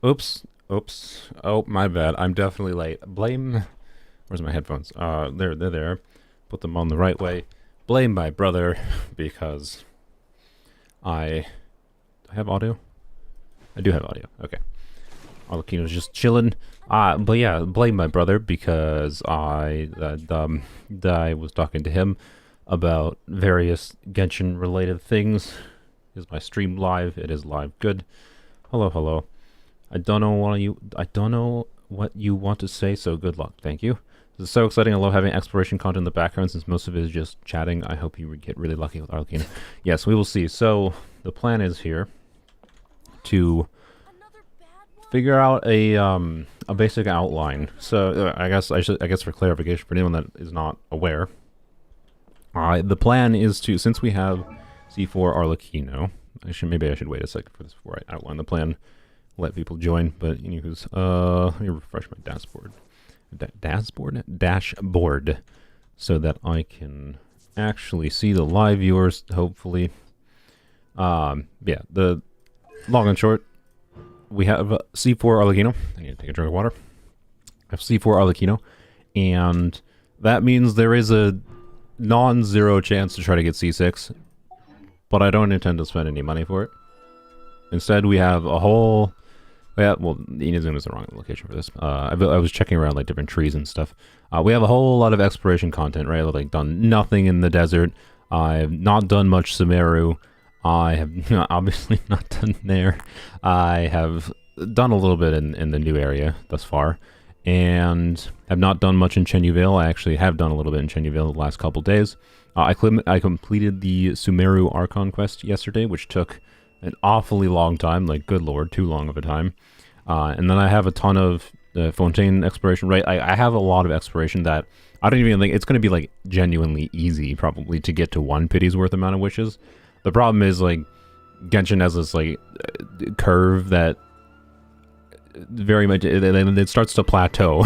Oops. Oops. Oh, my bad. I'm definitely late. Blame... Where's my headphones? They're there. Put them on the right way. Blame my brother, because I have audio? I do have audio. Okay. Arlecchino's just chilling. But yeah, blame my brother, because I was talking to him about various Genshin-related things. Is my stream live? It is live. Good. Hello, hello. I don't know what you want to say, so good luck. Thank you. This is so exciting. I love having exploration content in the background since most of it is just chatting. I hope you get really lucky with Arlecchino. Yes, we will see. So the plan is here to figure out a basic outline. So I guess for clarification for anyone that is not aware, the plan is to, since we have C4 Arlecchino, maybe I should wait a second for this before I outline the plan. Let people join, but anywho's, let me refresh my dashboard. Dashboard, so that I can actually see the live viewers, hopefully. Yeah, the long and short, we have C4 Arlecchino. I need to take a drink of water. I have C4 Arlecchino, and that means there is a non-zero chance to try to get C6, but I don't intend to spend any money for it. Instead, we have a whole... Yeah, well, Inazuma is the wrong location for this. I was checking around like different trees and stuff. We have a whole lot of exploration content, right? I've like done nothing in the desert. I've not done much Sumeru. I have obviously not done there. I have done a little bit in the new area thus far, and have not done much in Chenyuville. I actually have done a little bit in Chenyuville the last couple days. I completed the Sumeru Archon quest yesterday, which took an awfully long time, like good lord, too long of a time. And then I have a ton of Fontaine exploration, right? I have a lot of exploration that I don't even think it's going to be like genuinely easy probably to get to one pity's worth amount of wishes. The problem is like Genshin has this like curve that very much it starts to plateau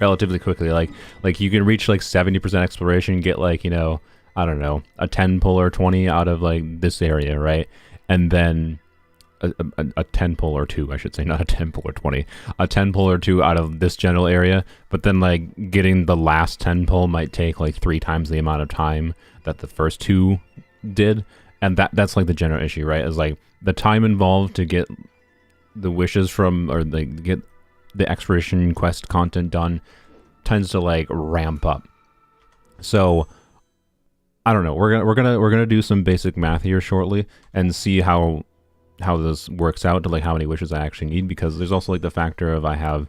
relatively quickly. Like you can reach like 70% exploration, get like, you know, I don't know, a 10 pull or 20 out of like this area, right? And then a 10 pull or 2, I should say, not a 10 pull or 20, a 10 pull or 2 out of this general area. But then like getting the last 10 pull might take like 3 times the amount of time that the first 2 did. And that's like the general issue, right? Is like the time involved to get the wishes from, or like get the exploration quest content done tends to like ramp up. So I don't know. We're gonna do some basic math here shortly and see how this works out to like how many wishes I actually need, because there's also like the factor of I have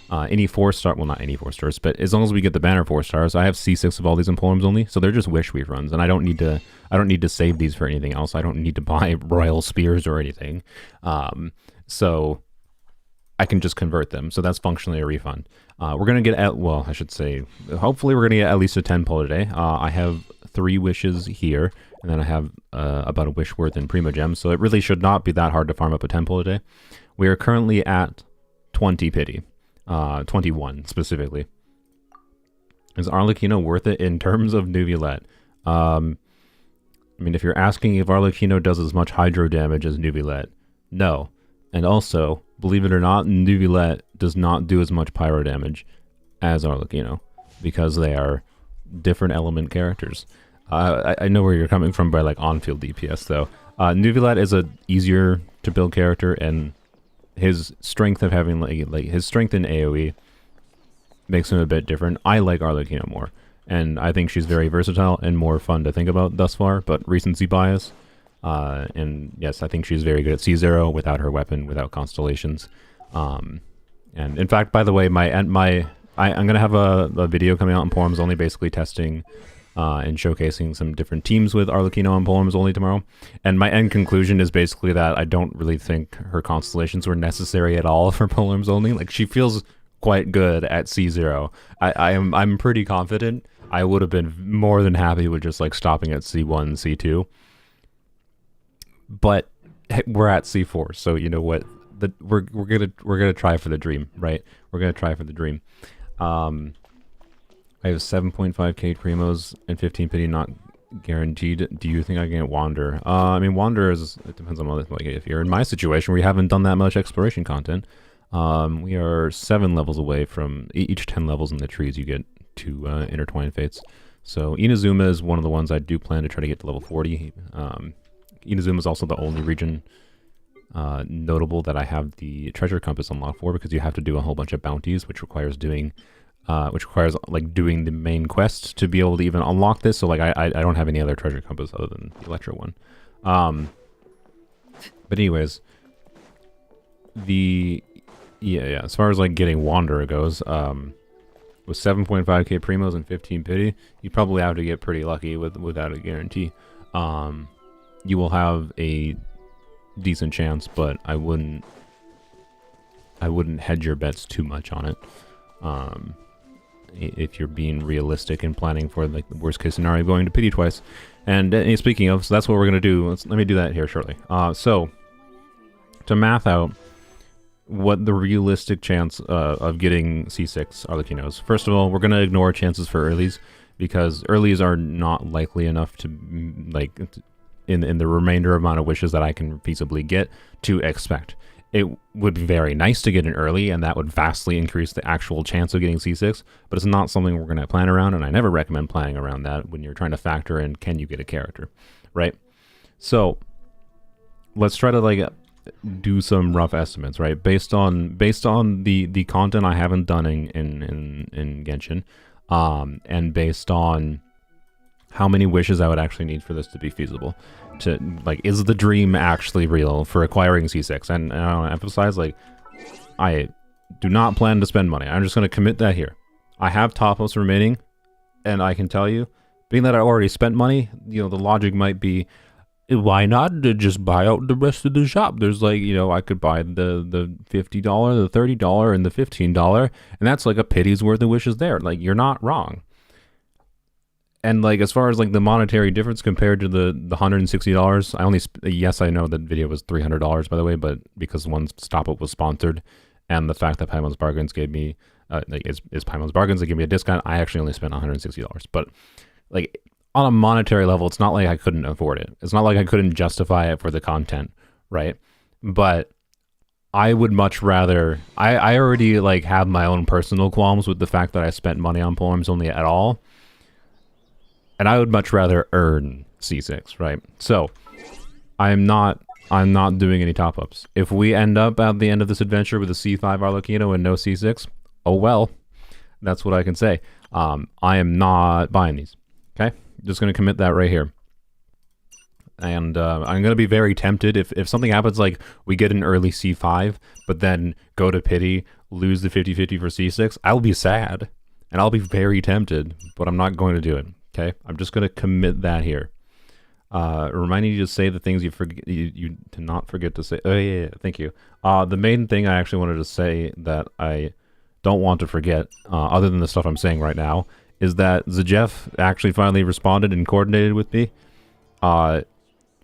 any 4-star, well, not any 4 stars, but as long as we get the banner 4 stars, I have C6 of all these in Polearms Only, so they're just wish reruns, and I don't need to save these for anything else. I don't need to buy royal spears or anything, so I can just convert them. So that's functionally a refund. We're gonna get I should say, hopefully we're gonna get at least a 10 pull today. I have 3 wishes here, and then I have about a wish worth in Primo Gems, so it really should not be that hard to farm up a 10 pull a day. We are currently at 20 pity, 21 specifically. Is Arlecchino worth it in terms of Nuvilet? I mean, if you're asking if Arlecchino does as much hydro damage as Nuvilet, no. And also, believe it or not, Nuvilet does not do as much pyro damage as Arlecchino, because they are different element characters. I know where you're coming from by like on-field DPS though. Nuvilet is a easier to build character, and his strength of having like his strength in AoE makes him a bit different. I like Arlecchino more, and I think she's very versatile and more fun to think about thus far, but recency bias. And yes, I think she's very good at C0 without her weapon, without constellations. And in fact, by the way, I'm gonna have a video coming out on Polearms Only, basically testing and showcasing some different teams with Arlecchino on Polearms Only tomorrow. And my end conclusion is basically that I don't really think her constellations were necessary at all for Polearms Only. Like, she feels quite good at C0. I'm pretty confident. I would have been more than happy with just like stopping at C1, C2. But we're at C4, so you know what? We're gonna try for the dream, right? We're gonna try for the dream. I have 7.5k primos and 15 pity, not guaranteed. Do you think I can get Wander? I mean, Wander is, it depends on like if you're in my situation where you haven't done that much exploration content. We are 7 levels away from each 10 levels in the trees. You get 2 intertwined fates. So Inazuma is one of the ones I do plan to try to get to level 40. Inazuma is also the only region notable that I have the treasure compass unlocked for, because you have to do a whole bunch of bounties, which requires doing like doing the main quest to be able to even unlock this. So like I don't have any other treasure compass other than the Electro one. But anyways, yeah, as far as like getting Wanderer goes, with 7.5k primos and 15 pity, you probably have to get pretty lucky without a guarantee. You will have a decent chance, but I wouldn't hedge your bets too much on it. If you're being realistic and planning for like the worst case scenario, going to pity twice. And speaking of, so that's what we're gonna do. Let me do that here shortly. So to math out what the realistic chance of getting C6 Arlecchino is. First of all, we're gonna ignore chances for earlies, because earlies are not likely enough to like in the remainder amount of wishes that I can feasibly get to expect. It would be very nice to get an early, and that would vastly increase the actual chance of getting C6, but it's not something we're going to plan around, and I never recommend planning around that when you're trying to factor in, can you get a character, right? So let's try to like do some rough estimates, right? Based on the content I haven't done in Genshin, and based on how many wishes I would actually need for this to be feasible. To like, is the dream actually real for acquiring C6? And I want to emphasize, like, I do not plan to spend money. I'm just going to commit that here. I have top-ups remaining, and I can tell you, being that I already spent money, you know, the logic might be, why not just buy out the rest of the shop? There's like, you know, I could buy the $50, the $30, and the $15, and that's like a pity's worth of wishes there. Like, you're not wrong. And like, as far as like the monetary difference compared to the $160, I only, yes, I know that video was $300, by the way, but because one stop up was sponsored, and the fact that Paimon's Bargains gave me, like is Paimon's Bargains, they gave me a discount, I actually only spent $160. But like, on a monetary level, it's not like I couldn't afford it. It's not like I couldn't justify it for the content, right? But I would much rather, I already like have my own personal qualms with the fact that I spent money on Polearms Only at all. And I would much rather earn C6, right? So I'm not doing any top-ups. If we end up at the end of this adventure with a C5 Arlecchino and no C6, oh well. That's what I can say. I am not buying these. Okay? Just going to commit that right here. And I'm going to be very tempted if something happens like we get an early C5, but then go to pity, lose the 50-50 for C6, I'll be sad. And I'll be very tempted, but I'm not going to do it. Okay, I'm just going to commit that here. Reminding you to say the things you forget, you to not forget to say. Oh yeah, thank you. The main thing I actually wanted to say that I don't want to forget, other than the stuff I'm saying right now, is that Zajef actually finally responded and coordinated with me.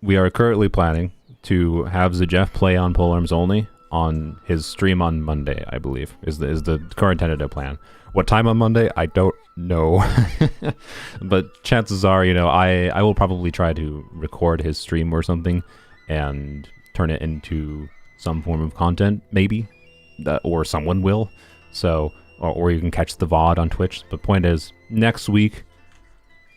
We are currently planning to have Zajef play on Polearms Only on his stream on Monday, I believe, is the current tentative plan. What time on Monday? I don't know. But chances are, you know, I will probably try to record his stream or something and turn it into some form of content, maybe. Or someone will. So, or you can catch the VOD on Twitch. But point is, next week,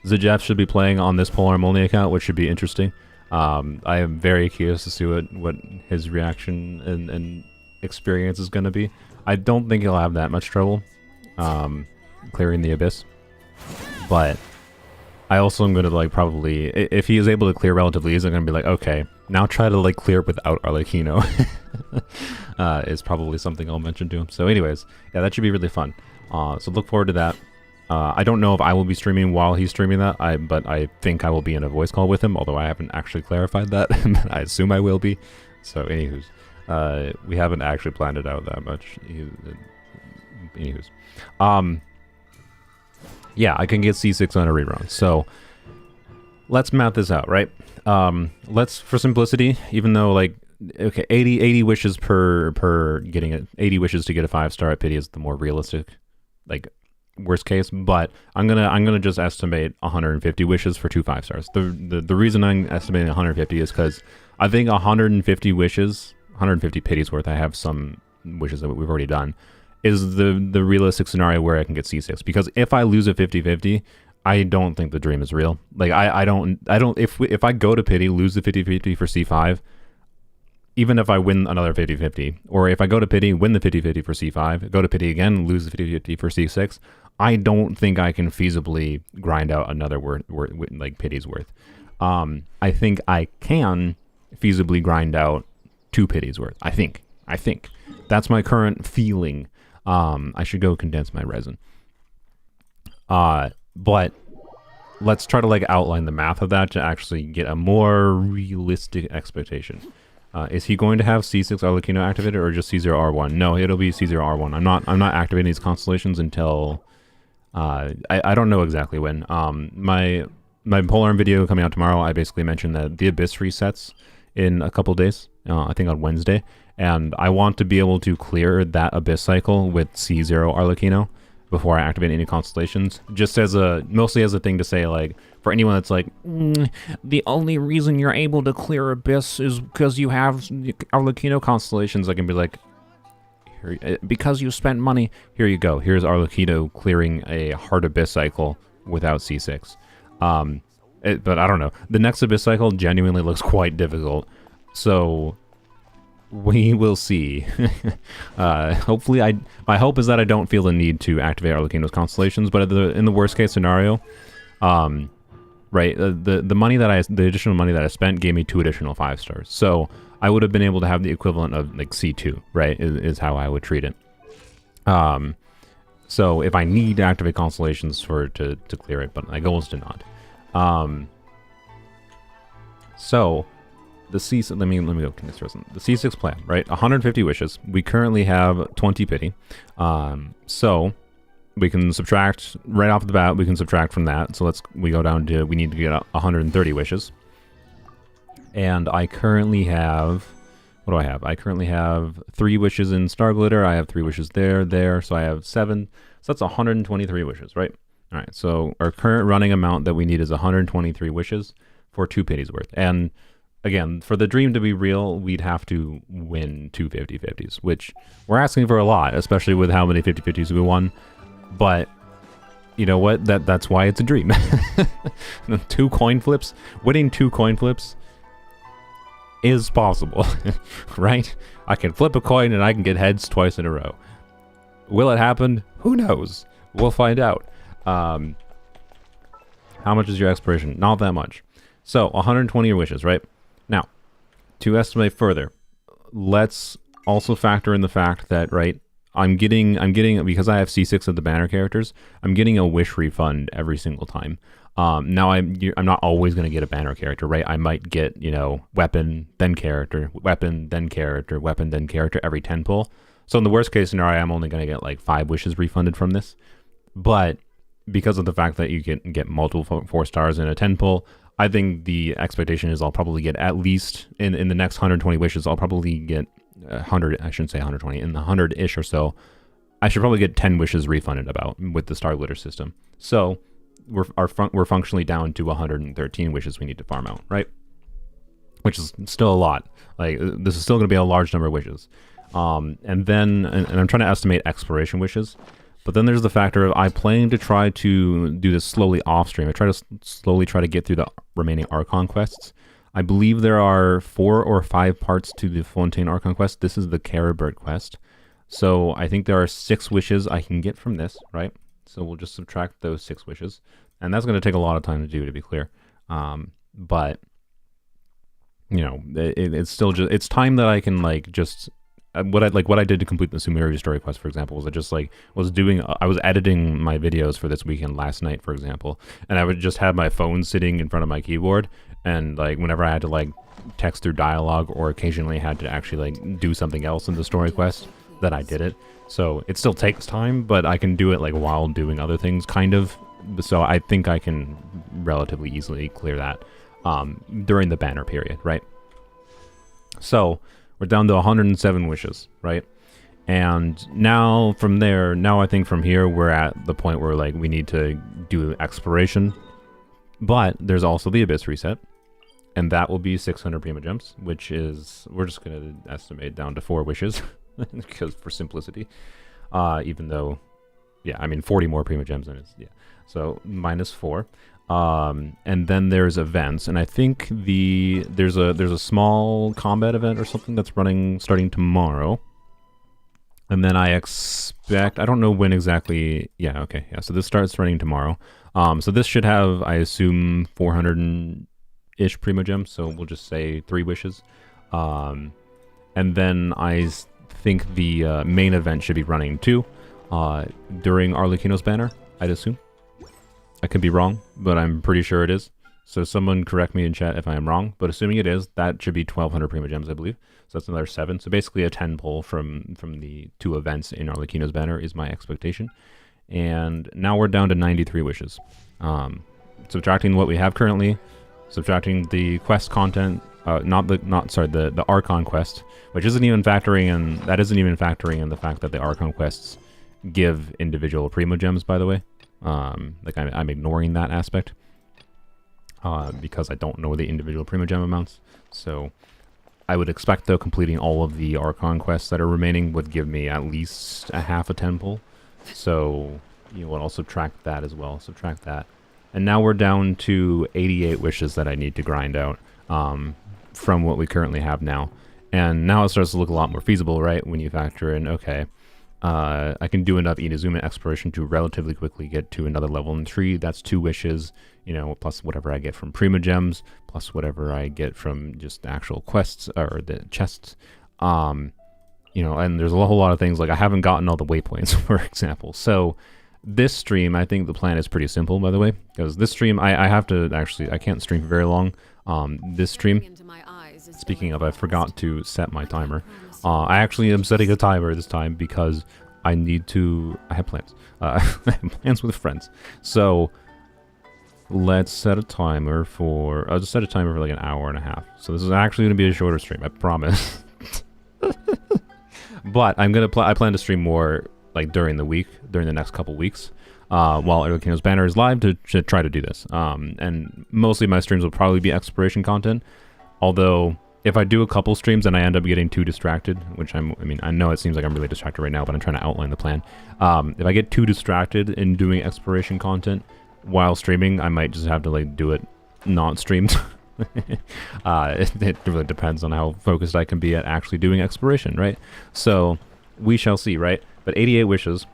Zajef should be playing on this Polearm Only account, which should be interesting. I am very curious to see what his reaction and experience is going to be. I don't think he'll have that much trouble clearing the abyss, but I also am going to like probably, if he is able to clear relatively easily, I'm going to be like, okay, now try to like clear without Arlecchino. Is probably something I'll mention to him. So anyways, yeah, that should be really fun. So look forward to that. I don't know if I will be streaming while he's streaming that, but I think I will be in a voice call with him, although I haven't actually clarified that. But I assume I will be. So anywho's, we haven't actually planned it out that much. Anywho's. Yeah, I can get C6 on a rerun. So let's map this out, right? Let's, for simplicity, even though like, okay, 80 wishes per getting it, 80 wishes to get a 5-star at pity is the more realistic, like, worst case, but I'm gonna just estimate 150 wishes for 2 5-stars. The reason I'm estimating 150 is because I think 150 wishes, 150 pities worth. I have some wishes that we've already done. Is the realistic scenario where I can get C6? Because if I lose a 50-50, I don't think the dream is real. Like I don't if I go to pity, lose the 50-50 for C5, even if I win another 50-50, or if I go to pity, win the 50-50 for C5, go to pity again, lose the 50-50 for C6, I don't think I can feasibly grind out another like pity's worth. I think I can feasibly grind out 2 pities worth. I think that's my current feeling. I should go condense my resin. But let's try to like outline the math of that to actually get a more realistic expectation. Is he going to have C6 Arlecchino activated or just C0R1? No, it'll be C0R1. I'm not activating these constellations until I don't know exactly when. My Polearm video coming out tomorrow, I basically mentioned that the Abyss resets in a couple days, I think on Wednesday, and I want to be able to clear that Abyss cycle with C0 Arlecchino before I activate any constellations, just as mostly as a thing to say, like, for anyone that's like, the only reason you're able to clear Abyss is because you have Arlecchino constellations, I can be like, because you spent money, here you go, here's Arlecchino clearing a hard Abyss cycle without C6. But I don't know, the next Abyss cycle genuinely looks quite difficult, so we will see. Hopefully, my hope is that I don't feel the need to activate Arlecchino's constellations, but in the worst case scenario, right, the additional money that I spent gave me 2 additional 5-stars, so I would have been able to have the equivalent of like C2, right, is how I would treat it. So if I need to activate constellations to clear it, but my goal is to not. So the C6, let me go condense resin. The C6 plan, right? 150 wishes. We currently have 20 pity. So we can subtract right off the bat. We can subtract from that. So we go down to, we need to get 130 wishes. And I currently have, what do I have? I currently have 3 wishes in Star Glitter. I have 3 wishes there. So I have 7. So that's 123 wishes, right? All right. So our current running amount that we need is 123 wishes for 2 pities worth. And again, for the dream to be real, we'd have to win 2 50-50s, which we're asking for a lot, especially with how many 50-50s we won. But you know what? That's why it's a dream. 2 coin flips, winning 2 coin flips is possible, right? I can flip a coin and I can get heads twice in a row. Will it happen? Who knows? We'll find out. How much is your expiration? Not that much. So 120 wishes, right? Now, to estimate further, let's also factor in the fact that, right, I'm getting because I have C6 of the banner characters, I'm getting a wish refund every single time. Now I'm not always going to get a banner character, right? I might get, you know, weapon, then character, weapon, then character, weapon, then character every 10 pull. So in the worst case scenario, I'm only going to get like 5 wishes refunded from this. But because of the fact that you get multiple 4 stars in a 10 pull, I think the expectation is I'll probably get at least in the next 120 wishes, I'll probably get 100, I shouldn't say 120, in the 100-ish or so, I should probably get 10 wishes refunded about with the Star Glitter system. So we're functionally down to 113 wishes we need to farm out, right? Which is still a lot. Like, this is still going to be a large number of wishes. And I'm trying to estimate exploration wishes. But then there's the factor of I plan to try to do this slowly off stream. I try to slowly try to get through the remaining Archon quests. I believe there are 4 or 5 parts to the Fontaine Archon quest. This is the Caribird quest. So I think there are 6 wishes I can get from this, right? So we'll just subtract those 6 wishes. And that's going to take a lot of time to do, to be clear. But, you know, it's still just, it's time that I can, like, just... What I did to complete the Sumeria story quest, for example, was I was editing my videos for this weekend last night, for example, and I would just have my phone sitting in front of my keyboard, and like whenever I had to like text through dialogue or occasionally had to actually like do something else in the story quest, that I did it. So it still takes time, but I can do it like while doing other things, kind of. So I think I can relatively easily clear that during the banner period, right? So we're down to 107 wishes, right? And now from there, now I think from here we're at the point where like we need to do exploration. But there's also the Abyss reset, and that will be 600 Prima Gems, which is, we're just going to estimate down to 4 wishes because for simplicity. Even though, yeah, I mean 40 more Prima Gems than it's, yeah. So -4. And then there's events, and I think there's a small combat event or something that's running starting tomorrow. And then I expect, I don't know when exactly, yeah, okay, yeah, so this starts running tomorrow. So this should have, I assume, 400-ish Prima Gems, so we'll just say 3 wishes. And then I think the main event should be running too, during Arlecchino's banner, I'd assume. I could be wrong, but I'm pretty sure it is. So someone correct me in chat if I am wrong, but assuming it is, that should be 1,200 Prima Gems, I believe. So that's another 7. So basically a 10 pull from the 2 events in Arlecchino's banner is my expectation. And now we're down to 93 wishes. Subtracting what we have currently, subtracting the quest content, the Archon quest, which isn't even factoring in, that isn't even factoring in the fact that the Archon quests give individual Prima Gems, by the way. Like I'm ignoring that aspect. Because I don't know the individual Prima Gem amounts. So I would expect, though, completing all of the Archon quests that are remaining would give me at least a half a 10 pull. So, you know, I'll subtract that as well. Subtract that. And now we're down to 88 wishes that I need to grind out from what we currently have now. And now it starts to look a lot more feasible, right? When you factor in, okay, I can do enough Inazuma exploration to relatively quickly get to another level in the tree. That's 2 wishes, you know, plus whatever I get from Prima Gems, plus whatever I get from just actual quests, or the chests. You know, and there's a whole lot of things, like I haven't gotten all the waypoints, for example. So this stream, I think the plan is pretty simple, by the way, because this stream, I have to actually, I can't stream for very long. This stream, speaking of, I forgot to set my timer. I actually am setting a timer this time because I need to, I have plans. I have plans with friends. So let's set a timer for, I'll just set a timer for like an hour and a half. So this is actually going to be a shorter stream, I promise. But I'm going to, I plan to stream more like during the week, during the next couple weeks, while Arlecchino's banner is live to try to do this. And mostly my streams will probably be exploration content, although if I do a couple streams and I end up getting too distracted, which I mean, I know it seems like I'm really distracted right now, but I'm trying to outline the plan. If I get too distracted in doing exploration content while streaming, I might just have to like do it not streamed. It really depends on how focused I can be at actually doing exploration, right? So we shall see, right? But 88 wishes,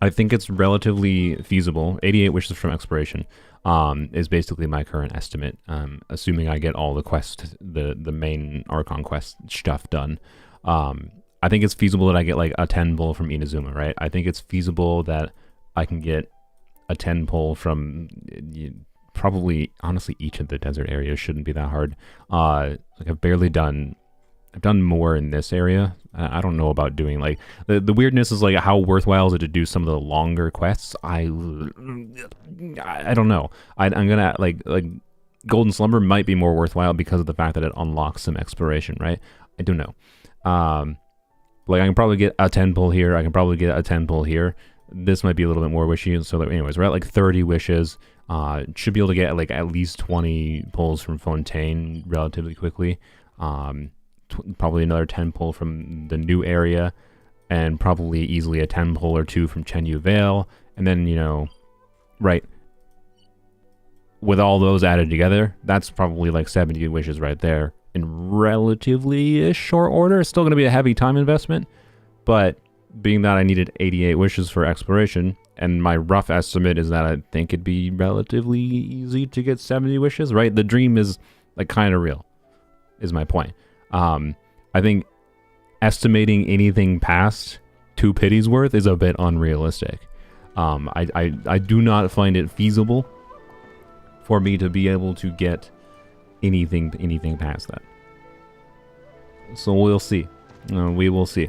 I think it's relatively feasible. 88 wishes from exploration is basically my current estimate, assuming I get all the quest, the main Archon quest stuff done. I think it's feasible that I get like a 10 pull from Inazuma, right? I think it's feasible that I can get a 10 pull from probably, honestly, each of the desert areas shouldn't be that hard. Like I've done more in this area. I don't know about doing like the weirdness is like how worthwhile is it to do some of the longer quests. I don't know. I'm gonna like Golden Slumber might be more worthwhile because of the fact that it unlocks some exploration, right? I don't know. Like I can probably get a 10 pull here. I can probably get a 10 pull here. This might be a little bit more wishy. So anyways, we're at like 30 wishes. Should be able to get like at least 20 pulls from Fontaine relatively quickly. Probably another 10 pull from the new area, and probably easily a 10 pull or 2 from Chenyu Vale. And then, you know, right, with all those added together, that's probably like 70 wishes right there in relatively short order. It's still going to be a heavy time investment, but being that I needed 88 wishes for exploration, and my rough estimate is that I think it'd be relatively easy to get 70 wishes, right? The dream is like kind of real, is my point. I think estimating anything past 2 pities worth is a bit unrealistic. I do not find it feasible for me to be able to get anything past that. So we'll see. We will see.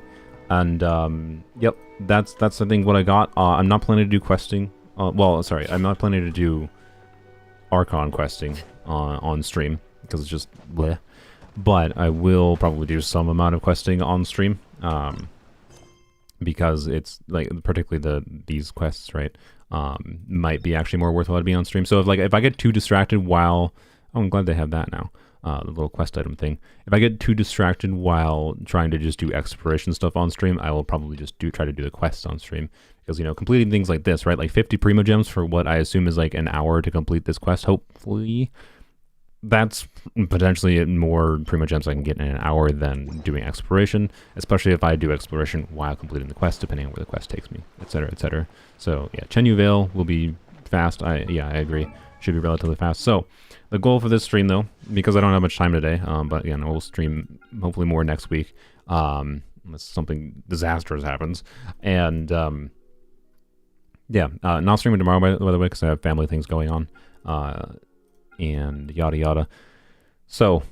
And yep, that's I think what I got. I'm not planning to do questing. Well, sorry, I'm not planning to do Archon questing on stream because it's just bleh. But I will probably do some amount of questing on stream. because it's like particularly these quests, right? Might be actually more worthwhile to be on stream. So if I get too distracted while I'm glad they have that now. The little quest item thing. If I get too distracted while trying to just do exploration stuff on stream, I will probably just try to do the quests on stream. Because, you know, completing things like this, right? Like 50 Primo Gems for what I assume is like an hour to complete this quest, hopefully. That's potentially more Primo Gems I can get in an hour than doing exploration, especially if I do exploration while completing the quest, depending on where the quest takes me, etc., etc. So, yeah, Chenyu Vale will be fast. I agree. Should be relatively fast. So, the goal for this stream, though, because I don't have much time today, but again, we'll stream hopefully more next week, unless something disastrous happens. And, yeah, not streaming tomorrow, by the way, because I have family things going on, and yada yada. So,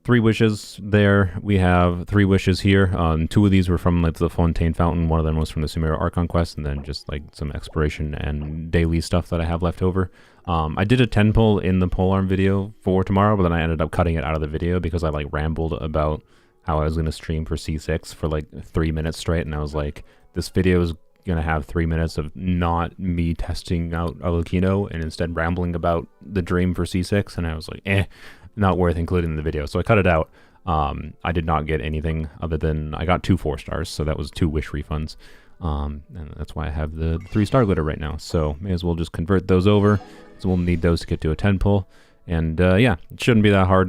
3 wishes there. We have 3 wishes here. 2 of these were from like the Fontaine Fountain. One of them was from the Sumeru Archon quest, and then just like some exploration and daily stuff that I have left over. I did a 10 pull in the polearm video for tomorrow, but then I ended up cutting it out of the video because I like rambled about how I was going to stream for C6 for like 3 minutes straight, and I was like, this video is going to have 3 minutes of not me testing out Arlecchino and instead rambling about the dream for C6, and I was like, not worth including in the video, so I cut it out. I did not get anything other than I got 2 4-stars, so that was 2 wish refunds, and that's why I have the 3-star glitter right now, so may as well just convert those over. So we'll need those to get to a 10 pull. And yeah, it shouldn't be that hard,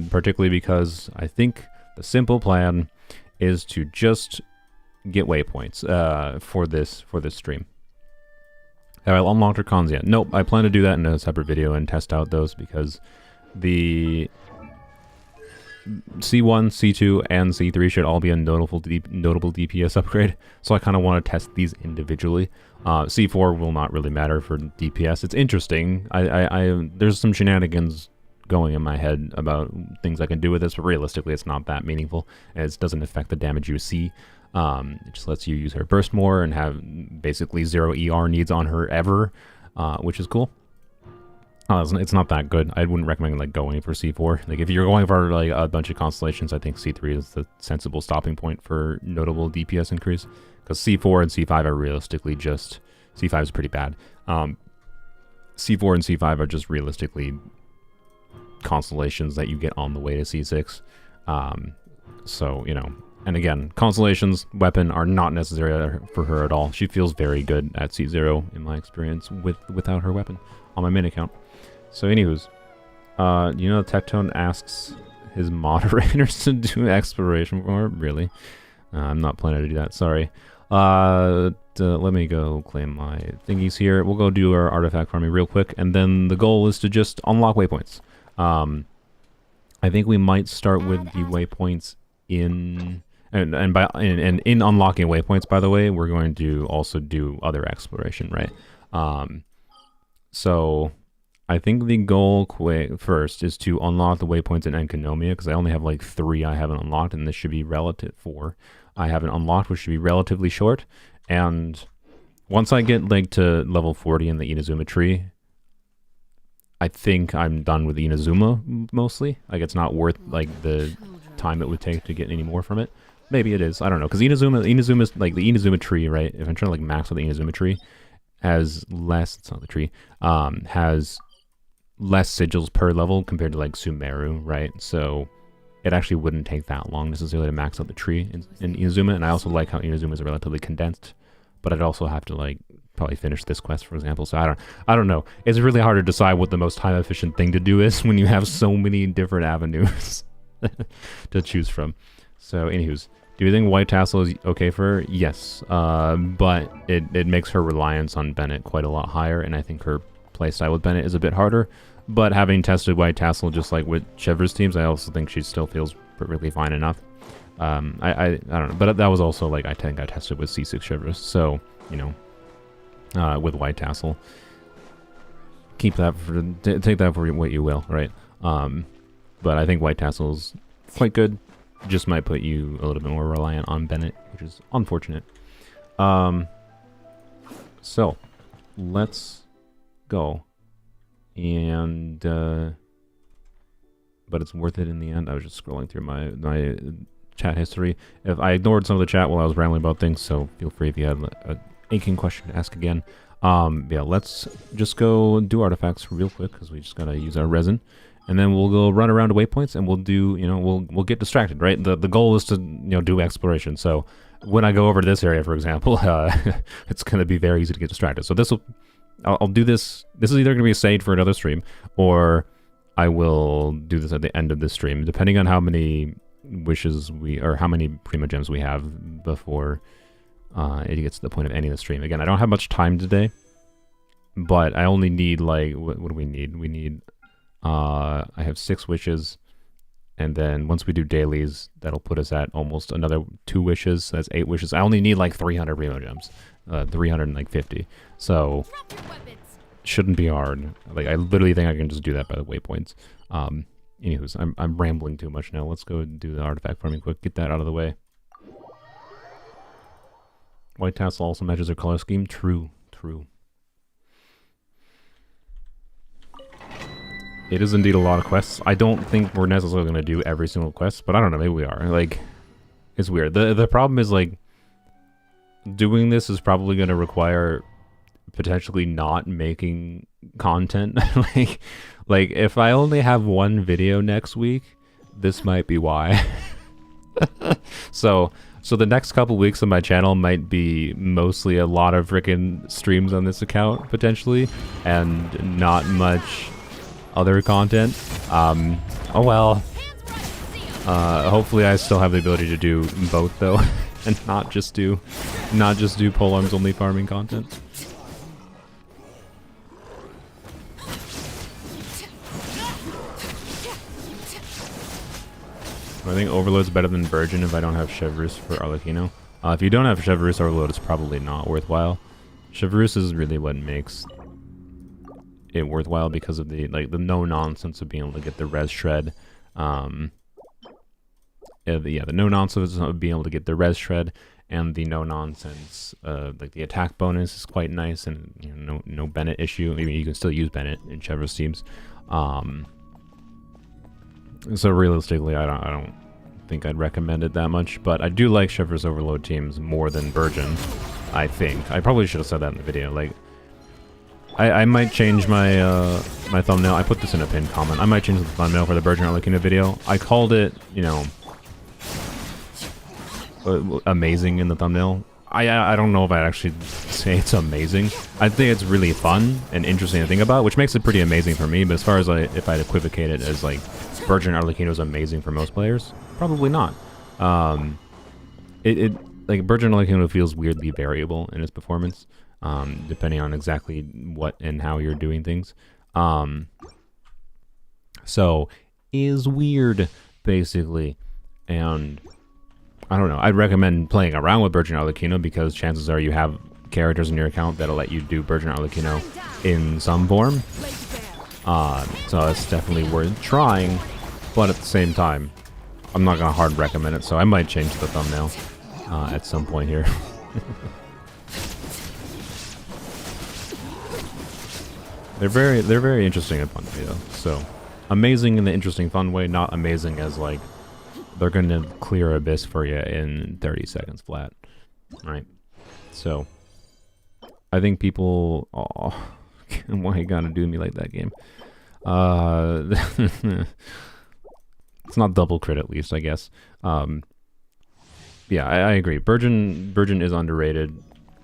particularly because I think the simple plan is to just get waypoints for this stream. Have I unlocked her cons yet? Nope, I plan to do that in a separate video and test out those because the C1, C2, and C3 should all be a notable DPS upgrade. So I kind of want to test these individually. C4 will not really matter for DPS. It's interesting. There's some shenanigans going in my head about things I can do with this, but realistically it's not that meaningful. It doesn't affect the damage you see. It just lets you use her burst more and have basically 0 ER needs on her ever, which is cool. It's not that good. I wouldn't recommend like going for C4. Like if you're going for like a bunch of constellations, I think C3 is the sensible stopping point for notable DPS increase. Because C4 and C5 are realistically just... C5 is pretty bad. C4 and C5 are just realistically constellations that you get on the way to C6. So, you know... And again, constellations, weapon are not necessary for her at all. She feels very good at C0 in my experience without her weapon on my main account. So anywho's, you know, Tectone asks his moderators to do exploration for her? Really? I'm not planning to do that, sorry. Let me go claim my thingies here. We'll go do our artifact farming real quick, and then the goal is to just unlock waypoints. I think we might start with the waypoints in... And in unlocking waypoints, by the way, we're going to also do other exploration, right? So I think the goal first is to unlock the waypoints in Enkonomia, because I only have like 3 I haven't unlocked, and this should be 4 I haven't unlocked, which should be relatively short. And once I get like to level 40 in the Inazuma tree, I think I'm done with Inazuma mostly. Like it's not worth like the time it would take to get any more from it. Maybe it is. I don't know. Because Inazuma's like the Inazuma tree, right? If I'm trying to like max out the Inazuma tree, has less. It's not the tree. Has less sigils per level compared to like Sumeru, right? So it actually wouldn't take that long necessarily to max out the tree in Inazuma. And I also like how Inazuma is relatively condensed. But I'd also have to like probably finish this quest, for example. So I don't know. It's really hard to decide what the most time efficient thing to do is when you have so many different avenues to choose from. So, anywho's, do you think White Tassel is okay for her? Yes, but it makes her reliance on Bennett quite a lot higher, and I think her playstyle with Bennett is a bit harder. But having tested White Tassel just like with Chevro's teams, I also think she still feels perfectly fine enough. I don't know, but that was also like I think I tested with C6 Chevro's, so you know, with White Tassel, keep that take that for what you will, right? But I think White Tassel is quite good. Just might put you a little bit more reliant on Bennett, which is unfortunate. So let's go. And but it's worth it in the end. I was just scrolling through my chat history. If I ignored some of the chat while I was rambling about things, so feel free if you have a aching question to ask again. Yeah, let's just go do artifacts real quick because we just gotta use our resin, and then we'll go run around to waypoints and we'll do, we'll get distracted, right? The goal is to do exploration. So when I go over to this area, for example, it's gonna be very easy to get distracted. So I'll do this. This is either gonna be a save for another stream, or I will do this at the end of this stream, depending on how many wishes how many Prima Gems we have before it gets to the point of ending the stream. Again, I don't have much time today, but I only need, like, what do we need? We need, I have 6 wishes, and then once we do dailies, that'll put us at almost another 2 wishes, so that's 8 wishes. I only need, like, 300 Prima Gems, 350, so shouldn't be hard. Like, I literally think I can just do that by the waypoints. Anywho's, I'm rambling too much now. Let's go do the artifact farming quick, get that out of the way. White tassel also matches their color scheme. True. It is indeed a lot of quests. I don't think we're necessarily going to do every single quest, but I don't know, maybe we are. Like, it's weird. The problem is, like, doing this is probably going to require potentially not making content. like if I only have 1 video next week, this might be why. So the next couple weeks on my channel might be mostly a lot of freaking streams on this account, potentially, and not much other content. Oh well. Hopefully I still have the ability to do both, though, and not just do Polearms Only farming content. I think Overload's better than Virgin if I don't have Chevreuse for Arlecchino. If you don't have Chevreuse Overload, it's probably not worthwhile. Chevreuse is really what makes it worthwhile because of the no-nonsense of being able to get the res shred. The no-nonsense of being able to get the res shred, and the no-nonsense, like the attack bonus is quite nice, and no Bennett issue. I mean, you can still use Bennett in Chevreuse teams. So realistically, I don't think I'd recommend it that much, but I do like Chevreuse Overload teams more than Virgin, I think. I probably should have said that in the video. Like, I might change my my thumbnail. I put this in a pinned comment. I might change the thumbnail for the Virgin Arlecchino video. I called it, amazing in the thumbnail. I don't know if I'd actually say it's amazing. I think it's really fun and interesting to think about, which makes it pretty amazing for me, but as far as if I'd equivocate it as, like, Virgin Arlecchino is amazing for most players, probably not. Like, Virgin Arlecchino feels weirdly variable in its performance, depending on exactly what and how you're doing things. So, is weird, basically, and I don't know. I'd recommend playing around with Virgin Arlecchino because chances are you have characters in your account that'll let you do Virgin Arlecchino in some form. So it's definitely worth trying, but at the same time, I'm not gonna hard recommend it. So I might change the thumbnail at some point here. They're very interesting and fun to me though. So amazing in the interesting fun way, not amazing as like they're going to clear Abyss for you in 30 seconds flat, right? So, I think people... Oh, why you gotta do me like that, game? It's not double crit, at least, I guess. Yeah, I agree. Virgin is underrated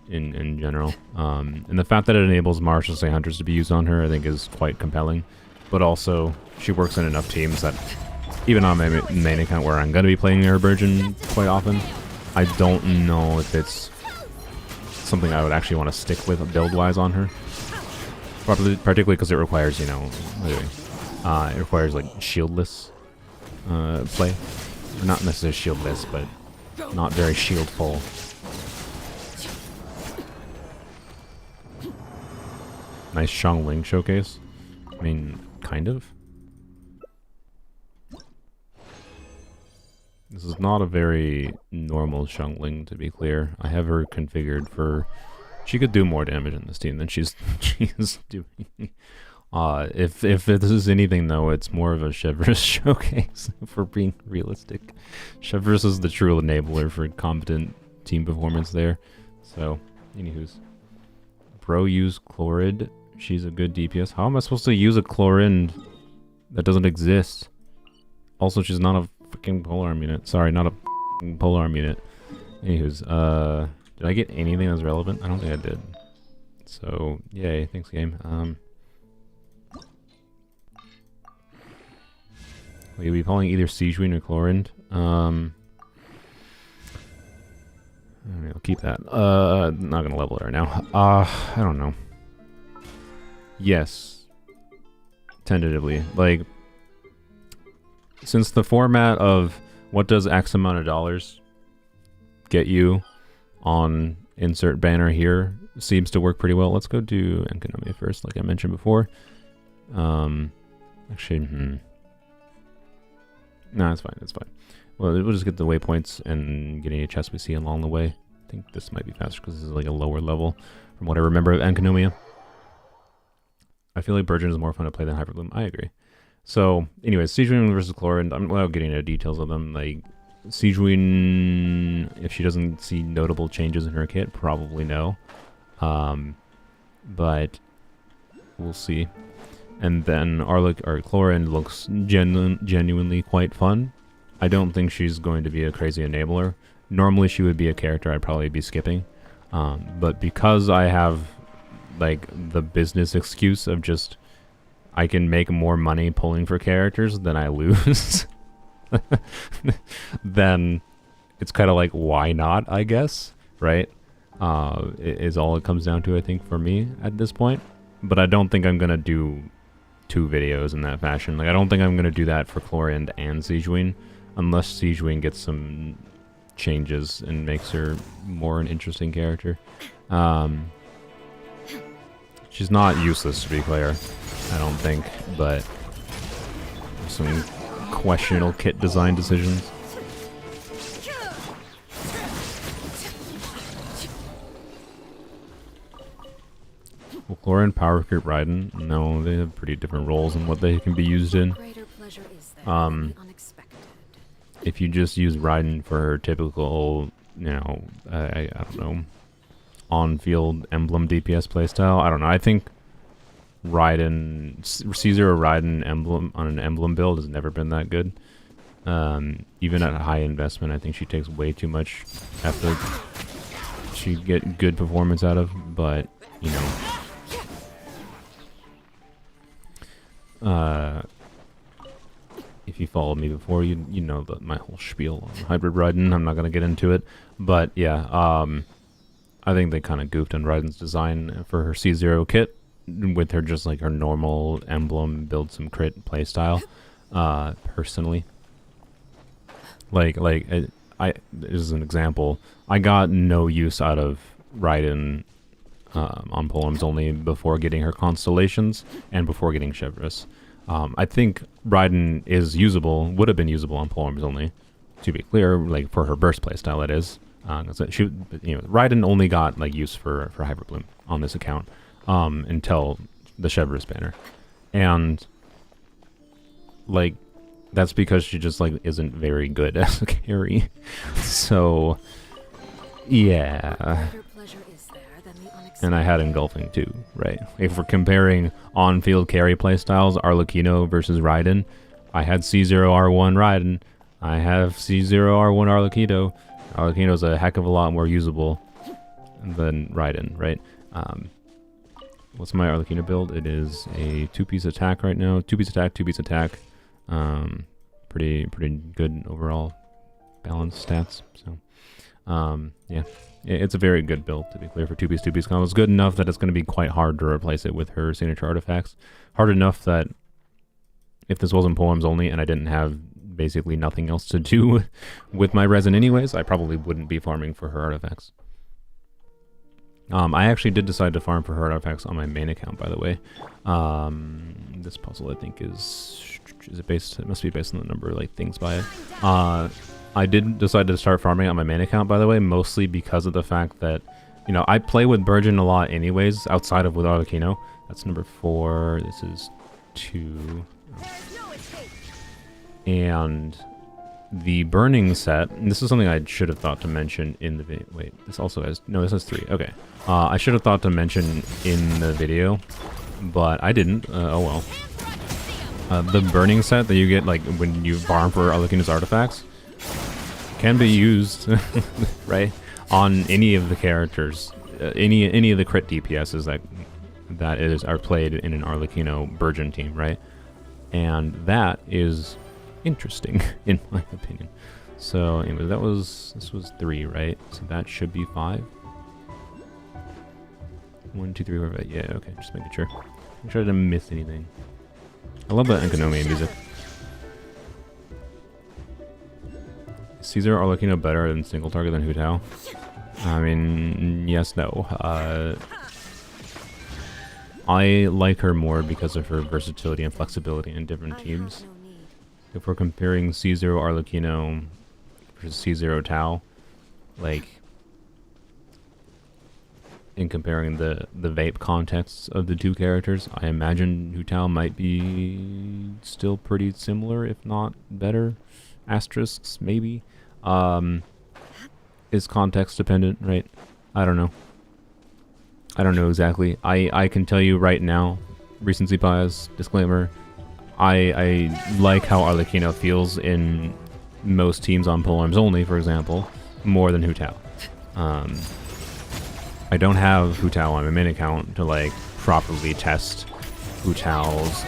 in general. And the fact that it enables Martial Say Hunters to be used on her, I think, is quite compelling. But also, she works in enough teams that... Even on my main account where I'm going to be playing her Virgin quite often, I don't know if it's something I would actually want to stick with build-wise on her. Particularly because it requires, it requires, like, shieldless play. Or not necessarily shieldless, but not very shield-full. Nice Xiangling showcase. I mean, kind of. This is not a very normal Xiangling, to be clear. I have her configured for... She could do more damage in this team than she's doing If this is anything though, it's more of a Chevreuse showcase for being realistic. Chevreuse is the true enabler for competent team performance there. So, anywho's. Bro use Chlorid. She's a good DPS. How am I supposed to use a Chlorinde that doesn't exist? Also, she's not a freaking polearm unit. Sorry, not a polearm unit. Anywho's, did I get anything that's relevant? I don't think I did. So, yay, thanks game. Will you be calling either Siegewind or Chlorinde? I'll keep that. Not gonna level it right now. I don't know. Yes. Tentatively. Like, since the format of what does X amount of dollars get you on insert banner here seems to work pretty well. Let's go do Enkonomia first, like I mentioned before. Actually, no, it's fine, it's fine. Well, we'll just get the waypoints and get any chests we see along the way. I think this might be faster because this is like a lower level from what I remember of Enkonomia. I feel like Burgeon is more fun to play than Hyperbloom. I agree. So, anyways, Siegewind versus Chlorinde. I'm without getting into details of them. Like, Siegewind, if she doesn't see notable changes in her kit, probably no. But we'll see. And then Chlorinde looks genuinely quite fun. I don't think she's going to be a crazy enabler. Normally she would be a character I'd probably be skipping. But because I have like the business excuse of just I can make more money pulling for characters than I lose, then it's kind of like, why not, I guess, right? Is all it comes down to, I think, for me at this point. But I don't think I'm going to do 2 videos in that fashion. Like, I don't think I'm going to do that for Chlorinde and Siegewind, unless Siegewind gets some changes and makes her more an interesting character. She's not useless, to be clear, I don't think, but some questionable kit design decisions. Will Chlorinde power creep Raiden? No, they have pretty different roles and what they can be used in. If you just use Raiden for her typical, you know, I don't know, on-field emblem DPS playstyle, I don't know. I think Raiden, C0 Raiden emblem on an emblem build has never been that good. Even at a high investment, I think she takes way too much effort. She'd get good performance out of, but, you know. If you followed me before, you know that my whole spiel on Hybrid Raiden. I'm not going to get into it. But, yeah, I think they kind of goofed on Raiden's design for her C0 kit with her just like her normal emblem, build some crit playstyle, personally. Like, this is an example. I got no use out of Raiden on Polearms Only before getting her constellations and before getting Chevreuse. I think Raiden is usable, would have been usable on Polearms Only, to be clear, like for her burst playstyle, that is. She, you know, Raiden only got like use for Hyperbloom on this account until the Chevreuse banner, and like that's because she just like isn't very good as a carry. So yeah. And I had engulfing too, right? If we're comparing on-field carry playstyles, Arlecchino versus Raiden, I had C0 R1 Raiden. I have C0 R1 Arlecchino. Arlecchino's a heck of a lot more usable than Raiden, right? What's my Arlecchino build? It is a 2-piece attack right now. 2-piece attack, 2-piece attack. Pretty good overall balanced stats. So, yeah. It's a very good build, to be clear, for 2-piece combo. It's good enough that it's going to be quite hard to replace it with her signature artifacts. Hard enough that if this wasn't Polearms Only and I didn't have basically nothing else to do with my resin anyways, I probably wouldn't be farming for her artifacts. I actually did decide to farm for her artifacts on my main account, by the way. This puzzle, I think, is it based? It must be based on the number of like things by it. I did decide to start farming on my main account, by the way, mostly because of the fact that, you know, I play with Burgeon a lot anyways, outside of with Arlecchino. That's number 4. This is 2. And the burning set, and this is something I should have thought to mention in the video. Wait, this also has, no, this has 3. Okay. I should have thought to mention in the video, but I didn't. Oh well. The burning set that you get, like, when you farm for Arlecchino's artifacts, can be used, right, on any of the characters, any of the crit DPSs that are played in an Arlecchino Burgeon team, right? And that is interesting, in my opinion. So anyway, this was 3, right? So that should be 5. 1, 2, 3, 4, 5. Yeah, okay, just making sure. Make sure I didn't miss anything. I love that Enkonomiya music. Is Caesar Arlecchino better than single target than Hu Tao? I mean, yes, no. I like her more because of her versatility and flexibility in different teams. If we're comparing C0 Arlecchino versus C0 Tao, like, in comparing the vape contexts of the two characters, I imagine Hu Tao might be still pretty similar, if not better. Asterisks, maybe. Is context dependent, right? I don't know. I don't know exactly. I can tell you right now, recency bias, disclaimer, I like how Arlecchino feels in most teams on Polearms Only, for example, more than Hu Tao. I don't have Hu Tao on my main account to, like, properly test Hu Tao's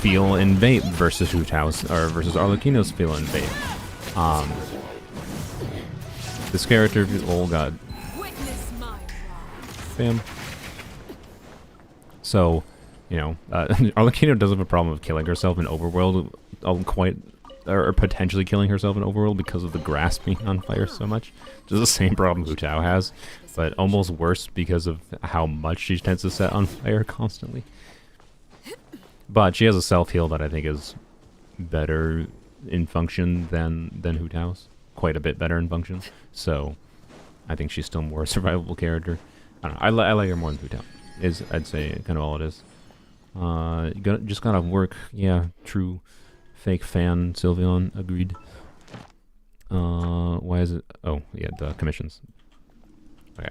feel in vape versus Hu Tao's, or versus Arlecchino's feel in vape. This character, oh god. Bam. So, you know, Arlecchino does have a problem of killing herself in Overworld, or potentially killing herself in Overworld because of the grass being on fire so much. Which is the same problem Hu Tao has, but almost worse because of how much she tends to set on fire constantly. But she has a self-heal that I think is better in function than Hu Tao's. Quite a bit better in function. So, I think she's still more a survivable character. I don't know. I like her more than Hu Tao. I'd say kind of all it is. You just gotta work. Yeah, true. Fake fan, Sylveon, agreed. Why is it? Oh, yeah, the commissions. Okay.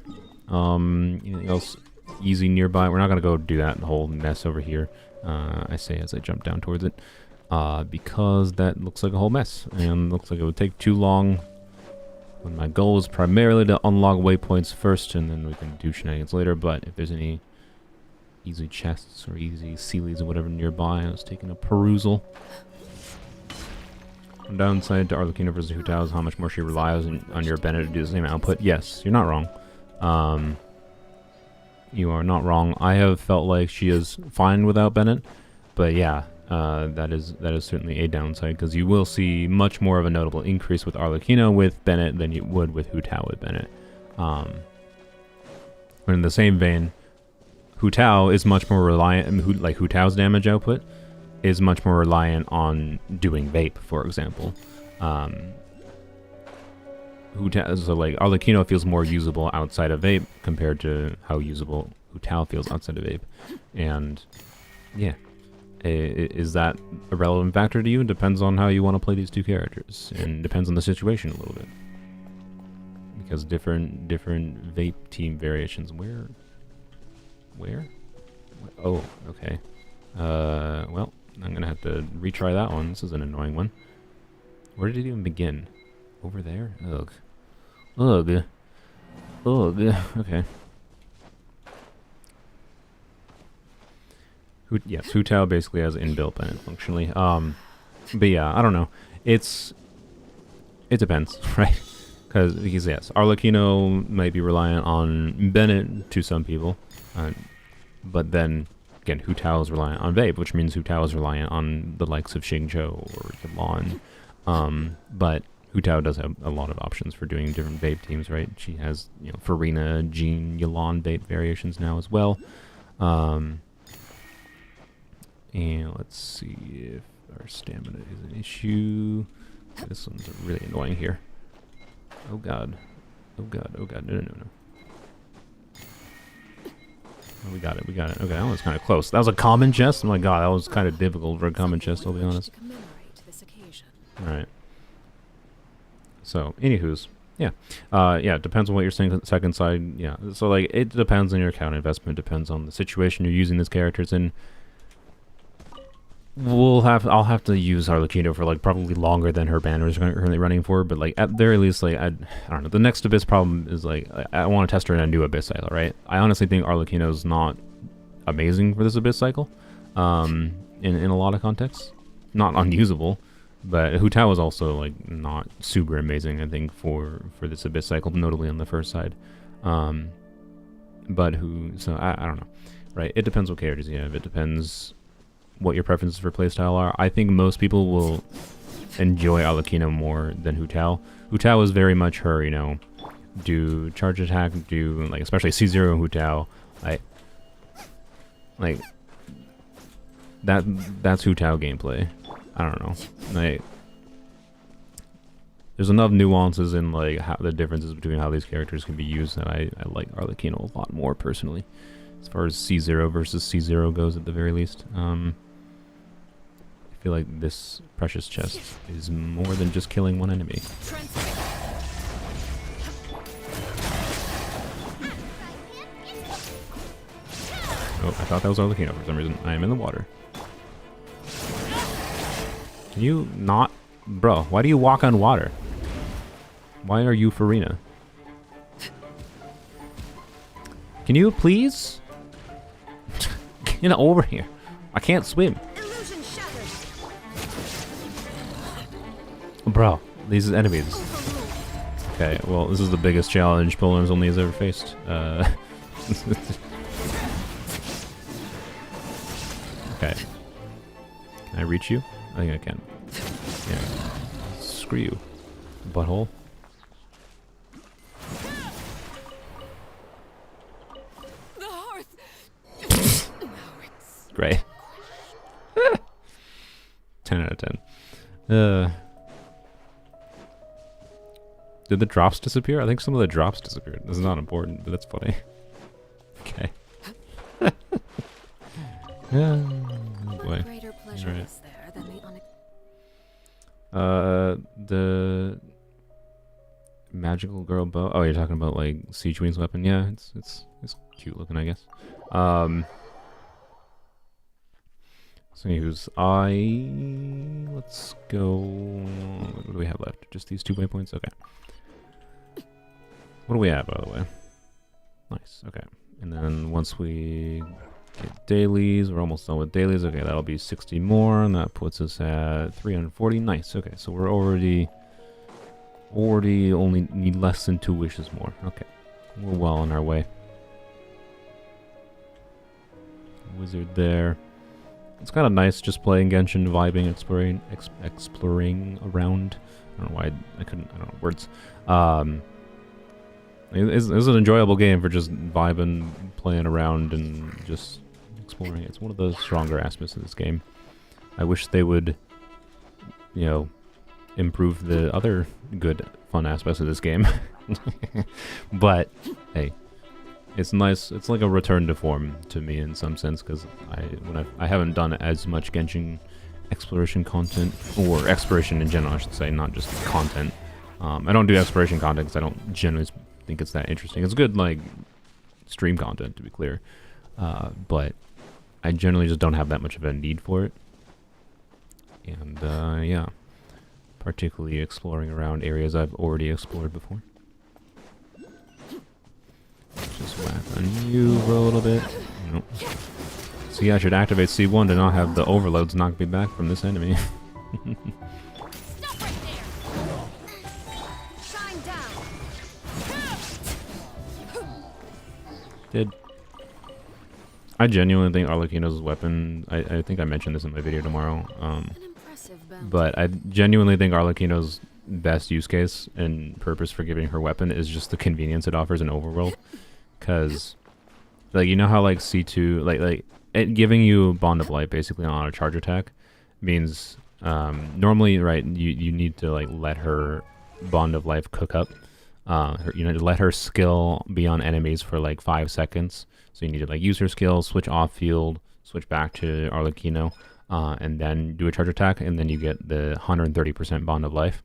Anything else easy nearby? We're not gonna go do that whole mess over here. I say as I jump down towards it. Because that looks like a whole mess, and looks like it would take too long. When my goal is primarily to unlock waypoints first, and then we can do shenanigans later. But if there's any easy chests or easy Sealies or whatever nearby, I was taking a perusal. One downside to Arlecchino versus Hu Tao is how much more she relies on your Bennett to do the same output. Yes, you're not wrong. You are not wrong. I have felt like she is fine without Bennett, but yeah. That is certainly a downside, because you will see much more of a notable increase with Arlecchino with Bennett than you would with Hu Tao with Bennett. But in the same vein, Hu Tao is much more reliant, like Hu Tao's damage output is much more reliant on doing vape, for example. Hu Tao, so like Arlecchino feels more usable outside of vape compared to how usable Hu Tao feels outside of vape, and yeah. Is that a relevant factor to you? It depends on how you want to play these two characters, and depends on the situation a little bit. Because different vape team variations. Where? Oh, okay. Well, I'm gonna have to retry that one. This is an annoying one. Where did it even begin? Over there? Ugh. Ugh. Okay. Yes, Hu Tao basically has inbuilt Bennett functionally. But yeah, I don't know. It depends, right? Because yes, Arlecchino might be reliant on Bennett to some people, but then again, Hu Tao is reliant on vape, which means Hu Tao is reliant on the likes of Xingqiu or Yalan. But Hu Tao does have a lot of options for doing different vape teams, right? She has, you know, Farina, Jean, Yalan vape variations now as well. And let's see if our stamina is an issue. This one's really annoying here. Oh god. Oh god. Oh god. No. Oh, we got it. We got it. Okay, that was kind of close. That was a common chest. Oh my god, that was kind of difficult for a common chest. I'll be honest. All right. So, anywho's, yeah, yeah. It depends on what you're saying. Second side, yeah. So like, it depends on your account investment. Depends on the situation you're using these characters in. I'll have to use Arlecchino for like probably longer than her banner is currently running for, but like at the very least, like I don't know. The next Abyss problem is like I want to test her in a new Abyss cycle, right? I honestly think Arlecchino is not amazing for this Abyss cycle, in a lot of contexts. Not unusable, but Hu Tao is also like not super amazing, I think, for this Abyss cycle, notably on the first side. But so I don't know, right? It depends what characters you have. It depends what your preferences for playstyle are. I think most people will enjoy Arlecchino more than Hu Tao. Hu Tao is very much her, you know, do charge attack, do like especially C0 and Hu Tao. Like that's Hu Tao gameplay. I don't know. Like there's enough nuances in like how the differences between how these characters can be used that I like Arlecchino a lot more personally, as far as C0 versus C0 goes at the very least. I feel like this precious chest is more than just killing one enemy. Oh, I thought that was Arlecchino for some reason. I am in the water. Can you not? Bro, why do you walk on water? Why are you Farina? Can you please? Get over here. I can't swim. Bro, these enemies. Okay, well, this is the biggest challenge Polearms Only has ever faced. Okay. Can I reach you? I think I can. Yeah. Screw you, butthole. Great. 10 out of 10. Did the drops disappear? I think some of the drops disappeared. This is not important, but that's funny. Okay. Yeah. Oh boy. Alright. The magical girl bow. Oh, you're talking about like Siege Queen's weapon? Yeah, it's cute looking, I guess. So anywho's let's go. What do we have left? Just these 2 waypoints? Okay. What do we have, by the way? Nice, okay. And then once we get dailies, we're almost done with dailies. Okay, that'll be 60 more, and that puts us at 340. Nice, okay, so we're already only need less than 2 wishes more. Okay, we're well on our way. Wizard there. It's kind of nice just playing Genshin, vibing, exploring around. I don't know why I don't know words. It's an enjoyable game for just vibing, playing around, and just exploring. It's one of the stronger aspects of this game. I wish they would, you know, improve the other good, fun aspects of this game. But, hey, it's nice. It's like a return to form to me in some sense, because I haven't done as much Genshin exploration content, or exploration in general, I should say, not just content. I don't do exploration content because I don't generally think it's that interesting. It's good, like, stream content, to be clear. But I generally just don't have that much of a need for it. And, yeah. Particularly exploring around areas I've already explored before. Just whack on you for a little bit. Nope. See, I should activate C1 to not have the overloads knock me back from this enemy. I genuinely think Arlecchino's weapon, I think I mentioned this in my video tomorrow, but I genuinely think Arlecchino's best use case and purpose for giving her weapon is just the convenience it offers in overworld. Because, like, you know how, like, C2, like it giving you Bond of Light basically on a charge attack means, normally, right, you need to, like, let her Bond of Life cook up You know, to let her skill be on enemies for like 5 seconds. So you need to like use her skill, switch off field, switch back to Arlecchino, and then do a charge attack, and then you get the 130% bond of life.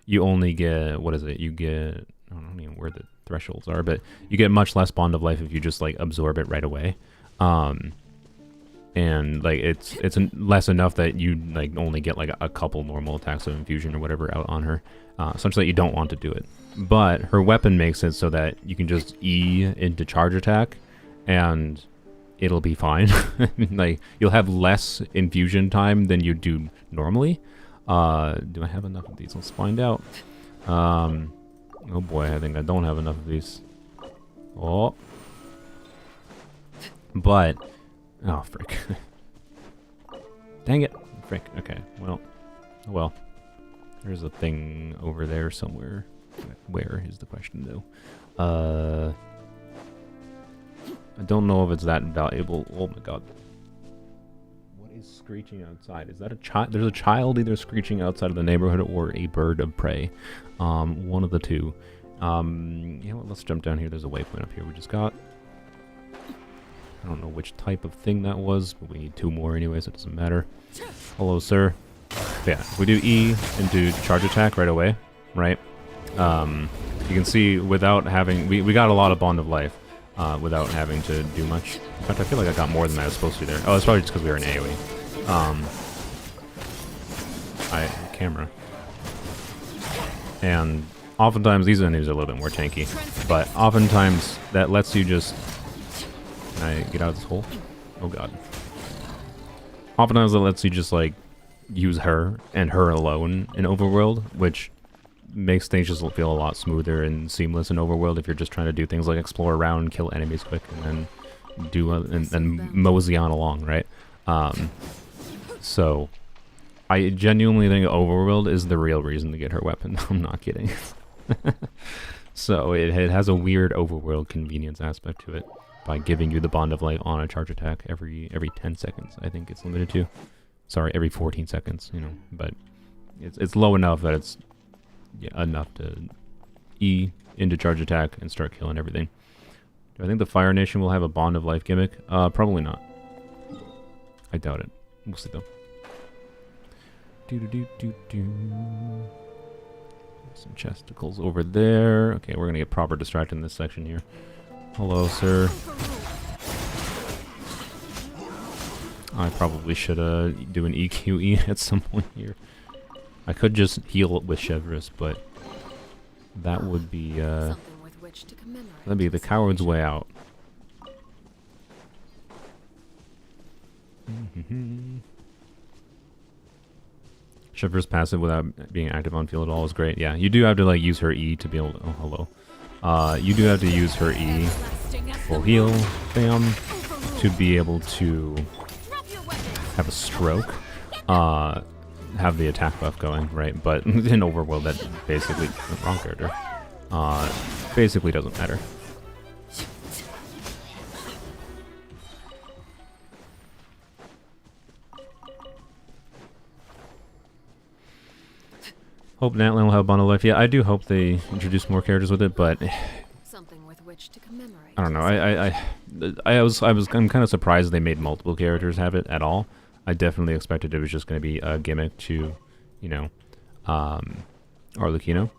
You only get, what is it? You get, I don't know even where the thresholds are, but you get much less bond of life if you just like absorb it right away. And like it's less enough that you like only get like a couple normal attacks of infusion or whatever out on her, such that you don't want to do it. But her weapon makes it so that you can just E into charge attack, and it'll be fine. Like you'll have less infusion time than you do normally. Do I have enough of these? Let's find out. Oh boy, I think I don't have enough of these. Oh. But, oh frick. Dang it. Frick. Okay, well. Well. There's a thing over there somewhere. Where is the question though? I don't know if it's that valuable. Oh my god. What is screeching outside? Is that a child? There's a child either screeching outside of the neighborhood or a bird of prey. One of the two. You know what, let's jump down here. There's a waypoint up here we just got. I don't know which type of thing that was, but we need 2 more anyway, so it doesn't matter. Hello, sir. But yeah, if we do E into charge attack right away, right? You can see without having... We got a lot of bond of life without having to do much. In fact, I feel like I got more than I was supposed to there. Oh, it's probably just because we were in AoE. Camera. And oftentimes these enemies are a little bit more tanky, but oftentimes that lets you just... Can I get out of this hole? Oh god. Oftentimes that lets you just like use her and her alone in Overworld, which makes things just feel a lot smoother and seamless in Overworld if you're just trying to do things like explore around, kill enemies quick, and then do and mosey on along, right? So I genuinely think Overworld is the real reason to get her weapon. I'm not kidding. So it has a weird Overworld convenience aspect to it by giving you the bond of life on a charge attack every 10 seconds. I think it's limited to. Sorry, every 14 seconds, you know, but it's low enough that it's enough to E into charge attack and start killing everything. Do I think the Fire Nation will have a bond of life gimmick? Probably not. I doubt it. We'll see though. Some chesticles over there. Okay, we're gonna get proper distracted in this section here. Hello, sir. I probably should do an EQE at some point here. I could just heal it with Chevreuse, but that would be that'd be the coward's way out. Chevreuse passive without being active on field at all is great. Yeah, you do have to like use her E to be able to... Oh, hello. You do have to use her E, full heal, bam, to be able to have a stroke, have the attack buff going, right? But in Overworld, that basically... Wrong character. Basically doesn't matter. Hope Natlan will have a bond of life. Yeah, I do hope they introduce more characters with it, but something with which to commemorate. I don't know. I'm kind of surprised they made multiple characters have it at all. I definitely expected it was just going to be a gimmick to, you know, Arlecchino,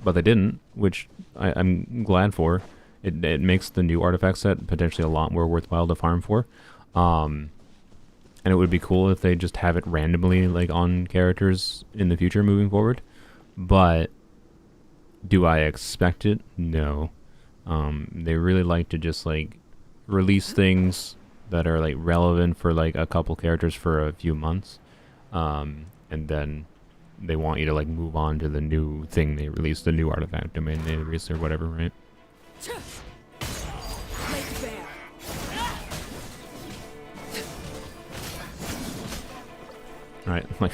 but they didn't, which I'm glad for. It makes the new artifact set potentially a lot more worthwhile to farm for. And it would be cool if they just have it randomly, like, on characters in the future moving forward. But do I expect it? No. They really like to just, like, release things that are, like, relevant for, like, a couple characters for a few months. And then they want you to, like, move on to the new thing they released, the new artifact domain they released or whatever, right? Right, like,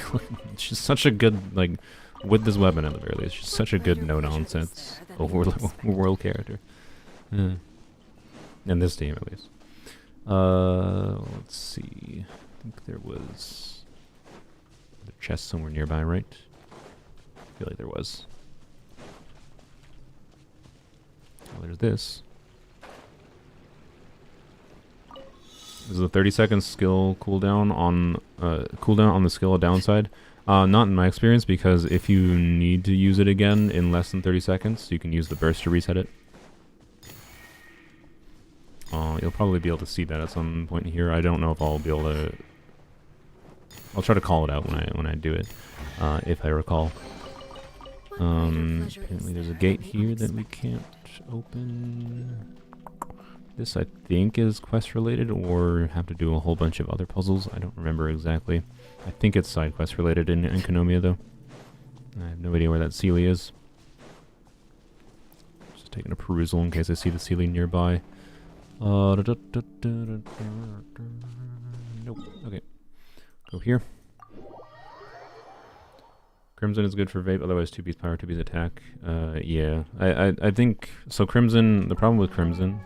she's such a good, like, with this weapon at the very least, she's such a good no-nonsense world character. Yeah. In this team, at least. Let's see. I think there was a chest somewhere nearby, right? I feel like there was. this. This is a 30-second skill cooldown on the skill downside. Not in my experience, because if you need to use it again in less than 30 seconds, you can use the burst to reset it. You'll probably be able to see that at some point here. I don't know if I'll be able to. I'll try to call it out when I do it, if I recall. Apparently there's a gate here that we can't open. This, I think, is quest related, or have to do a whole bunch of other puzzles. I don't remember exactly. I think it's side quest related in Konomia, though. I have no idea where that Sealy is. Just taking a perusal in case I see the Sealy nearby. Nope. Okay. Go here. Crimson is good for vape, otherwise 2-piece power, 2-piece attack. Yeah. I think... So Crimson... The problem with Crimson...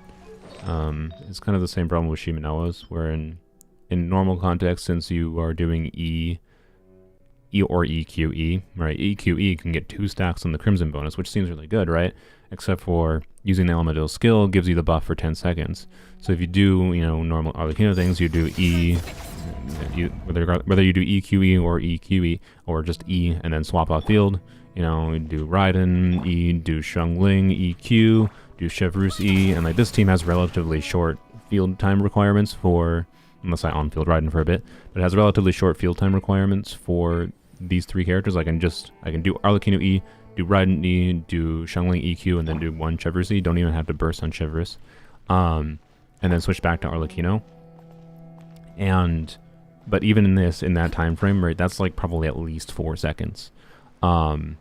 it's kind of the same problem with Shimenawa's, where in normal context, since you are doing E or EQE, right? EQE can get 2 stacks on the Crimson bonus, which seems really good, right? Except for using the Elemental skill gives you the buff for 10 seconds. So if you do, you know, normal Arlecchino things, you do E, whether you do EQE or EQE, or just E and then swap out field, you know, you do Raiden, E, do Xiangling, EQ, do Chevreuse E, and like this team has relatively short field time requirements for, unless I on-field Raiden for a bit, but it has relatively short field time requirements for these 3 characters. I can do Arlecchino E, do Raiden E, do Xiangling EQ, and then do 1 Chevreuse E. Don't even have to burst on Chevreuse. And then switch back to Arlecchino. But even in that time frame, right, that's like probably at least 4 seconds. And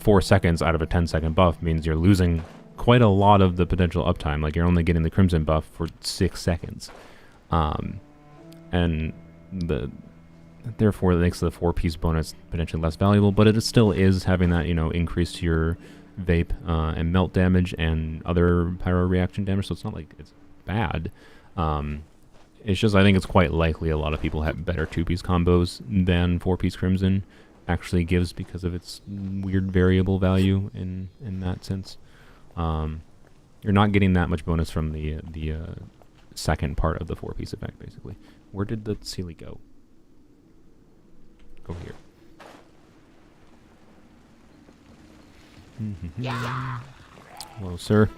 4 seconds out of a 10-second buff means you're losing quite a lot of the potential uptime. Like, you're only getting the Crimson buff for 6 seconds. And therefore it makes the 4-piece bonus potentially less valuable, but it still is having that, you know, increase to your vape and melt damage and other pyro reaction damage, so it's not like it's bad. It's just, I think it's quite likely a lot of people have better 2-piece combos than 4-piece Crimson actually gives, because of its weird variable value in that sense. You're not getting that much bonus from the second part of the 4-piece effect, basically. Where did the Sealy go? Go here. Hello, sir.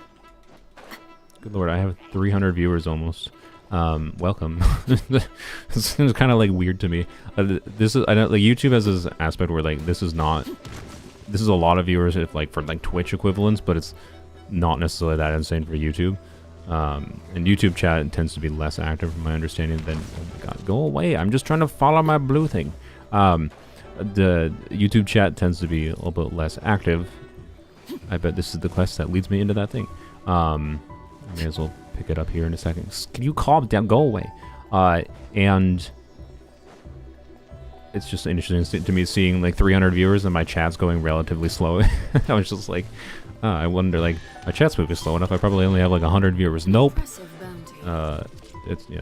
Good lord, I have 300 viewers almost. Welcome. This seems kind of like weird to me. This is, I don't, like, YouTube has this aspect where like this is a lot of viewers if like for like Twitch equivalents, but it's not necessarily that insane for YouTube. And YouTube chat tends to be less active from my understanding than, oh my god, go away, I'm just trying to follow my blue thing. The YouTube chat tends to be a little bit less active. I bet this is the quest that leads me into that thing. I may as well pick it up here in a second. Can you calm down? Go away. And it's just interesting to me seeing like 300 viewers and my chat's going relatively slow. I was just like, I wonder, like, my chat's moving slow enough. I probably only have like 100 viewers. Nope. Yeah,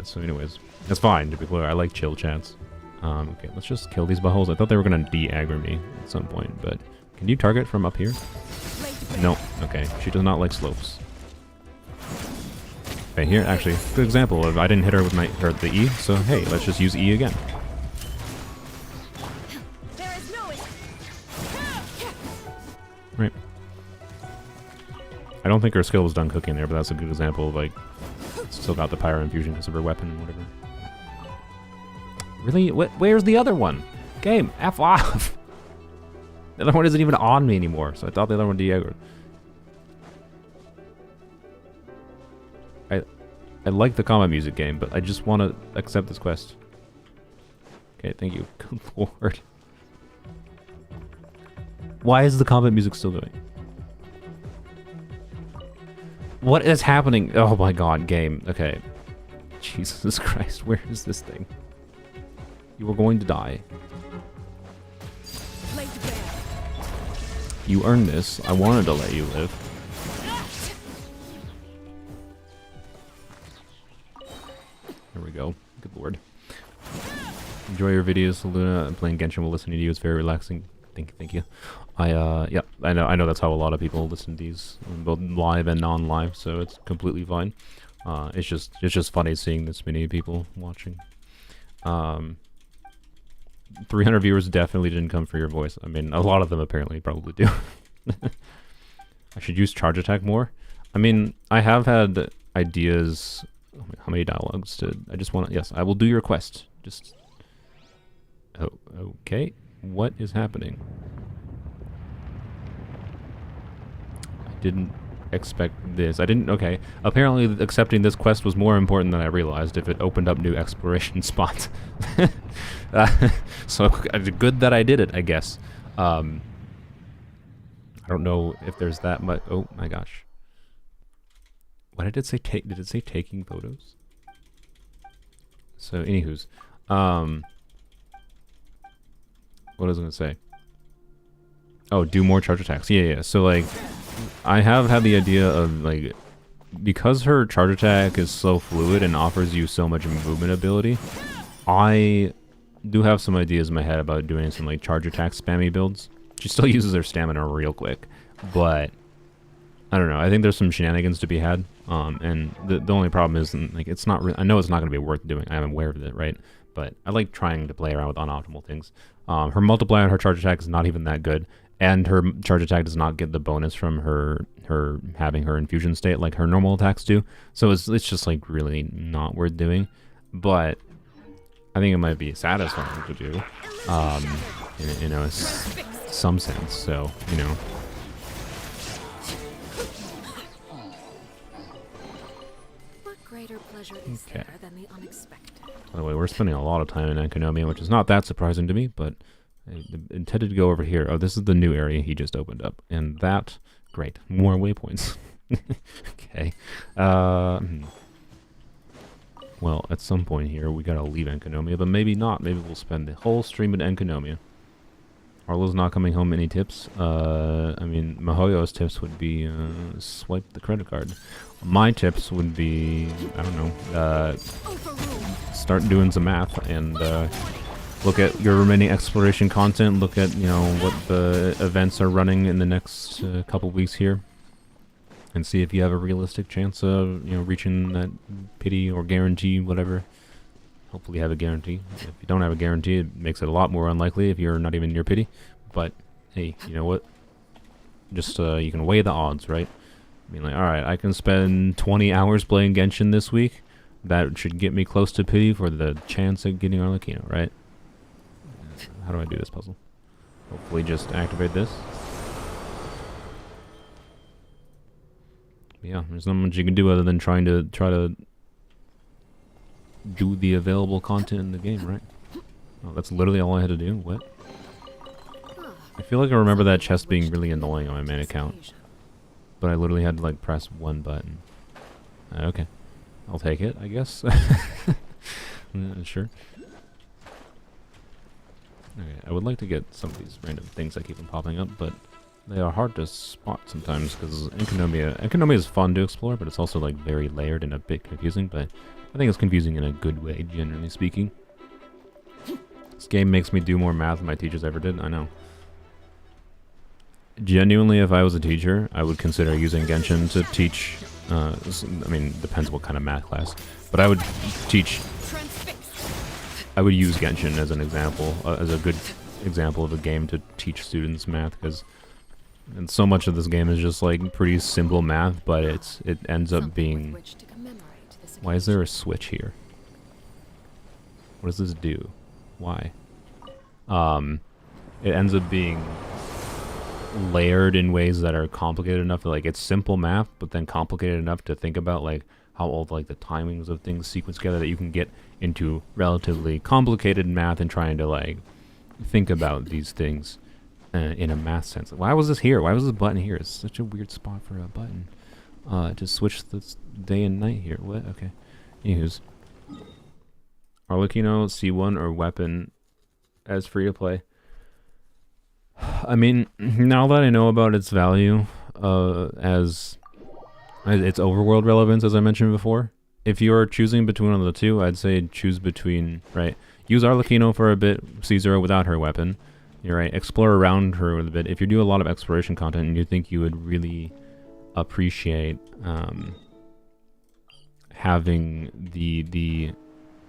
so anyways, that's fine, to be clear. I like chill chats. Okay, let's just kill these buttholes. I thought they were gonna de-aggro me at some point, but can you target from up here? No. Okay, she does not like slopes. Okay, here, actually, good example of I didn't hit her with the E, so hey, let's just use E again. Right. I don't think her skill was done cooking there, but that's a good example of, like, still got the pyro infusion because of her weapon and whatever. Really? Where's the other one? Game, F off! The other one isn't even on me anymore, so I thought the other one de-aggroed. I like the combat music game, but I just want to accept this quest. Okay, thank you. Good lord. Why is the combat music still going? What is happening? Oh my god, game. Okay. Jesus Christ, where is this thing? You are going to die. You earned this. I wanted to let you live. There we go. Good lord. Enjoy your videos, Luna. I'm playing Genshin while listening to you. It's very relaxing. Thank you. Yeah, I know that's how a lot of people listen to these, both live and non-live, so it's completely fine. It's just funny seeing this many people watching. 300 viewers definitely didn't come for your voice. I mean, a lot of them apparently probably do. I should use charge attack more. I mean, I have had ideas. How many dialogues did I just want to? Yes, I will do your quest. Just. Oh, okay. What is happening? I didn't expect this. I didn't. Okay. Apparently, accepting this quest was more important than I realized. If it opened up new exploration spots. So good that I did it, I guess. I don't know if there's that much. Oh my gosh. What did it say? Did it say taking photos? So, anywho's, what was I gonna say? Oh, do more charge attacks. Yeah. So like, I have had the idea of like, because her charge attack is so fluid and offers you so much movement ability, I do have some ideas in my head about doing some like charge attack spammy builds. She still uses her stamina real quick, but I don't know. I think there's some shenanigans to be had. And the only problem is, like, it's not. I know it's not going to be worth doing. I'm aware of it, right? But I like trying to play around with unoptimal things. Her multiplier and her charge attack is not even that good, and her charge attack does not get the bonus from her having her infusion state like her normal attacks do. So it's just like really not worth doing. But I think it might be satisfying to do, in some sense. So Greater pleasure is there than the unexpected. By the way, we're spending a lot of time in Enkonomia, which is not that surprising to me, but I intended to go over here. Oh, this is the new area he just opened up, and that, great, more waypoints. Okay. Well, at some point here, we gotta leave Enkonomia, but maybe not. Maybe we'll spend the whole stream in Enkonomia. Arlo's not coming home. Any tips? I mean, Mihoyo's tips would be swipe the credit card. My tips would be, I don't know, start doing some math and look at your remaining exploration content. Look at what the events are running in the next couple weeks here, and see if you have a realistic chance of reaching that pity or guarantee, whatever. Hopefully you have a guarantee. If you don't have a guarantee, it makes it a lot more unlikely if you're not even near pity. But hey, you know what? Just you can weigh the odds, right? I mean, like, alright, I can spend 20 hours playing Genshin this week. That should get me close to pity for the chance of getting Arlecchino, right? How do I do this puzzle? Hopefully just activate this. Yeah, there's not much you can do other than try to do the available content in the game, right? Oh, that's literally all I had to do? What? I feel like I remember that chest being really annoying on my main account. But I literally had to, like, press one button. Okay. I'll take it, I guess. Sure. Okay, I would like to get some of these random things that keep on popping up, but they are hard to spot sometimes, because Enkonomia is fun to explore, but it's also, like, very layered and a bit confusing, but I think it's confusing in a good way, generally speaking. This game makes me do more math than my teachers ever did, I know. Genuinely, if I was a teacher, I would consider using Genshin to teach, I mean, depends what kind of math class, but I would use Genshin as an example, as a good example of a game to teach students math, because so much of this game is just like pretty simple math, but it ends up being... Why is there a switch here? What does this do? Why? It ends up being layered in ways that are complicated enough that, like, it's simple math, but then complicated enough to think about, like, how all the timings of things sequence together that you can get into relatively complicated math and trying to, like, think about these things in a math sense. Why was this here? Why was this button here? It's such a weird spot for a button. To switch this day and night here. What? Okay. Anywho's. Arlecchino, C1, or weapon as free to play. I mean, now that I know about its value as its overworld relevance, as I mentioned before, if you are choosing between one of the two, I'd say choose between, right? Use Arlecchino for a bit, Caesar without her weapon, You're right. Explore around her a bit. If you do a lot of exploration content and you think you would really appreciate having the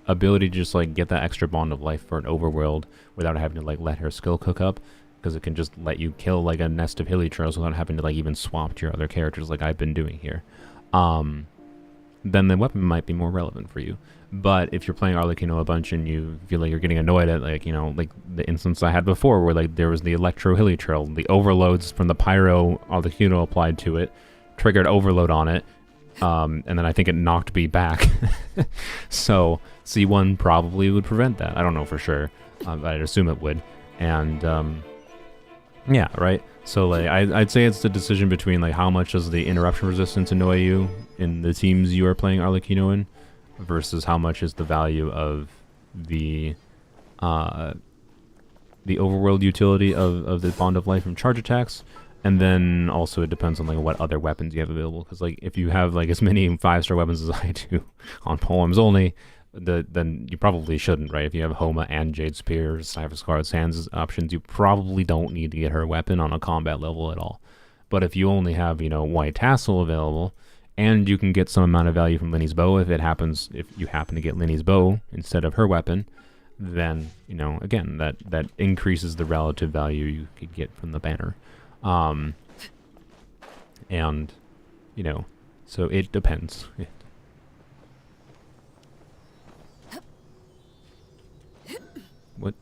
ability to just like get that extra bond of life for an overworld without having to like let her skill cook up, because it can just let you kill like a nest of hilly trails without having to like even swap to your other characters like I've been doing here. Then the weapon might be more relevant for you. But if you're playing Arlecchino a bunch and you feel like you're getting annoyed at, like, you know, like the instance I had before where, like, there was the Electro Hilly Trail, the overloads from the Pyro Arlecchino applied to it, triggered overload on it, and then I think it knocked me back. So C1 probably would prevent that. I don't know for sure, but I'd assume it would. And, yeah, right? So, like, I'd say it's the decision between, like, how much does the interruption resistance annoy you in the teams you are playing Arlecchino in, versus how much is the value of the overworld utility of the Bond of Life from charge attacks. And then also it depends on like what other weapons you have available, because like if you have like as many 5-star weapons as I do on Polearms Only, then you probably shouldn't, right? If you have Homa and Jade Spear, Cypher Scarlet Sands options, you probably don't need to get her weapon on a combat level at all. But if you only have, you know, White Tassel available, and you can get some amount of value from Linny's bow if you happen to get Linny's bow instead of her weapon, then, you know, again, that increases the relative value you could get from the banner. And, you know, so it depends. What?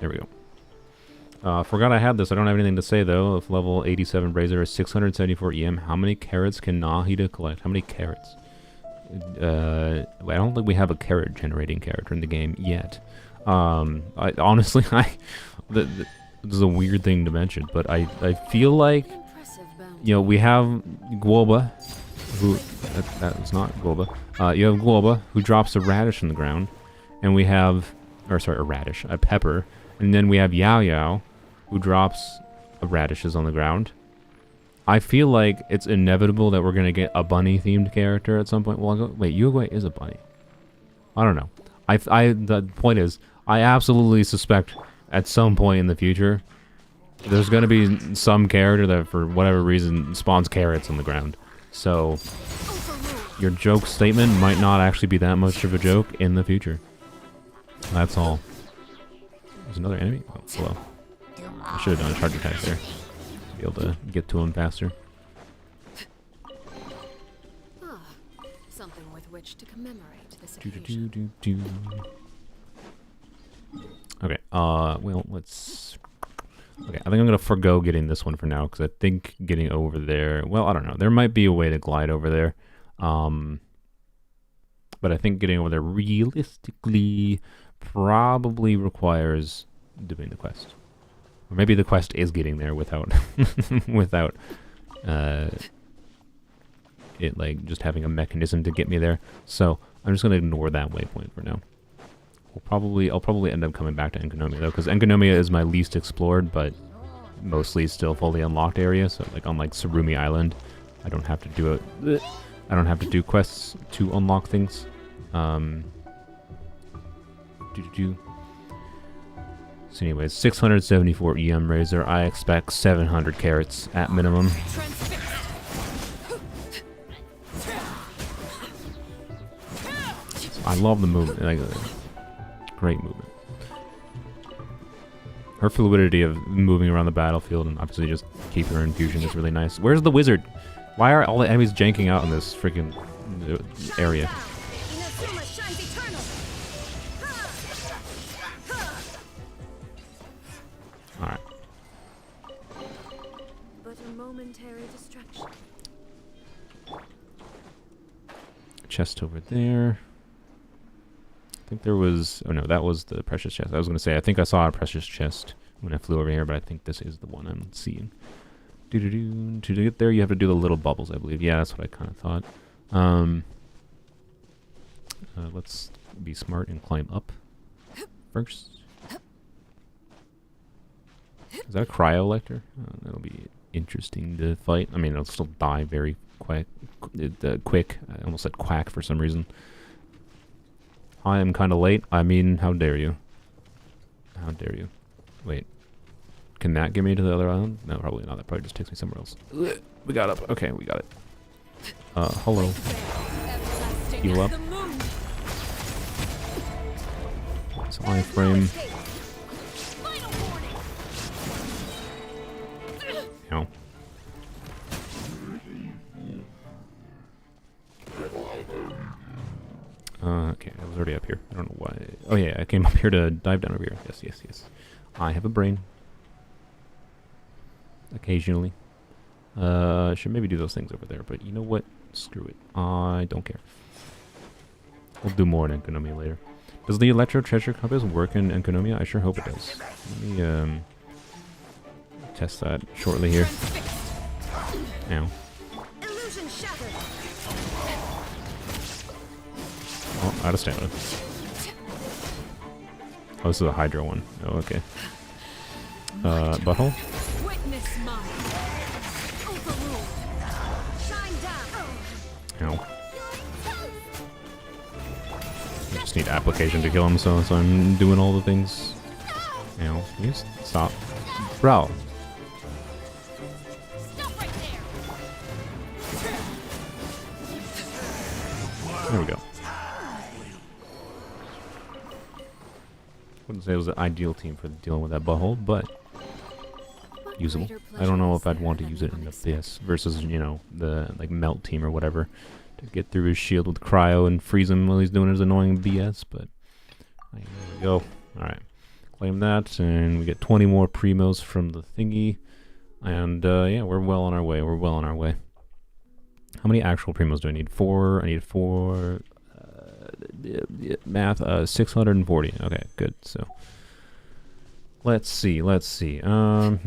There we go. Forgot I had this. I don't have anything to say, though. If level 87 Brazier is 674 EM, how many carrots can Nahida collect? How many carrots? I don't think we have a carrot generating character in the game yet. Honestly, this is a weird thing to mention, but I feel like, you know, we have Guoba, who, that's not Guoba. You have Guoba, who drops a radish in the ground, and we have, or sorry, a radish, a pepper, and then we have Yao Yao, who drops radishes on the ground. I feel like it's inevitable that we're going to get a bunny-themed character at some point. Well, wait, Yugui is a bunny. I don't know. The point is, I absolutely suspect at some point in the future, there's going to be some character that, for whatever reason, spawns carrots on the ground. So, your joke statement might not actually be that much of a joke in the future. That's all. There's another enemy? Oh, hello. I should have done a charge attack there. To be able to get to him faster. Something with which to commemorate this occasion. Okay, well, let's... Okay, I think I'm going to forgo getting this one for now, because I think getting over there... Well, I don't know. There might be a way to glide over there. But I think getting over there realistically probably requires doing the quest. Or maybe the quest is getting there without without it like just having a mechanism to get me there. So I'm just gonna ignore that waypoint for now. I'll probably end up coming back to Enkonomia though, because Enkonomia is my least explored, but mostly still fully unlocked area. So like on like Surumi Island, I don't have to do it. I don't have to do quests to unlock things. So anyways, 674 EM Razor. I expect 700 carrots at minimum. I love the movement. Like, great movement. Her fluidity of moving around the battlefield and obviously just keeping her infusion is really nice. Where's the wizard? Why are all the enemies janking out in this freaking area? Alright. But a momentary distraction. Chest over there. I think there was... Oh no, that was the precious chest. I was going to say, I think I saw a precious chest when I flew over here, but I think this is the one I'm seeing. To get there, you have to do the little bubbles, I believe. Yeah, that's what I kind of thought. Let's be smart and climb up first. Is that a cryo lector? That'll be interesting to fight. I mean, it'll still die very quick. I almost said quack for some reason. I am kind of late. I mean, how dare you? How dare you? Wait. Can that get me to the other island? No, probably not. That probably just takes me somewhere else. Ugh, we got up. Okay, we got it. Hello. Heal up. It's iframe. Ow. Okay, I was already up here. I don't know why. Oh yeah, I came up here to dive down over here. Yes, yes, yes. I have a brain. Occasionally. Should maybe do those things over there, but you know what? Screw it. I don't care. We'll do more in Enkonomia later. Does the Electro Treasure Compass work in Enkonomia? I sure hope it does. Let me test that shortly here. Ow. Oh, out of stamina. Oh, this is a Hydro one. Oh, okay. Butthole? Ow. I just need application to kill him, so I'm doing all the things. Ow. Can you just stop? Bro. There we go. Wouldn't say it was the ideal team for dealing with that butthole, but usable. I don't know if I'd want to use it in Abyss versus, you know, the like melt team or whatever to get through his shield with cryo and freeze him while he's doing his annoying BS. But there we go. All right, claim that, and we get 20 more primos from the thingy, and yeah, we're well on our way. We're well on our way. How many actual primos do I need? 4. I need 4. Math. 640. Okay, good. So let's see. Let's see. Oh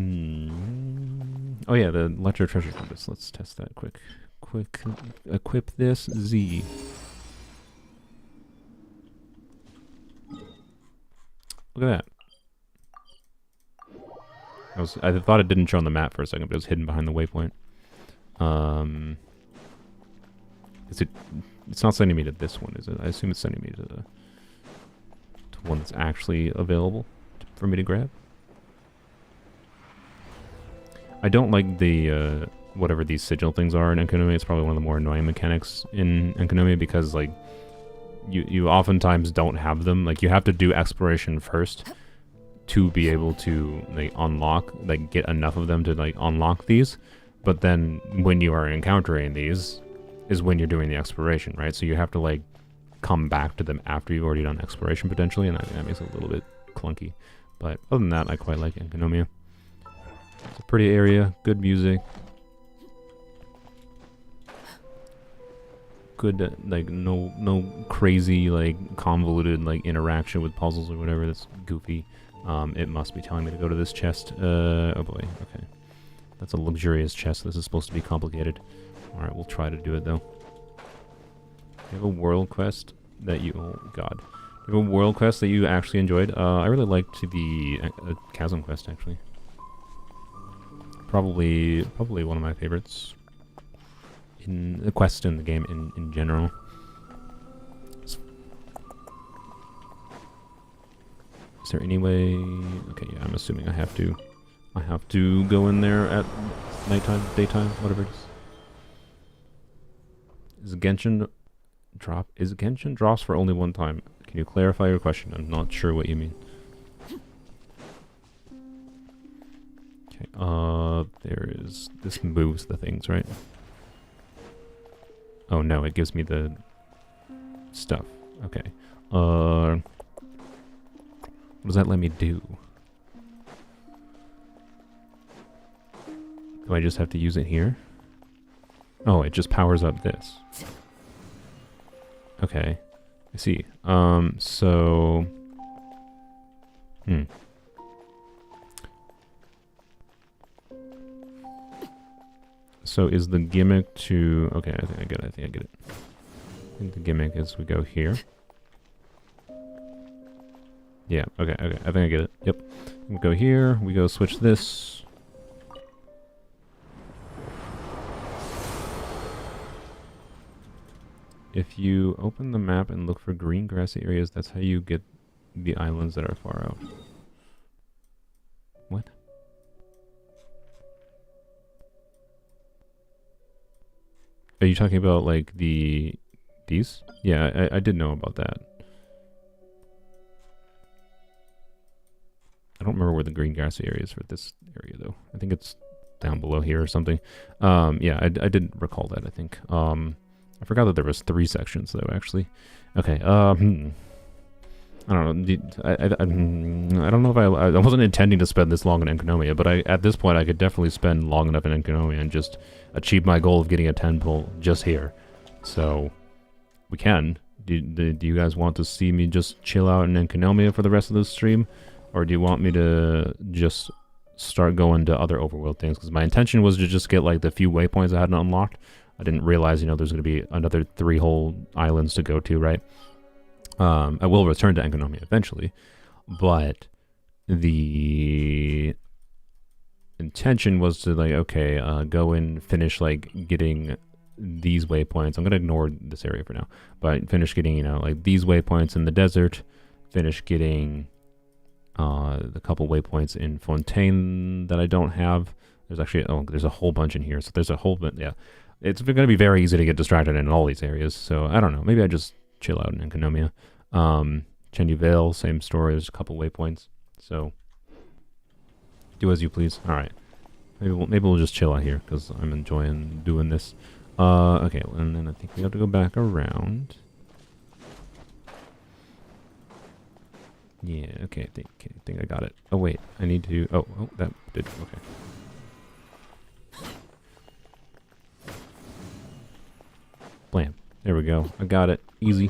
yeah, the Electro Treasure Compass. Let's test that quick. Equip this Z. Look at that. I thought it didn't show on the map for a second, but it was hidden behind the waypoint. Is it? It's not sending me to this one, is it? I assume it's sending me to one that's actually available for me to grab. I don't like the whatever these sigil things are in Enkonomia. It's probably one of the more annoying mechanics in Enkonomia because like you oftentimes don't have them. Like you have to do exploration first to be able to like unlock, like get enough of them to like unlock these. But then when you are encountering these is when you're doing the exploration, right? So you have to like come back to them after you've already done exploration potentially, and that makes it a little bit clunky. But other than that, I quite like Enkonomia. It's a pretty area, good music, good like no crazy like convoluted like interaction with puzzles or whatever that's goofy. It must be telling me to go to this chest. Oh boy, okay. That's a luxurious chest. This is supposed to be complicated. Alright, we'll try to do it though. You have a world quest that you... Oh god. You have a world quest that you actually enjoyed? I really liked the Chasm quest actually. Probably one of my favorites. In the quest in the game in general. Is there any way... Okay, yeah, I'm assuming I have to go in there at nighttime, daytime, whatever it is. Is Genshin drops for only one time? Can you clarify your question? I'm not sure what you mean. Okay, there is... This moves the things, right? Oh no, it gives me the stuff. Okay. What does that let me do? Do I just have to use it here? Oh, it just powers up this. Okay. I see. So... So is the gimmick to... Okay, I think I get it. I think the gimmick is we go here. Yeah, okay, I think I get it. Yep. We go here, we go switch this. If you open the map and look for green grassy areas, that's how you get the islands that are far out. Are you talking about like these? Yeah, I did know about that. I don't remember where the green grassy area is for this area though. I think it's down below here or something. Yeah, I did recall that, I think. I forgot that there was 3 sections though, actually. Okay, I don't know. I don't know if I wasn't intending to spend this long in Enkonomia, but at this point I could definitely spend long enough in Enkonomia and just achieve my goal of getting a 10 pull just here. So we can. Do you guys want to see me just chill out in Enkonomia for the rest of the stream, or do you want me to just start going to other overworld things? Because my intention was to just get like the few waypoints I hadn't unlocked. I didn't realize, you know, there's going to be another 3 whole islands to go to, right? I will return to Enkonomia eventually, but the intention was to like, okay, go and finish like getting these waypoints. I'm gonna ignore this area for now, but finish getting, you know, like these waypoints in the desert, finish getting the couple waypoints in Fontaine that I don't have. There's actually, oh, there's a whole bunch in here, so there's a whole bit, yeah. It's going to be very easy to get distracted in all these areas, so I don't know, maybe I just chill out in Enkonomia. Chendu Vale, same story, there's a couple waypoints, so do as you please. Alright, maybe we'll just chill out here, because I'm enjoying doing this. Okay, and then I think we have to go back around. Yeah, okay, I think I got it. Oh wait, I need to, oh, that did, okay. Blam. There we go. I got it. Easy.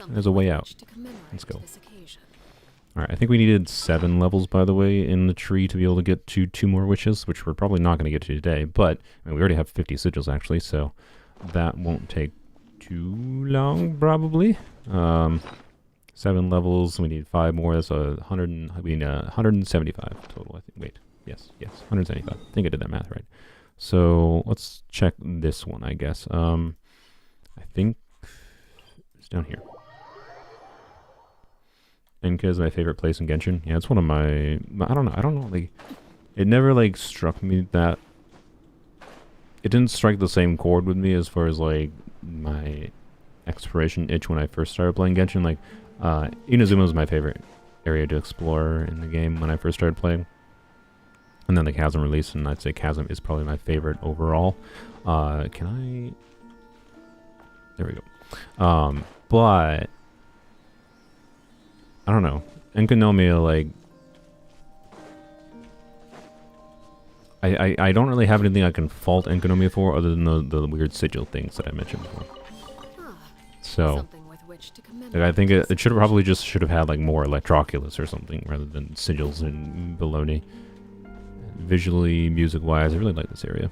There's a way out. Let's go. Alright, I think we needed 7 levels, by the way, in the tree to be able to get to 2 more witches, which we're probably not going to get to today, but I mean, we already have 50 sigils, actually, so that won't take too long, probably. 7 levels, we need 5 more, that's 100, we need 175 total, I think. Wait, yes, 175. I think I did that math right. So let's check this one, I guess. I think it's down here. Enka is my favorite place in Genshin. Yeah, it's one of my, I don't know, like, it never, like, struck me that, it didn't strike the same chord with me as far as, like, my exploration itch when I first started playing Genshin. Like, Inazuma was my favorite area to explore in the game when I first started playing. And then the Chasm release, and I'd say Chasm is probably my favorite overall. Can I... There we go. But... I don't know. Enkonomia, like... I don't really have anything I can fault Enkonomia for other than the weird sigil things that I mentioned before. So... Like, I think it should have had like more Electroculus or something rather than sigils and baloney. Visually, music-wise, I really like this area.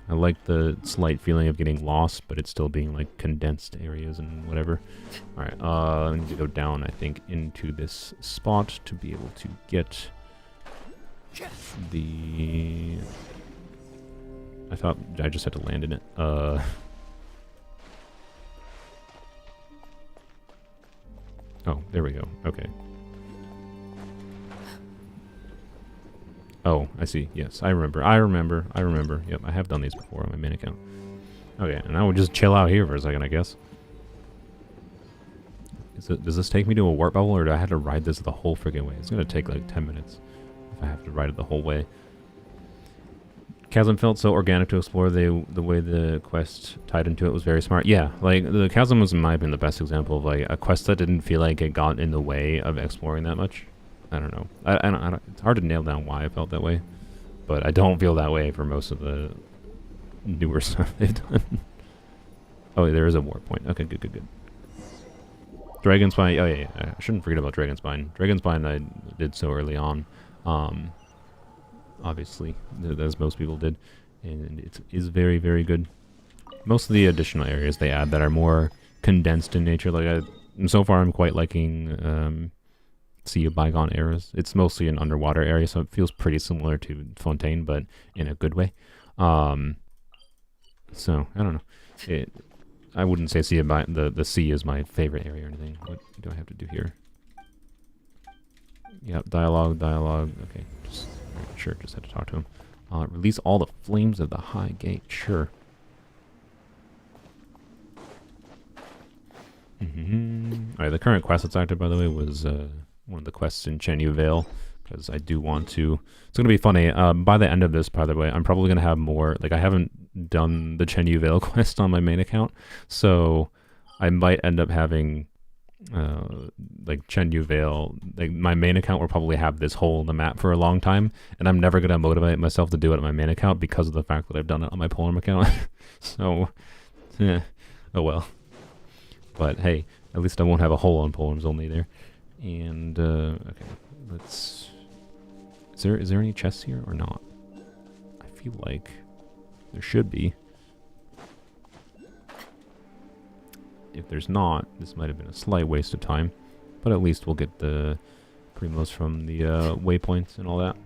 I like the slight feeling of getting lost, but it's still being like condensed areas and whatever. Alright, I need to go down, I think, into this spot to be able to get the... I thought I just had to land in it. Oh, there we go. Okay. Oh, I see. Yes, I remember. Yep, I have done these before on my main account. Okay, and I would just chill out here for a second, I guess. Does this take me to a warp bubble, or do I have to ride this the whole freaking way? It's gonna take like 10 minutes if I have to ride it the whole way. Chasm felt so organic to explore. The way the quest tied into it was very smart. Yeah, like the Chasm was, in my opinion, the best example of like a quest that didn't feel like it got in the way of exploring that much. I don't know. I don't, it's hard to nail down why I felt that way, but I don't feel that way for most of the newer stuff they've done. Oh, there is a warp point. Okay, good. Dragonspine. Oh yeah, I shouldn't forget about Dragonspine. Dragonspine I did so early on. Obviously, as most people did, and it is very, very good. Most of the additional areas they add that are more condensed in nature, like so far I'm quite liking Sea of Bygone Eras. It's mostly an underwater area, so it feels pretty similar to Fontaine, but in a good way. So I don't know. I wouldn't say the sea is my favorite area or anything. What do I have to do here? Yep, dialogue. Okay, sure, just had to talk to him. Release all the flames of the high gate. Sure. Alright, the current quest that's active, by the way, was one of the quests in Chen Yu Vale, because I do want to... It's going to be funny. By the end of this, by the way, I'm probably going to have more... Like, I haven't done the Chen Yu Vale quest on my main account, so I might end up having... like Chen Yu Vale, like my main account will probably have this hole in the map for a long time, and I'm never gonna motivate myself to do it on my main account because of the fact that I've done it on my Polearm account. So, yeah, oh well. But hey, at least I won't have a hole on Polearms Only there. And okay, let's. Is there any chests here or not? I feel like there should be. If there's not, this might have been a slight waste of time, but at least we'll get the primos from the waypoints and all that.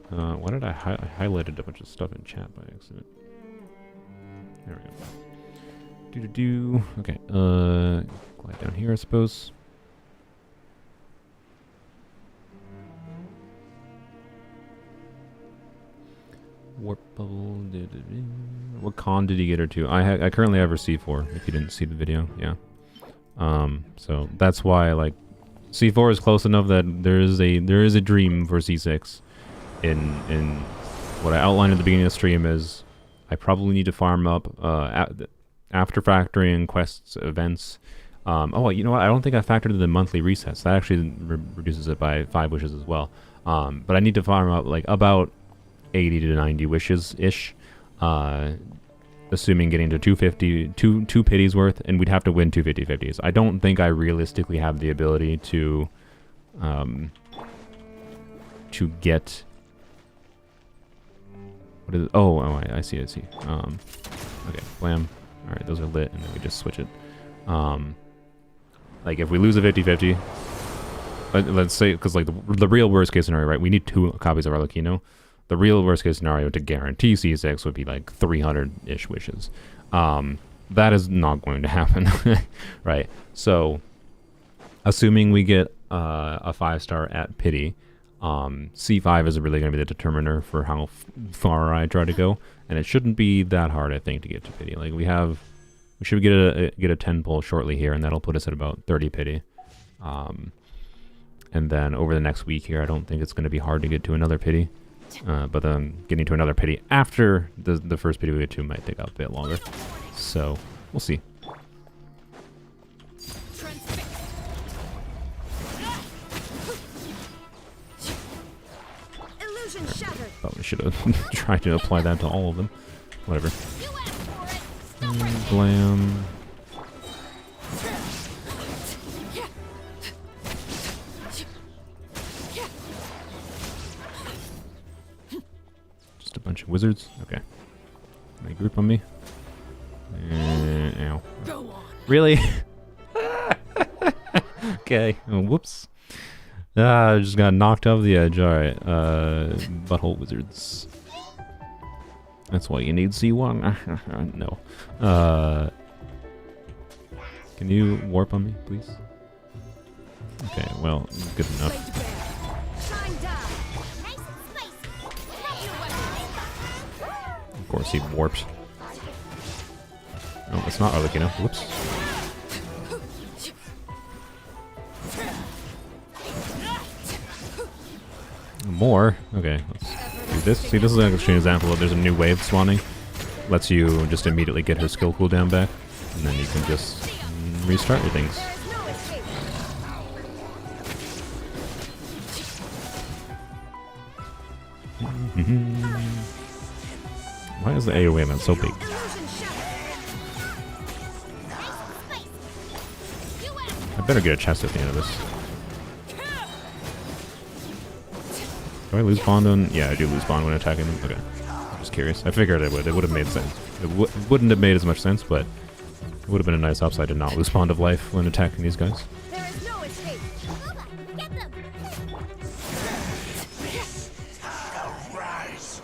Why did I highlighted a bunch of stuff in chat by accident? There we go. Okay, glide down here, I suppose. Warp bubble. What con did he get her to? I currently have her C4. If you didn't see the video, yeah. So that's why like C4 is close enough that there is a dream for C6. In what I outlined at the beginning of the stream is I probably need to farm up after factoring quests, events. Oh, you know what? I don't think I factored in the monthly resets. That actually reduces it by 5 wishes as well. But I need to farm up like about 80 to 90 wishes-ish, assuming getting to 250, two pities worth, and we'd have to win 2 50-50s. I don't think I realistically have the ability to get... What is it? Oh, I see. Okay, blam. Alright, those are lit, and then we just switch it. Like, if we lose a 50-50, let's say, because like the real worst case scenario, right, we need 2 copies of Arlecchino. The real worst case scenario to guarantee C6 would be like 300-ish wishes. That is not going to happen, right? So, assuming we get a 5-star at pity, C5 is really going to be the determiner for how far I try to go, and it shouldn't be that hard, I think, to get to pity. Like we should get a 10 pull shortly here, and that'll put us at about 30 pity. And then over the next week here, I don't think it's going to be hard to get to another pity. But then getting to another pity after the first pity we get to might take a bit longer. So, we'll see. Illusion shattered. Thought we should have tried to apply that to all of them. Whatever. Glam. A bunch of wizards. Okay. They group on me. Ow. Really? Okay. Oh, whoops. I just got knocked off the edge. Alright. Butthole wizards. That's why you need C1. No. Can you warp on me, please? Okay, well, good enough. Of course he warps. No, it's not Arlecchino. Whoops. More? Okay, let's do this. See, this is an extreme example of there's a new wave spawning. Lets you just immediately get her skill cooldown back. And then you can just restart your things. Why is the AoE amount so big? I better get a chest at the end of this. Do I lose bond on? Yeah, I do lose bond when attacking them. Okay. I'm just curious. I figured it would. It would have made sense. It wouldn't have made as much sense, but it would have been a nice upside to not lose bond of life when attacking these guys. There is no escape. Get them. Rise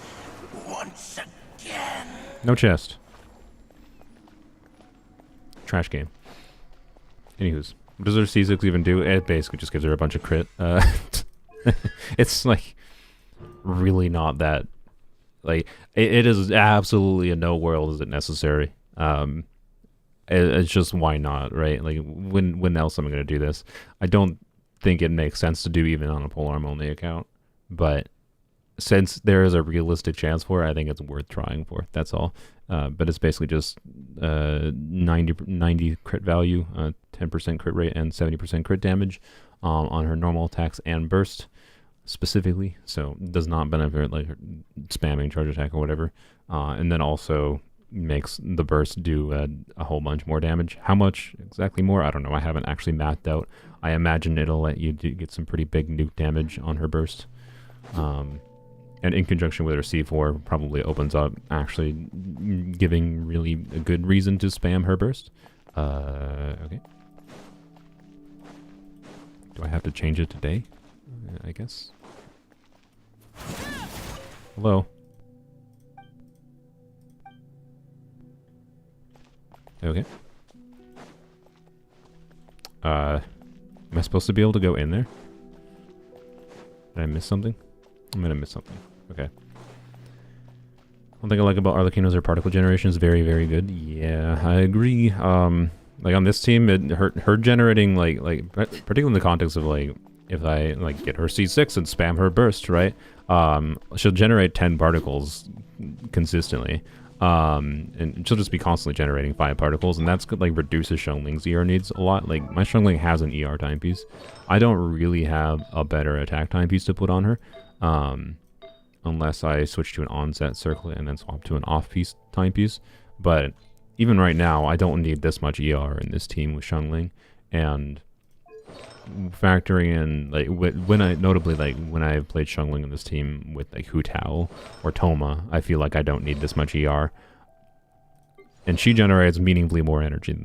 once again. No chest. Trash game. Anywho's. What does her C6 even do? It basically just gives her a bunch of crit. It's like really not that... Like, it is absolutely in no world is it necessary. It's just why not, right? Like when else am I going to do this? I don't think it makes sense to do even on a Polearm Only account, but since there is a realistic chance for it, I think it's worth trying for. That's all. But it's basically just 90 crit value, 10% crit rate, and 70% crit damage on her normal attacks and burst specifically. So does not benefit like spamming charge attack or whatever. And then also makes the burst do a whole bunch more damage. How much exactly more? I don't know. I haven't actually mapped out. I imagine it'll let you get some pretty big nuke damage on her burst. And in conjunction with her C4, probably opens up actually giving really a good reason to spam her burst. Okay. Do I have to change it today? I guess. Hello? Okay. Am I supposed to be able to go in there? Did I miss something? I'm gonna miss something. Okay. One thing I like about Arlecchino's her particle generation is very, very good. Yeah, I agree. Like on this team, her generating particularly in the context of like if I like get her C6 and spam her burst, right? She'll generate 10 particles consistently. And she'll just be constantly generating 5 particles, and that's like reduces Xiangling's ER needs a lot. Like my Xiangling has an ER timepiece. I don't really have a better attack timepiece to put on her. Unless I switch to an onset circlet and then swap to an off-piece timepiece. But even right now, I don't need this much ER in this team with Xiangling. And factoring in, like, when I've played Xiangling in this team with, like, Hu Tao or Toma, I feel like I don't need this much ER. And she generates meaningfully more energy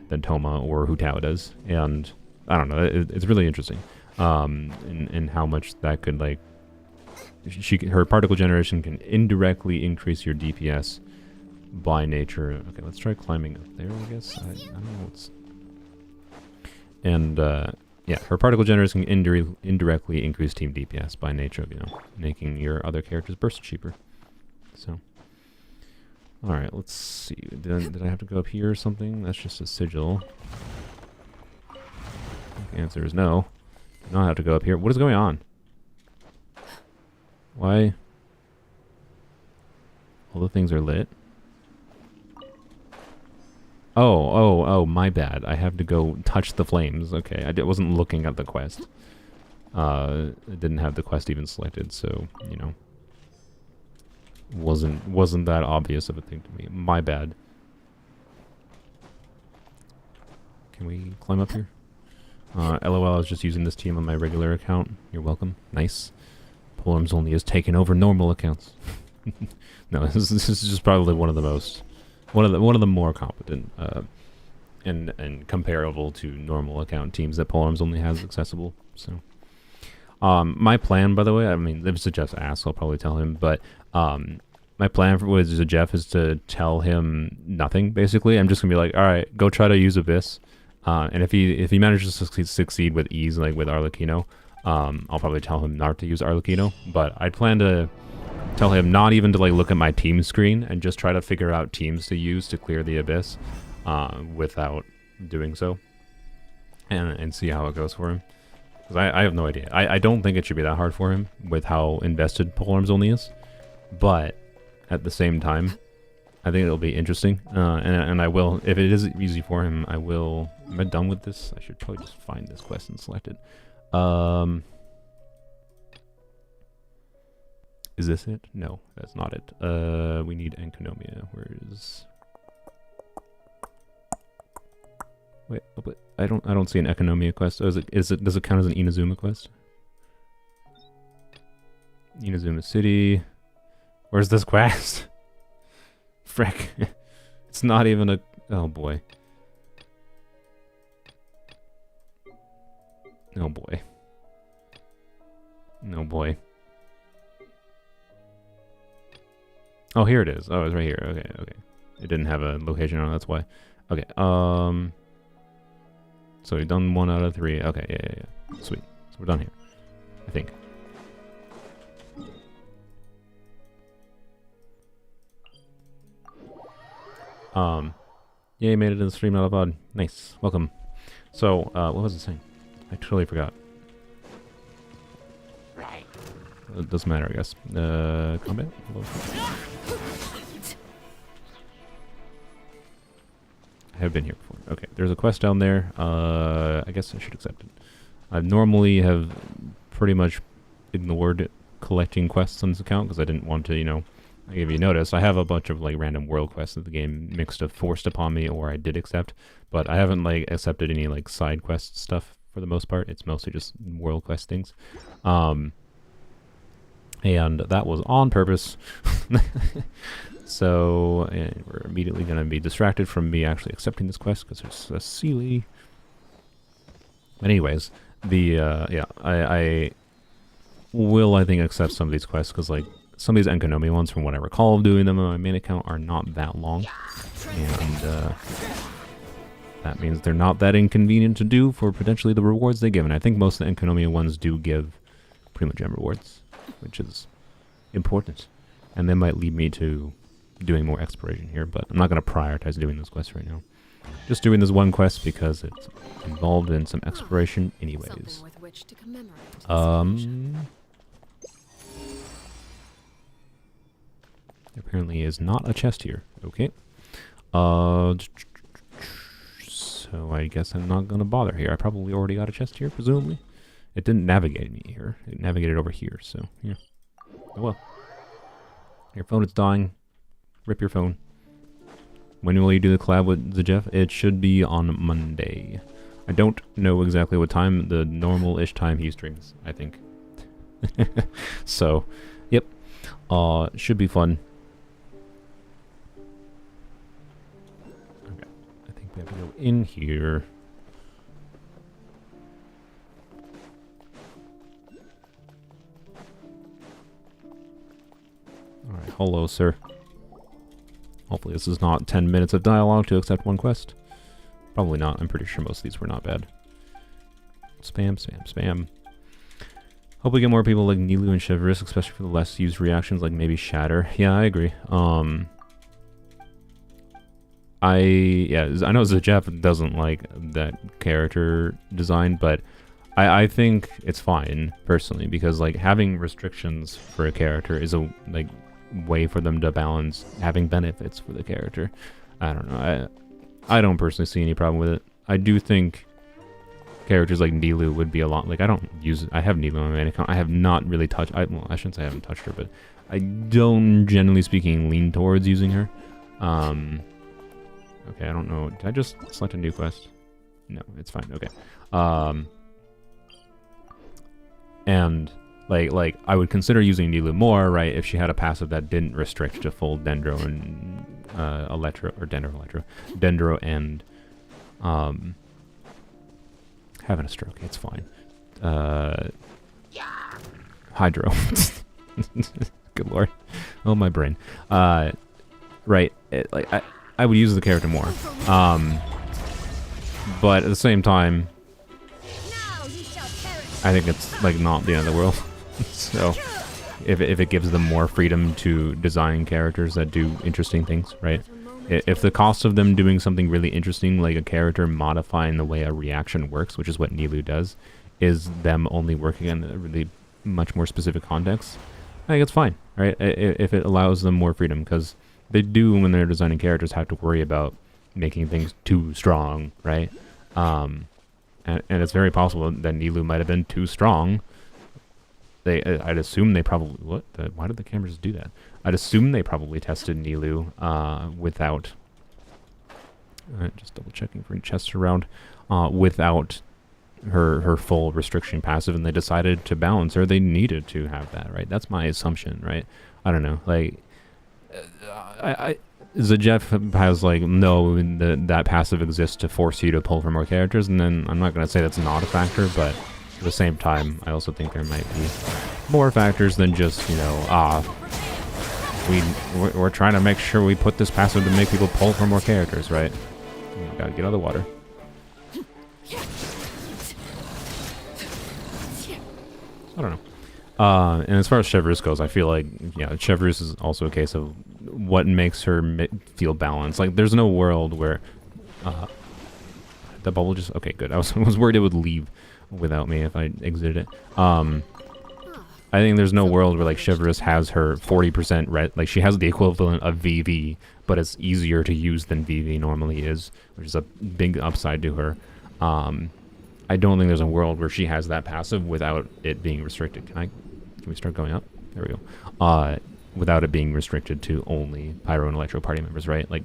than Toma or Hu Tao does. And, I don't know, it's really interesting. In how much that could, like, her particle generation can indirectly increase your DPS by nature. Okay, let's try climbing up there, I guess. I don't know what's... And, yeah, her particle generation can indirectly increase team DPS by nature of, making your other characters burst cheaper. So, alright, let's see. Did I have to go up here or something? That's just a sigil. The answer is no. I don't have to go up here. What is going on? Why? All the things are lit. Oh, my bad. I have to go touch the flames. Okay, I wasn't looking at the quest. I didn't have the quest even selected, so, wasn't that obvious of a thing to me. My bad. Can we climb up here? LOL, I was just using this team on my regular account. You're welcome. Nice. Polearms Only has taken over normal accounts. No, this is just probably one of the more competent and comparable to normal account teams that Polearms Only has accessible. So, my plan, by the way, I mean, if it's Jeff's ask, I'll probably tell him. But my plan with Jeff is to tell him nothing. Basically, I'm just gonna be like, all right, go try to use Abyss, and if he manages to succeed with ease, like with Arlecchino. I'll probably tell him not to use Arlecchino, but I plan to tell him not even to like look at my team screen and just try to figure out teams to use to clear the Abyss without doing so, and see how it goes for him. Because I have no idea. I don't think it should be that hard for him with how invested Polearms Only is, but at the same time, I think it'll be interesting, and I will, if it is easy for him, I will. Am I done with this? I should probably just find this quest and select it. Is this it? No, that's not it. We need Enconomia. Where is... Wait, I don't see an Economia quest. Oh, does it count as an Inazuma quest? Inazuma City. Where's this quest? Frick. It's not even a... Oh boy. Oh boy. Oh boy. Oh, here it is. Oh, it's right here. Okay, okay. It didn't have a location on it, that's why. Okay, so we've done 1 out of 3. Okay, yeah. Sweet. So we're done here. I think. Yay, made it in the stream out of pod. Nice. Welcome. So, what was it saying? I totally forgot. Right. It doesn't matter, I guess. Combat? I have been here before. Okay, there's a quest down there. I guess I should accept it. I normally have pretty much ignored collecting quests on this account because I didn't want to, you know, I gave you notice. I have a bunch of like random world quests that the game mixed of forced upon me or I did accept, but I haven't like accepted any like side quest stuff for the most part. It's mostly just world quest things. And that was on purpose. So we're immediately going to be distracted from me actually accepting this quest because it's a silly. But anyways, the I will, I think, accept some of these quests because like some of these Enkonomi ones, from what I recall of doing them on my main account, are not that long, and that means they're not that inconvenient to do for potentially the rewards they give. And I think most of the Enkonomi ones do give pretty much gem rewards, which is important, and they might lead me to doing more exploration here, but I'm not going to prioritize doing those quests right now. Just doing this one quest because it's involved in some exploration anyways. With which to commemorate. Apparently is not a chest here. Okay. So I guess I'm not going to bother here. I probably already got a chest here, presumably. It didn't navigate me here. It navigated over here, so yeah. Oh well. Your phone is dying. Rip your phone. When will you do the collab with the Jeff? It should be on Monday. I don't know exactly what time, the normal-ish time he streams, I think. So, yep. Should be fun. Okay. I think we have to go in here. Alright, hello, sir. Hopefully this is not 10 minutes of dialogue to accept one quest. Probably not. I'm pretty sure most of these were not bad. Spam, spam, spam. Hope we get more people like Nilu and Chevrisk, especially for the less used reactions, like maybe Shatter. Yeah, I agree. I know Zajef doesn't like that character design, but I think it's fine, personally, because like having restrictions for a character is a way for them to balance having benefits for the character. I don't know. I don't personally see any problem with it. I do think characters like Nilu would be a lot like I have Nilu on my main account. I have not really touched I shouldn't say I haven't touched her, but I don't, generally speaking, lean towards using her. Okay, I don't know. Did I just select a new quest? No, it's fine. Okay. And like I would consider using Nilu more, right, if she had a passive that didn't restrict to full Dendro and Dendro and having a stroke. It's fine. Hydro. Good lord. Oh, my brain. Right. I would use the character more. But at the same time, I think it's like not the end of the world. So if it gives them more freedom to design characters that do interesting things, right? If the cost of them doing something really interesting, like a character modifying the way a reaction works, which is what Nilu does, is them only working in a really much more specific context, I think it's fine, right? If it allows them more freedom, because they do, when they're designing characters, have to worry about making things too strong, right? And it's very possible that Nilu might have been too strong. I'd assume they probably... why did the cameras do that? I'd assume they probably tested Nilu without... just double checking for any chests around. Without her full restriction passive, and they decided to balance her. They needed to have that, right? That's my assumption, right? I don't know. Like... Zajef has like that passive exists to force you to pull for more characters, and then I'm not going to say that's not a factor, but at the same time I also think there might be more factors than just, you know, we're trying to make sure we put this passive to make people pull for more characters, right? You gotta get out of the water. I don't know. And as far as Chevrisk goes, I feel like, yeah, Chevrisk is also a case of what makes her feel balanced. Like, there's no world where The bubble just... Okay, good. I was worried it would leave without me if I exited it. I think there's no world where, like, Chivalrous has her 40% red... Like, she has the equivalent of VV, but it's easier to use than VV normally is, which is a big upside to her. I don't think there's a world where she has that passive without it being restricted. Can we start going up? There we go. Without it being restricted to only Pyro and Electro party members, right? Like,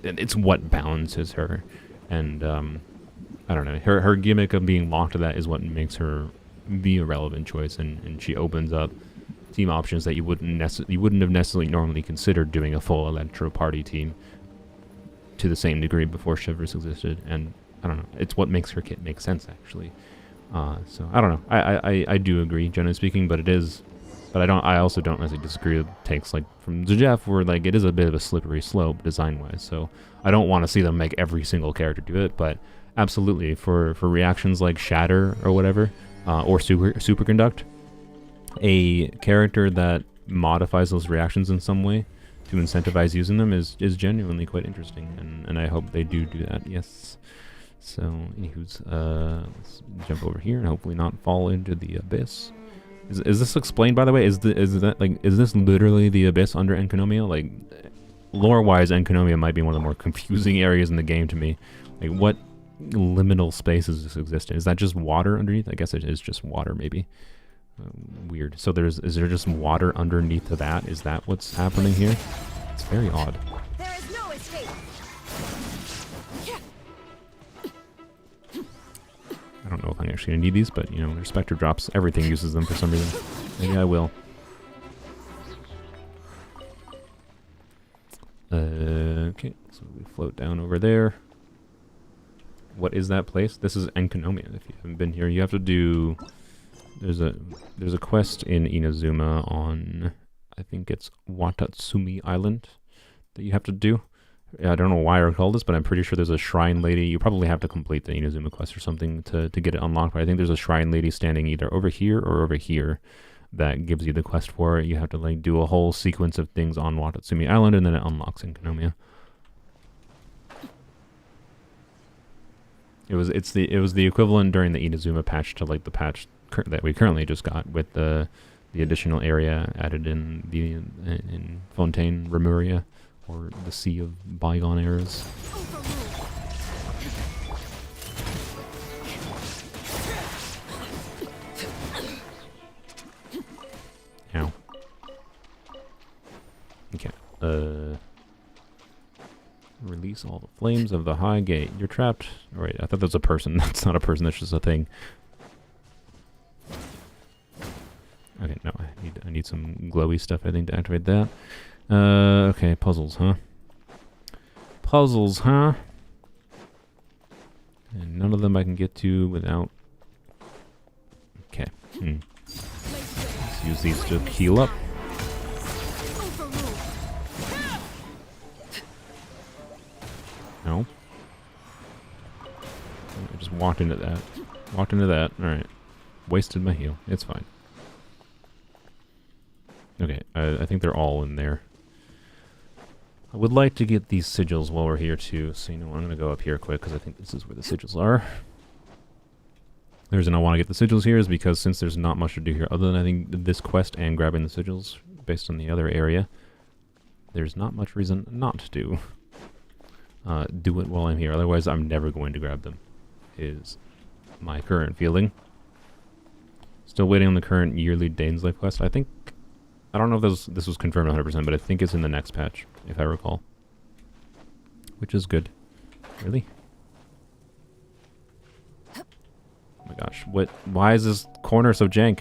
it's what balances her. And, I don't know. Her gimmick of being locked to that is what makes her be a relevant choice, and she opens up team options that you wouldn't have necessarily normally considered doing a full Electro party team to the same degree before Chivalrous existed. And I don't know. It's what makes her kit make sense, actually. So I don't know. I do agree, generally speaking, but it is. But I also don't necessarily disagree with takes like from Jeff, where like it is a bit of a slippery slope design-wise. So I don't want to see them make every single character do it, but absolutely for reactions like Shatter or whatever, or Superconduct, a character that modifies those reactions in some way to incentivize using them is genuinely quite interesting, and I hope they do that. Yes. So, anywho's, let's jump over here and hopefully not fall into the abyss. Is this explained, by the way? Is this literally the abyss under Enkonomia? Like, lore-wise, Enkonomia might be one of the more confusing areas in the game to me. Like, what liminal space does this exist in? Is that just water underneath? I guess it is just water, maybe. Weird. So is there just water underneath of that? Is that what's happening here? It's very odd. There is no escape. I don't know if I'm actually going to need these, but, you know, their Spectre drops. Everything uses them for some reason. Maybe I will. Okay, so we float down over there. What is that place? This is Enkonomia. If you haven't been here, you have to do... There's a quest in Inazuma on, I think it's Watatsumi Island that you have to do. I don't know why I recall this, but I'm pretty sure there's a shrine lady. You probably have to complete the Inazuma quest or something to get it unlocked, but I think there's a shrine lady standing either over here or over here that gives you the quest for it. You have to like do a whole sequence of things on Watatsumi Island, and then it unlocks Enkonomia. It was the equivalent during the Inazuma patch to like the patch that we currently just got with the additional area added in Fontaine Remuria, or the Sea of Bygone Eras. Ow. Okay. Release all the flames of the high gate. You're trapped. All right, I thought that was a person. That's not a person. That's just a thing. Okay, no, I need some glowy stuff, I think, to activate that. Okay, puzzles, huh? Puzzles, huh? And none of them I can get to without... Okay. Let's use these to heal up. No. I just walked into that. Alright. Wasted my heal. It's fine. Okay, I think they're all in there. I would like to get these sigils while we're here too, so you know what, I'm going to go up here quick because I think this is where the sigils are. The reason I want to get the sigils here is because since there's not much to do here other than I think this quest and grabbing the sigils based on the other area, there's not much reason not to do it while I'm here. Otherwise, I'm never going to grab them, is my current feeling. Still waiting on the current yearly Dainsleif quest. I don't know if this was confirmed 100%, but I think it's in the next patch, if I recall. Which is good. Really? Oh my gosh, why is this corner so jank?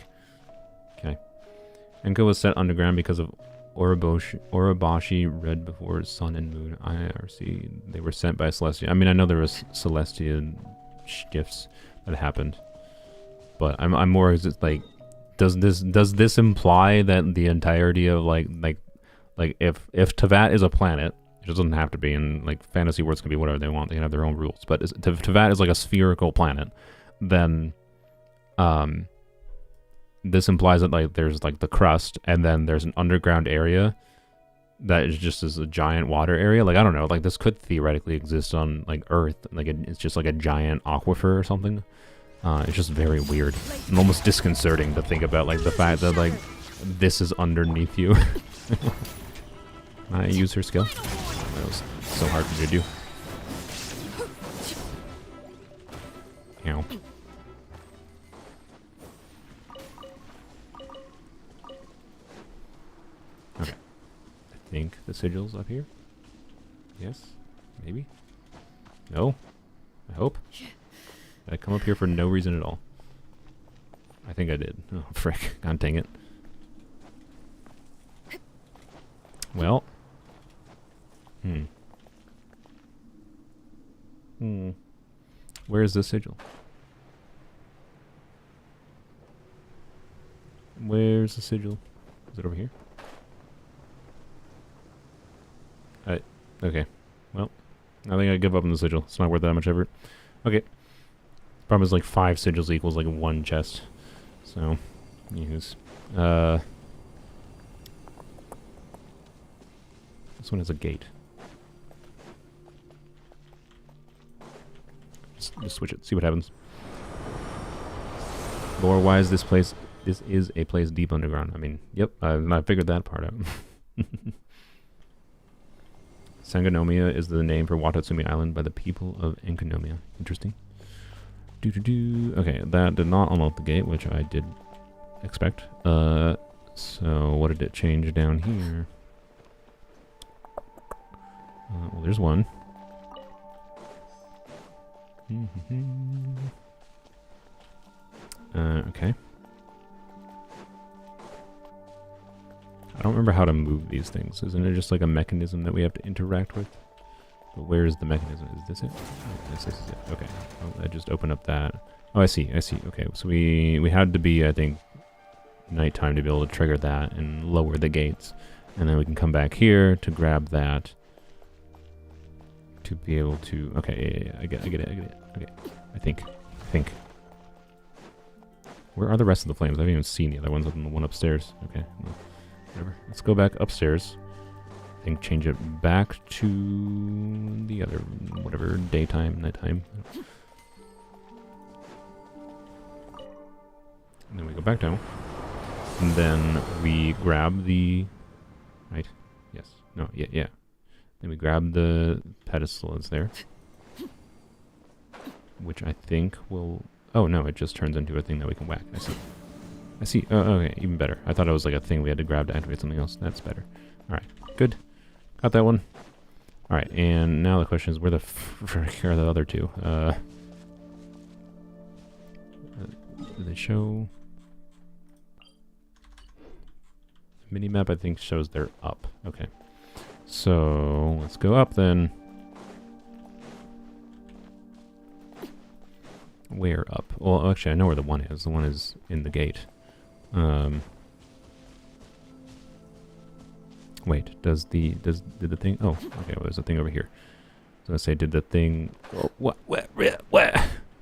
Okay. Enko was set underground because of Orobashi read before Sun and Moon IRC. They were sent by Celestia. I mean, I know there was Celestia shifts that happened, but I'm more just like, does this imply that the entirety of like if Teyvat is a planet, it doesn't have to be, and like fantasy worlds can be whatever they want, they can have their own rules, but if Teyvat is like a spherical planet, then this implies that like there's like the crust and then there's an underground area that is just as a giant water area. Like, I don't know, like this could theoretically exist on like Earth. Like it's just like a giant aquifer or something. It's just very weird and almost disconcerting to think about, like the fact that like this is underneath you. I use her skill. That was so hard for me to do. Ow. Okay. I think the sigil's up here. Yes? Maybe? No? I hope? Did I come up here for no reason at all? I think I did. Oh, frick. God dang it. Well. Where is the sigil? Where's the sigil? Is it over here? Okay. Well, I think I give up on the sigil. It's not worth that much effort. Okay. Problem is like 5 sigils equals like 1 chest. So, use. This one has a gate. Just switch it, see what happens. Lore-wise, this is a place deep underground. I mean, yep, I figured that part out. Sangonomia is the name for Watatsumi Island by the people of Enkanomia. Interesting. Okay, that did not unlock the gate, which I did expect. So what did it change down here? Well, there's one. Okay. I don't remember how to move these things. Isn't it just like a mechanism that we have to interact with? But where is the mechanism? Is this it? Oh, this is it. Okay. Oh, I just opened up that. Oh, I see. Okay, so we had to be, I think, nighttime to be able to trigger that and lower the gates. And then we can come back here to grab that. To be able to... Okay, yeah, I get it. Okay, I think. Where are the rest of the flames? I haven't even seen the other ones other than the one upstairs. Okay, well, whatever. Let's go back upstairs. I think change it back to the other, whatever, daytime, nighttime. And then we go back down. And then we grab the... Right? Yes. No, yeah. Then we grab the pedestal that's there. Which I think will... Oh, no, it just turns into a thing that we can whack. I see. Oh, okay, even better. I thought it was like a thing we had to grab to activate something else. That's better. Alright, good. Got that one. Alright, and now the question is, where the frick are the other two? Do they show... The minimap, I think, shows they're up. Okay. So, let's go up then. Where up? Well, actually, I know where the one is. The one is in the gate. Wait, did the thing... Oh, okay, well, there's a thing over here. I was gonna say, did the thing... Oh, what?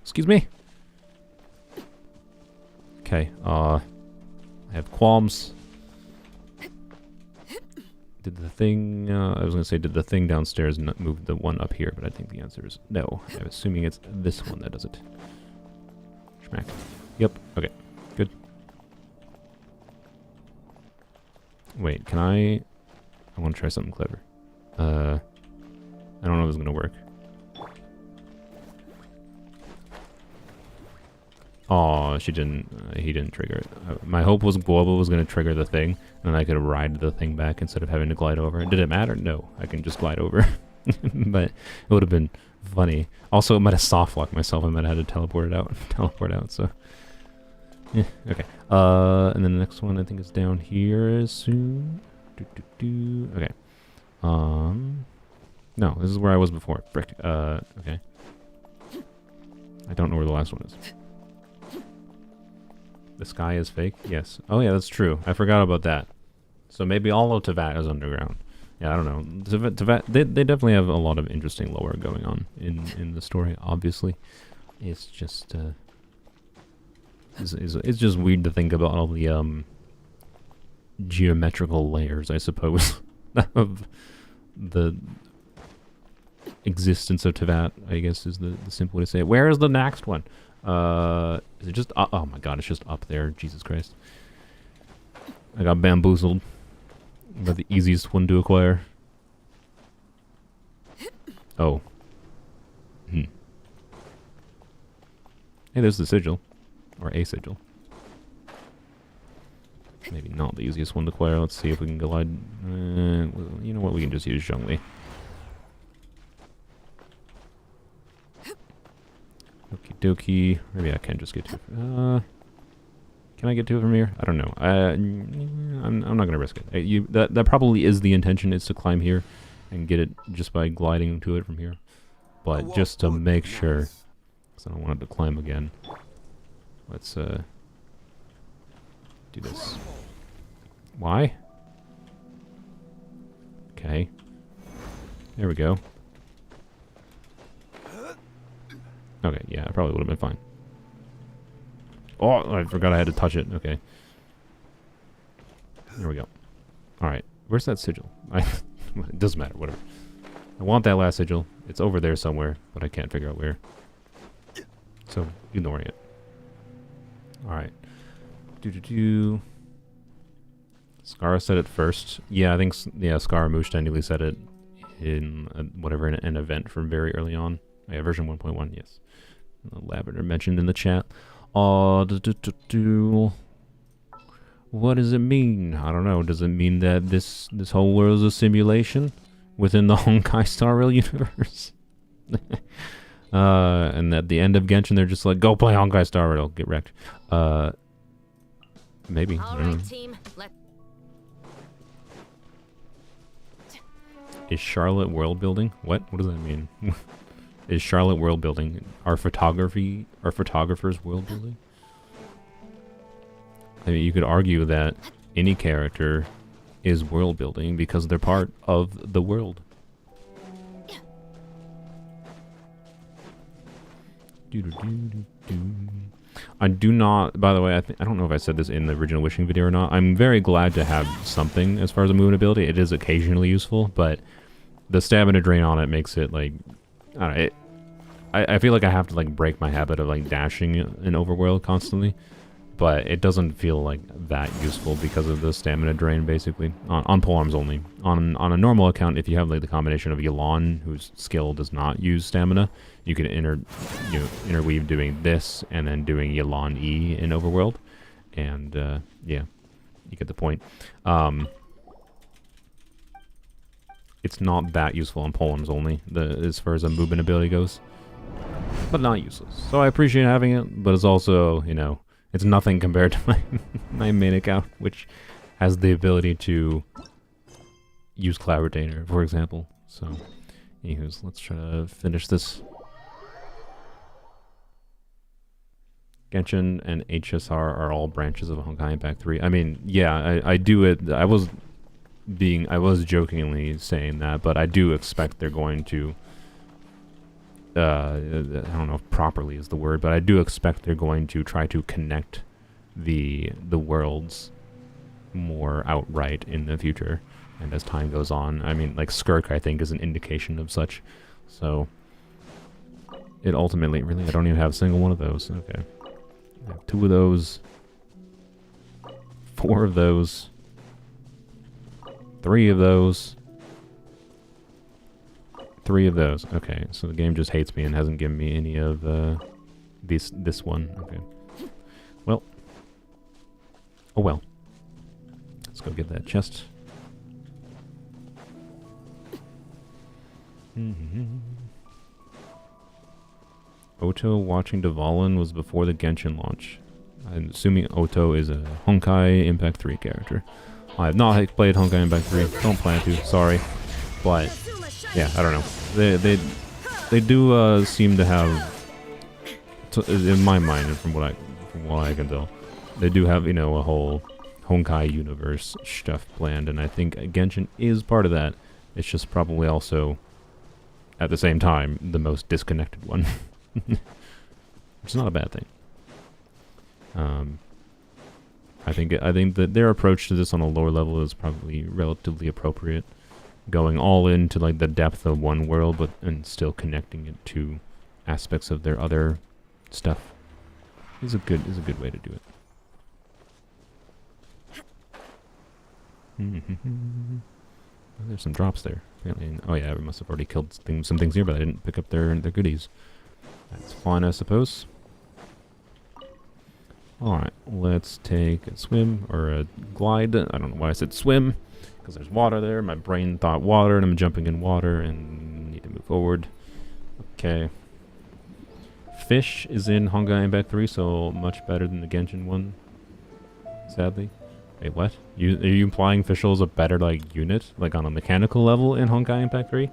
Excuse me? Okay, I have qualms. Did the thing... I was gonna say, did the thing downstairs not move the one up here? But I think the answer is no. I'm assuming it's this one that does it. Schmack. Yep, okay, good. Wait, can I want to try something clever. I don't know if it's gonna work. Oh, he didn't trigger it. My hope was Global was gonna trigger the thing, and I could ride the thing back instead of having to glide over. Did it matter? No, I can just glide over. But it would have been funny. Also, it might have soft locked myself. I might have had to teleport out. So, yeah, okay. And then the next one I think is down here soon. Okay. No, this is where I was before. Frick. Okay. I don't know where the last one is. The sky is fake? Yes. Oh yeah, that's true. I forgot about that. So maybe all of Teyvat is underground. Yeah, I don't know. Teyvat, they definitely have a lot of interesting lore going on in the story, obviously. It's just it's just weird to think about all the geometrical layers, I suppose. of the existence of Tevat, I guess is the simple way to say it. Where is the next one? Is it just oh my god, it's just up there. Jesus Christ. I got bamboozled by the easiest one to acquire. Oh. Hey, there's the sigil. Or a sigil. Maybe not the easiest one to acquire. Let's see if we can glide. You know what? We can just use Zhongli. Okie dokie. Maybe I can just get to it. Can I get to it from here? I don't know. I'm not gonna risk it. That probably is the intention. Is to climb here and get it just by gliding to it from here. But just to make sure, because I don't want it to climb again. Let's do this. Why? Okay. There we go. Okay, yeah, I probably would have been fine. Oh, I forgot I had to touch it. Okay. There we go. Alright, where's that sigil? It doesn't matter, whatever. I want that last sigil. It's over there somewhere, but I can't figure out where. So, ignoring it. Alright. Scar said it first. Yeah, I think, yeah, Scaramouche technically said it in, whatever, an event from very early on. Yeah, version 1.1, yes. Lavender mentioned in the chat. What does it mean? I don't know. Does it mean that this whole world is a simulation within the Honkai Star Rail universe? And at the end of Genshin, they're just like, go play Honkai Star Rail, get wrecked. Maybe. I don't know. Team. Is Charlotte world building? What? What does that mean? Is Charlotte world building? Are photographers world building? I mean, you could argue that any character is world building because they're part of the world. I do not, by the way, I don't know if I said this in the original wishing video or not. I'm very glad to have something as far as a movement ability. It is occasionally useful, but the stamina drain on it makes it like, I don't know, I feel like I have to like break my habit of like dashing in overworld constantly, but it doesn't feel like that useful because of the stamina drain basically on Polearms Only. On a normal account, if you have like the combination of Yelan, whose skill does not use stamina, you can interweave doing this and then doing Yelan E in overworld, and yeah, you get the point. It's not that useful on Polearms Only, as far as a movement ability goes. But not useless. So I appreciate having it, but it's also, you know, it's nothing compared to my main account, which has the ability to use Cloud Retainer, for example. So, anywho's, let's try to finish this. Genshin and HSR are all branches of Honkai Impact 3. I mean, yeah, I do it. I was jokingly saying that, but I do expect they're going to I don't know if properly is the word, but I do expect they're going to try to connect the worlds more outright in the future, and as time goes on. I mean, like Skirk, I think, is an indication of such. So it ultimately, really, I don't even have a single one of those. Okay, I have 2 of those, 4 of those, 3 of those. 3 of those. Okay, so the game just hates me and hasn't given me any of this one. Okay. Well. Oh well. Let's go get that chest. Oto watching Dvalin was before the Genshin launch. I'm assuming Oto is a Honkai Impact 3 character. I have not played Honkai Impact 3. Don't plan to. Sorry. But yeah, I don't know. They do seem to have, in my mind, and from what I can tell, they do have, you know, a whole Honkai universe stuff planned, and I think Genshin is part of that. It's just probably also, at the same time, the most disconnected one. It's not a bad thing. I think that their approach to this on a lower level is probably relatively appropriate. going all into like the depth of one world, but and still connecting it to aspects of their other stuff. Is a good way to do it. Oh, there's some drops there. Apparently, oh yeah, we must have already killed some things here, but I didn't pick up their goodies. That's fine, I suppose. Alright, let's take a swim, or a glide. I don't know why I said swim, because there's water there. My brain thought water, and I'm jumping in water, and need to move forward. Okay. Fish is in Honkai Impact 3, so much better than the Genshin one, sadly. Wait, what? Are you implying Fischl is a better, like, unit? Like, on a mechanical level in Honkai Impact 3?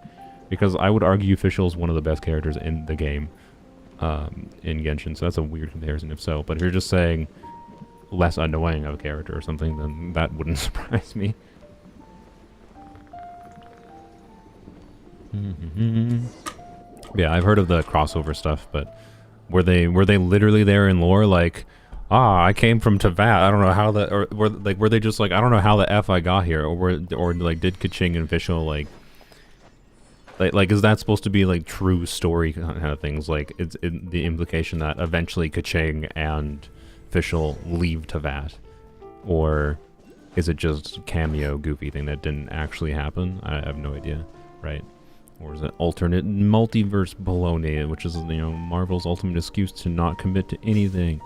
Because I would argue Fischl is one of the best characters in the game. In Genshin, so that's a weird comparison if so. But if you're just saying less annoying of a character or something, then that wouldn't surprise me. Yeah, I've heard of the crossover stuff, but were they literally there in lore like, I came from Teyvat, I don't know how the, or were they just like, I don't know how the F I got here, or like did Keqing and Fischl like is that supposed to be like true story kind of things? Like it's the implication that eventually Keqing and Fischl leave Teyvat, or is it just cameo goofy thing that didn't actually happen? I have no idea, right? Or is it alternate multiverse baloney, which is, you know, Marvel's ultimate excuse to not commit to anything?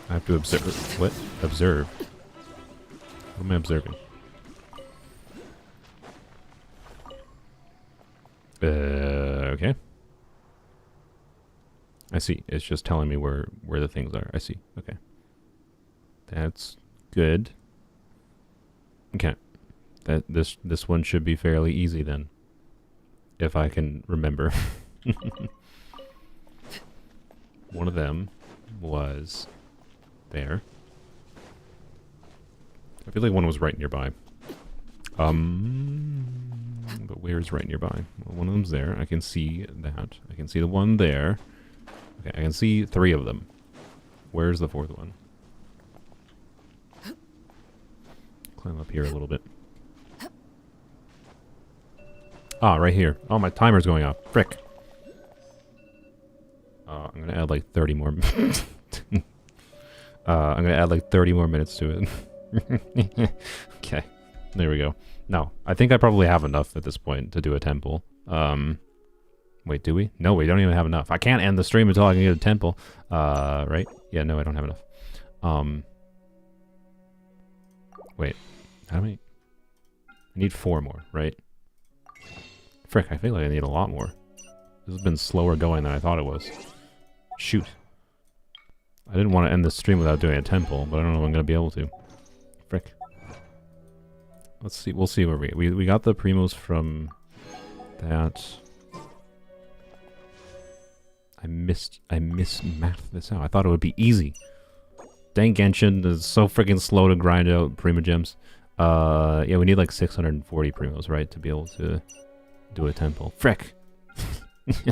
I have to observe. What? Observe? What am I observing? Okay. I see. It's just telling me where the things are. I see. Okay. That's good. Okay. This one should be fairly easy then. If I can remember. One of them was there. I feel like one was right nearby. But where's right nearby? Well, one of them's there. I can see that. I can see the one there. Okay, I can see 3 of them. Where's the 4th one? Climb up here a little bit. Ah, right here. Oh, my timer's going off. Frick. I'm gonna add like 30 more minutes. I'm gonna add like 30 more minutes to it. Okay, there we go. No, I think I probably have enough at this point to do a temple. Wait, do we? No, we don't even have enough. I can't end the stream until I can get a temple. Right? Yeah, no, I don't have enough. Wait, how many? I need 4 more, right? Frick, I feel like I need a lot more. This has been slower going than I thought it was. Shoot. I didn't want to end the stream without doing a temple, but I don't know if I'm going to be able to. Frick. Let's see. We'll see where we got the primos from that. I mismathed this out. I thought it would be easy. Dang, Genshin is so freaking slow to grind out primo gems. Yeah, we need like 640 primos, right, to be able to do a temple. Frick.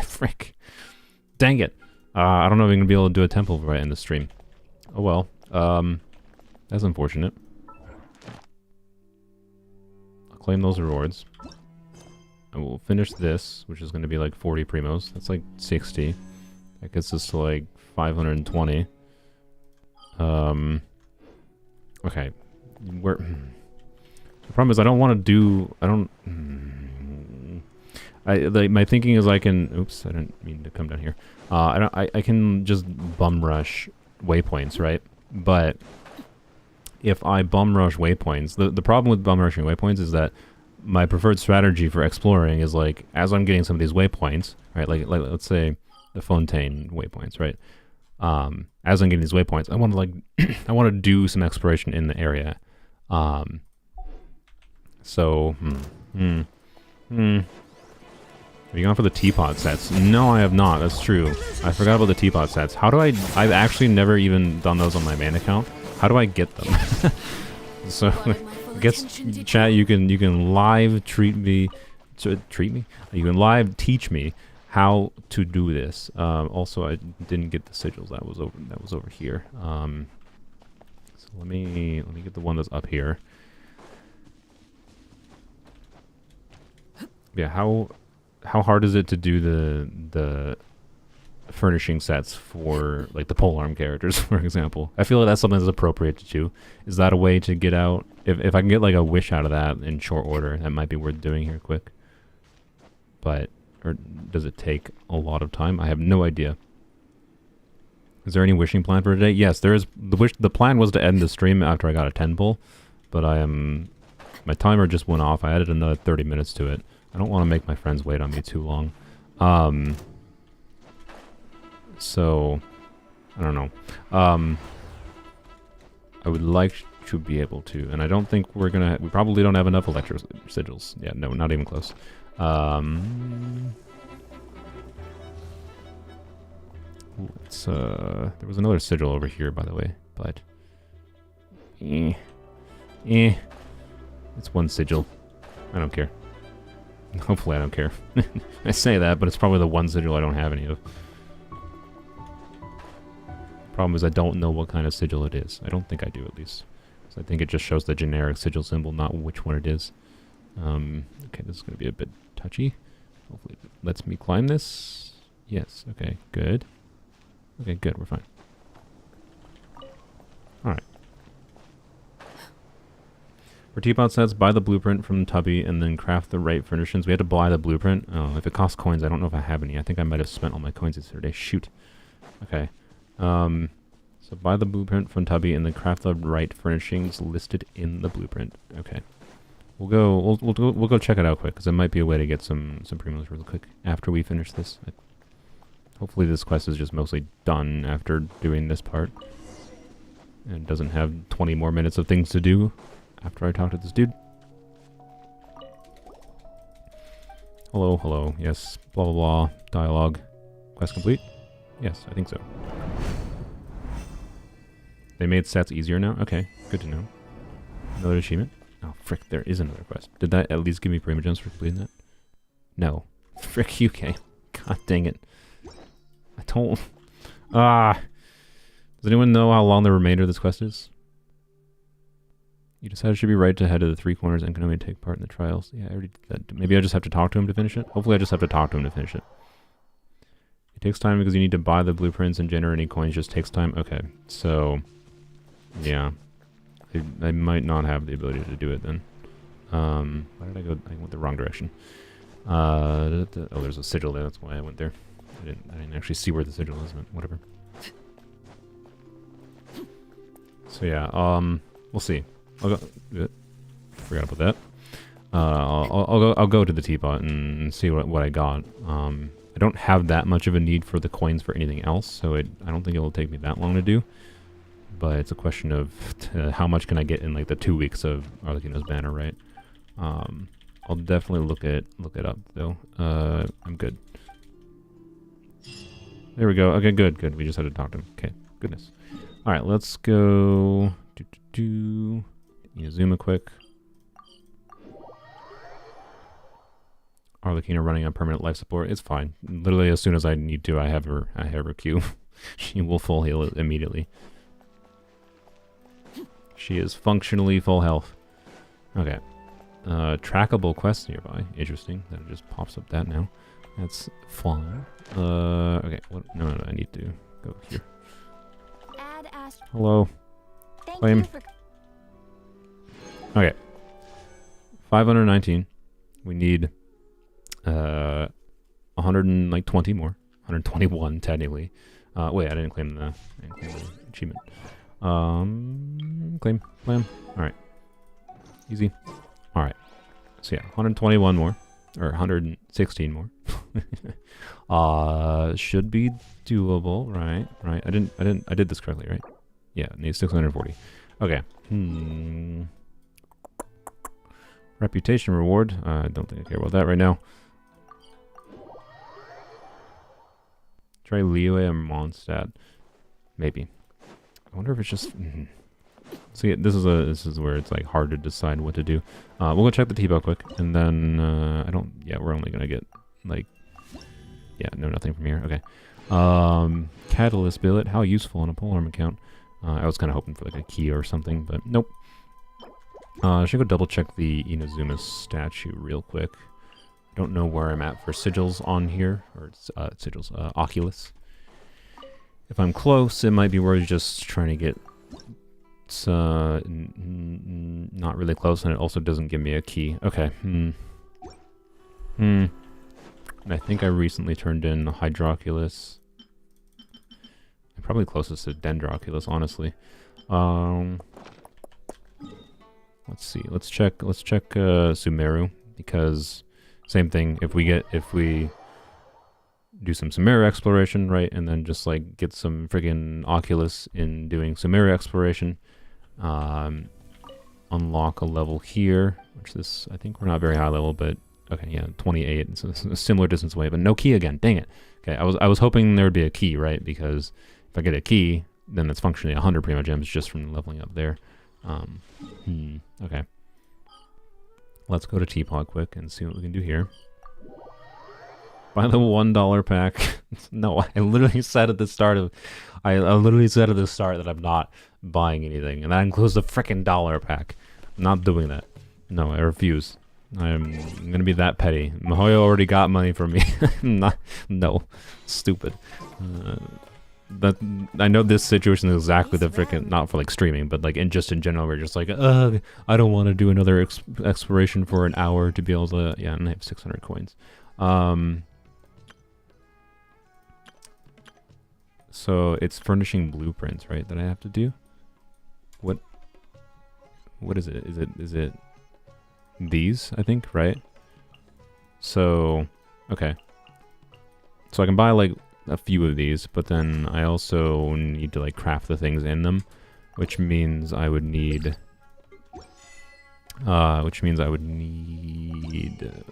Frick. Dang it. I don't know if I'm going to be able to do a temple right in the stream. Oh well. That's unfortunate. I'll claim those rewards. And we'll finish this, which is going to be like 40 primos. That's like 60. That gets us to like 520. Okay. The problem is I don't want to do... like my thinking is I can... Oops, I didn't mean to come down here. I can just bum rush waypoints, right? But if I bum rush waypoints, the problem with bum rushing waypoints is that my preferred strategy for exploring is like, as I'm getting some of these waypoints, right? Like let's say the Fontaine waypoints, right? As I'm getting these waypoints, I want to like, I want to do some exploration in the area. So, Have you gone for the teapot sets? No, I have not. That's true. I forgot about the teapot sets. How do I've actually never even done those on my main account. How do I get them? So, I guess chat, you can live tweet me treat me. You can live teach me how to do this. Also, I didn't get the sigils. That was over here. So let me get the one that's up here. Yeah, how hard is it to do the furnishing sets for like the polearm characters, for example? I feel like that's something that's appropriate to do. Is that a way to get out? If I can get like a wish out of that in short order, that might be worth doing here quick. But or does it take a lot of time? I have no idea. Is there any wishing plan for today? Yes, there is. The plan was to end the stream after I got a 10 pull, but my timer just went off. I added another 30 minutes to it. I don't want to make my friends wait on me too long. So I don't know. I would like to be able to, and I don't think we probably don't have enough electro sigils. Yeah, no, not even close. There was another sigil over here, by the way, but it's one sigil. I don't care. Hopefully I don't care. I say that, but it's probably the one sigil I don't have any of. Problem is I don't know what kind of sigil it is. I don't think I do, at least. So I think it just shows the generic sigil symbol, not which one it is. Okay, this is going to be a bit touchy. Hopefully it lets me climb this. Yes, okay, good. Okay, good, we're fine. Alright. For teapot sets, buy the blueprint from Tubby and then craft the right furnishings. We had to buy the blueprint. Oh, if it costs coins, I don't know if I have any. I think I might have spent all my coins yesterday. Shoot. Okay. So buy the blueprint from Tubby and then craft the right furnishings listed in the blueprint. Okay. We'll go check it out quick, because it might be a way to get some primos really quick after we finish this. Hopefully this quest is just mostly done after doing this part. And it doesn't have 20 more minutes of things to do after I talk to this dude. Hello, hello, yes, blah blah blah, dialogue. Quest complete? Yes, I think so. They made sets easier now? Okay, good to know. Another achievement? Oh, frick, there is another quest. Did that at least give me primogems for completing that? No. Frick, UK. God dang it. I don't... Does anyone know how long the remainder of this quest is? You decided it should be right to head to the three corners and can only take part in the trials. Yeah, I already did that. Maybe I just have to talk to him to finish it? Hopefully I just have to talk to him to finish it. It takes time because you need to buy the blueprints and generate any coins. Just takes time. Okay, so... Yeah. I might not have the ability to do it then. Why did I go? I went the wrong direction. Oh, there's a sigil there. That's why I went there. I didn't actually see where the sigil is, but whatever. So yeah, we'll see. I'll go. Forgot about that. I'll go to the teapot and see what I got. I don't have that much of a need for the coins for anything else, so I don't think it will take me that long to do. But it's a question of how much can I get in like the 2 weeks of Arlecchino's banner, right? I'll definitely look it up though. I'm good. There we go. Okay, good. We just had to talk to him. Okay, goodness. All right, let's go. Zoom a quick. Arlecchino running on permanent life support. It's fine. Literally, as soon as I need to, I have her queue. She will full heal immediately. She is functionally full health. Okay. Trackable quests nearby. Interesting. That it just pops up that now. That's fun. Okay. What? No. I need to go here. Hello. Claim. Okay. 519. We need 120 more. 121 technically. Wait, I didn't claim the achievement. Claim. Alright. Easy. Alright. So yeah, 121 more. Or 116 more. Should be doable, right? I did this correctly, right? Yeah, need 640. Okay. Reputation reward. I don't think I care about that right now. Try Liyue or Mondstadt. Maybe. I wonder if it's just... See, this is where it's like hard to decide what to do. We'll go check the T-bow quick, and then yeah, we're only gonna get like, yeah, no, nothing from here. Okay. Catalyst billet, how useful on a polearm account. I was kind of hoping for like a key or something, but nope. I should go double check the Inazuma statue real quick. I don't know where I'm at for sigils on here, or sigils, Oculus. If I'm close, it might be worth just trying to get. It's not really close, and it also doesn't give me a key. Okay. And I think I recently turned in Hydroculus. I'm probably closest to Dendroculus, honestly. Let's see. Let's check Sumeru, because same thing. If we do some Sumeru exploration, right, and then just like get some friggin' Oculus in doing Sumeru exploration, unlock a level here, which this, I think we're not very high level, but okay, yeah, 28. It's a similar distance away, but no key again. Dang it. Okay, I was hoping there would be a key, right? Because if I get a key, then it's functionally 100 Primo Gems just from leveling up there. Okay. Let's go to Teapot quick and see what we can do here. Buy the $1 pack. No, I literally said at the start that I'm not buying anything, and that includes the frickin' $1 pack. I'm not doing that. No, I refuse. I'm gonna be that petty. Mihoyo already got money from me. No, stupid. But I know this situation is exactly the frickin', not for like streaming, but like in general, we're just like, I don't want to do another exploration for an hour to be able to, yeah, and I have 600 coins. So it's furnishing blueprints, right, that I have to do? What is it? Is it these, I think, right? So, okay. So I can buy like a few of these, but then I also need to like craft the things in them, which means I would need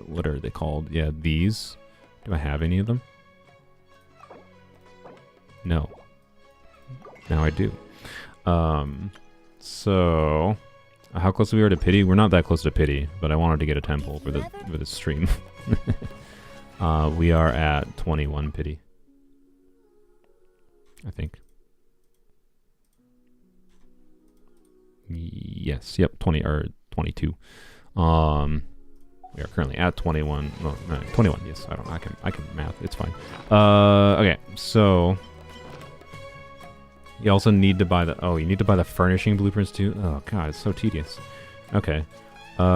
what are they called? Yeah, these. Do I have any of them? No. Now I do. So how close we are to pity? We're not that close to pity, but I wanted to get a temple for the stream. We are at 21 pity, I think. Yes, yep, 20 or 22. We are currently at 21. Well, no, 21. Yes, I can math. It's fine. Okay, so you also need to buy you need to buy the furnishing blueprints too. Oh god, it's so tedious. Okay. This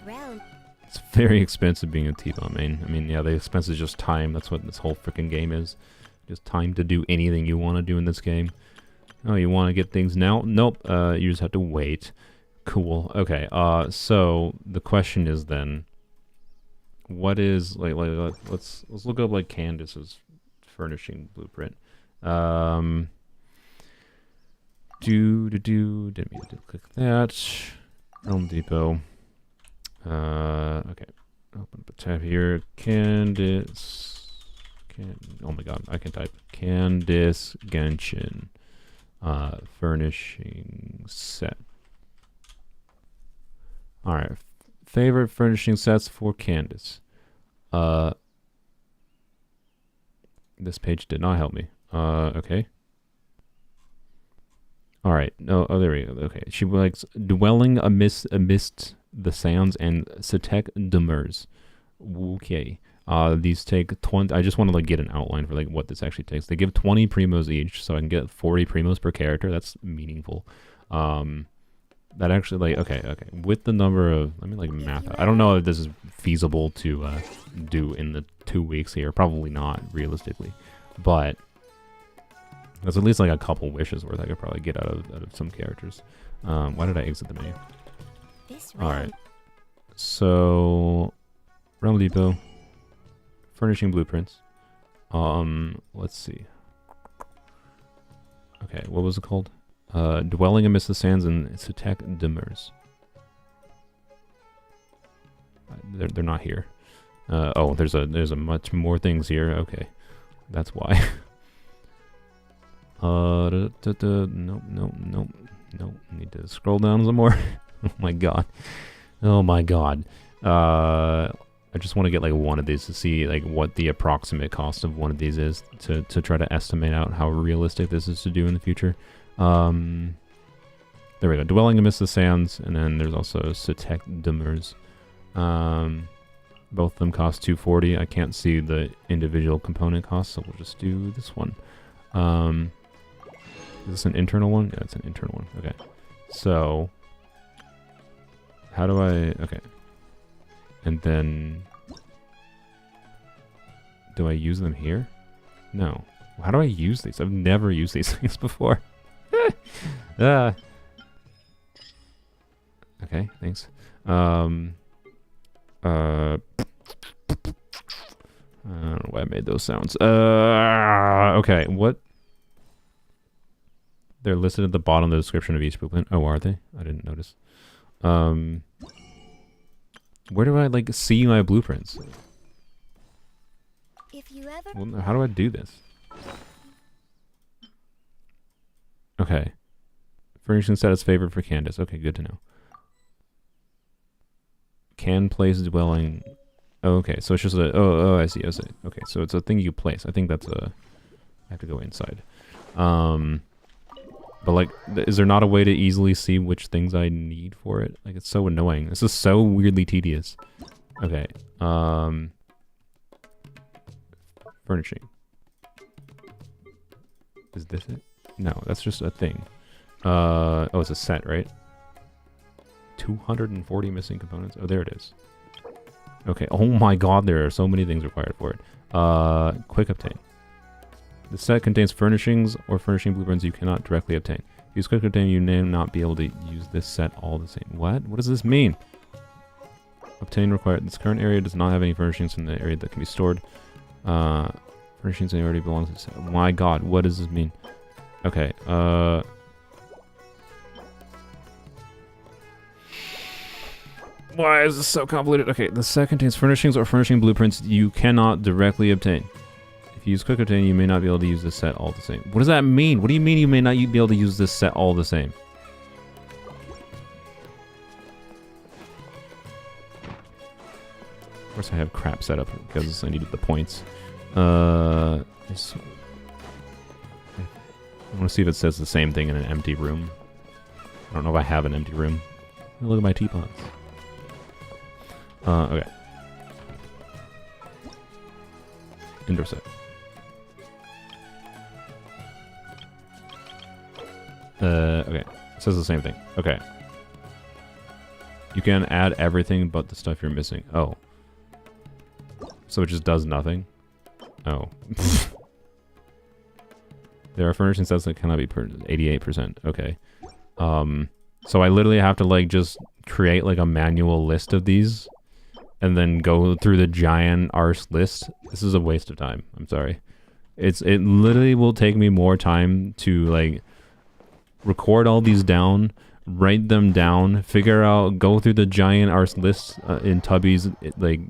round. It's very expensive being a T-Bone main. I mean, yeah, the expense is just time. That's what this whole freaking game is. Just time to do anything you want to do in this game. Oh, you want to get things now? Nope. You just have to wait. Cool. Okay. So the question is then, what is like let's look up like Candace's furnishing blueprint. Didn't mean to click that. Realm Depot. Okay. Open up a tab here. Oh my god, I can type. Candace Genshin. Furnishing set. Alright. Favorite furnishing sets for Candace. This page did not help me. Okay. Alright. No, oh, there we go. Okay. She likes dwelling amidst the sands and Satek Demers. Okay. These take 20. I just want to like get an outline for like what this actually takes. They give 20 primos each, so I can get 40 primos per character. That's meaningful. That actually like okay. With the number of, let me like math out. I don't know if this is feasible to do in the 2 weeks here. Probably not realistically, but that's at least like a couple wishes worth I could probably get out of some characters. Why did I exit the menu? All right. So Realm Depot. Furnishing blueprints. Let's see. Okay, what was it called? Dwelling amidst the sands and Satek Demers. They're not here. Oh, there's a much more things here. Okay, that's why. Nope, nope, nope, nope. Need to scroll down some more. Oh my god. Oh my god. I just want to get like one of these to see like what the approximate cost of one of these is to try to estimate out how realistic this is to do in the future. There we go. Dwelling amidst the sands, and then there's also Sitek Demers. Both of them cost 240. I can't see the individual component costs, so we'll just do this one. Is this an internal one? Yeah, it's an internal one. Okay. So, how do I... Okay. And then... Do I use them here? No. How do I use these? I've never used these things before. Okay, thanks. I don't know why I made those sounds. Okay, what? They're listed at the bottom of the description of each blueprint. Oh, are they? I didn't notice. Where do I, like, see my blueprints? If you ever... Well, how do I do this? Okay. Furnishing set is favored for Candace. Okay, good to know. Can place dwelling... Oh, okay, so it's just a... Oh, I see. Okay, so it's a thing you place. I think that's a... I have to go inside. But, like, is there not a way to easily see which things I need for it? Like, it's so annoying. This is so weirdly tedious. Okay. Furnishing. Is this it? No, that's just a thing. Oh, it's a set, right? 240 missing components. Oh, there it is. Okay. Oh my god, there are so many things required for it. Quick obtain. The set contains furnishings or furnishing blueprints you cannot directly obtain. If you use quick obtain, you may not be able to use this set all the same. What? What does this mean? Obtain required. This current area does not have any furnishings in the area that can be stored. Furnishings already belongs to the set. My god, what does this mean? Okay, why is this so convoluted? Okay, the set contains furnishings or furnishing blueprints you cannot directly obtain. If you use quick obtain, you may not be able to use this set all the same. What does that mean? What do you mean you may not be able to use this set all the same? Of course I have crap set up because I needed the points. I want to see if it says the same thing in an empty room. I don't know if I have an empty room. Look at my teapots. Okay. Indoor set. Okay. It says the same thing. Okay. You can add everything but the stuff you're missing. Oh. So it just does nothing? Oh. There are furnishing sets that cannot be 88%. Okay. So I literally have to, like, just create, like, a manual list of these and then go through the giant arse list. This is a waste of time. I'm sorry. It literally will take me more time to, like, record all these down, write them down, figure out, go through the giant arse list in Tubby's, like,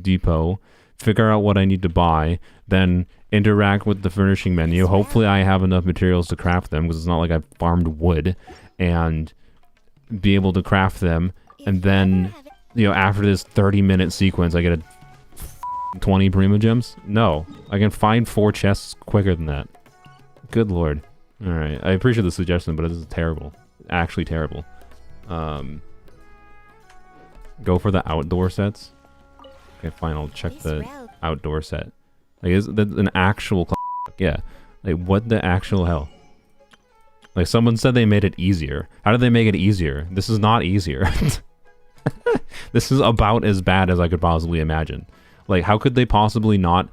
depot, figure out what I need to buy, then interact with the furnishing menu. Hopefully I have enough materials to craft them, because it's not like I've farmed wood, and be able to craft them, and then, you know, after this 30-minute sequence, I get a 20 Prima Gems? No. I can find 4 chests quicker than that. Good lord. Alright, I appreciate the suggestion, but this is terrible. Actually terrible. Go for the outdoor sets. Okay, fine, I'll check the outdoor set. Like, is that an actual... Yeah. Like, what the actual hell? Like, someone said they made it easier. How did they make it easier? This is not easier. This is about as bad as I could possibly imagine. Like, how could they possibly not...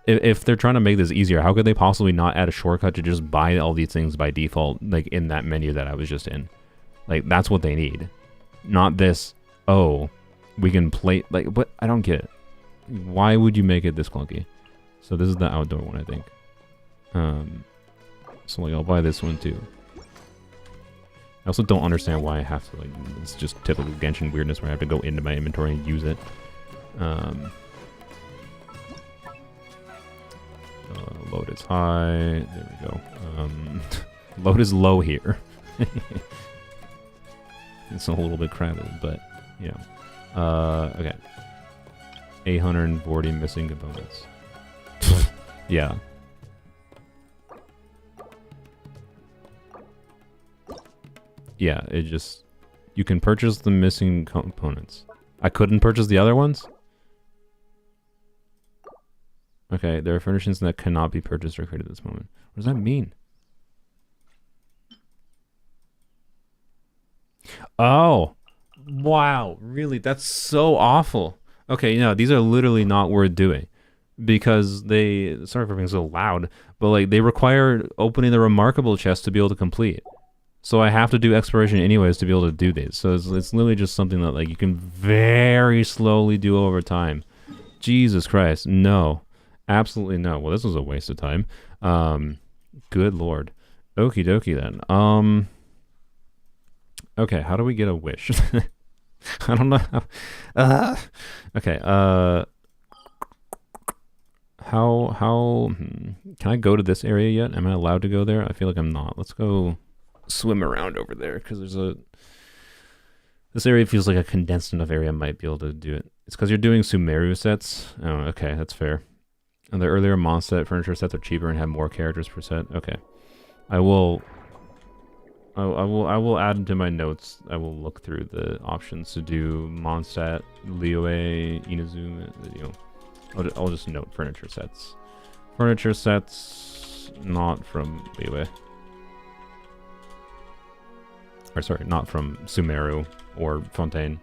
If they're trying to make this easier, how could they possibly not add a shortcut to just buy all these things by default, like, in that menu that I was just in? Like, that's what they need. Not this, oh, we can play... Like, what? I don't get it. Why would you make it this clunky? So this is the outdoor one, I think. So, like, I'll buy this one, too. I also don't understand why I have to, like, it's just typical Genshin weirdness where I have to go into my inventory and use it. Load is high. There we go. Load is low here. It's a little bit crowded, but yeah. Okay. 840 missing components. Yeah. Yeah, it just... You can purchase the missing components. I couldn't purchase the other ones? Okay, there are furnishings that cannot be purchased or created at this moment. What does that mean? Oh! Wow, really? That's so awful. Okay, no, these are literally not worth doing. Because they... Sorry for being so loud, but like, they require opening the remarkable chest to be able to complete. So I have to do exploration anyways to be able to do these. So it's literally just something that like you can very slowly do over time. Jesus Christ, no. Absolutely no. Well, this was a waste of time. Good lord. Okie dokie then. Okay, how do we get a wish? I don't know how. Okay, can I go to this area yet? Am I allowed to go there? I feel like I'm not. Let's go swim around over there because this area feels like a condensed enough area I might be able to do it. It's because you're doing Sumeru sets. Oh, okay, that's fair. And the earlier Mon set furniture sets are cheaper and have more characters per set. Okay, I will add into my notes. I will look through the options to do Mondstadt, Liyue, Inazu. You know, I'll just note furniture sets. Furniture sets not from Liyue. Or sorry, not from Sumeru or Fontaine.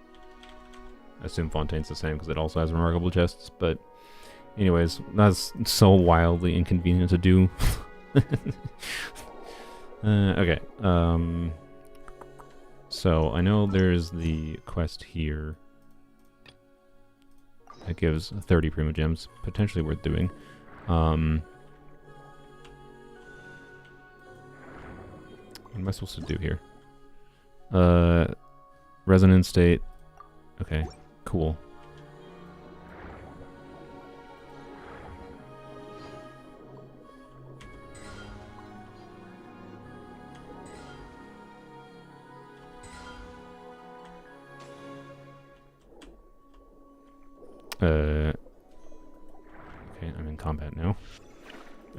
I assume Fontaine's the same because it also has remarkable chests, but anyways, that's so wildly inconvenient to do. Okay, so I know there's the quest here that gives 30 Prima Gems, potentially worth doing. What am I supposed to do here? Resonance state. Okay, cool. Okay, I'm in combat now.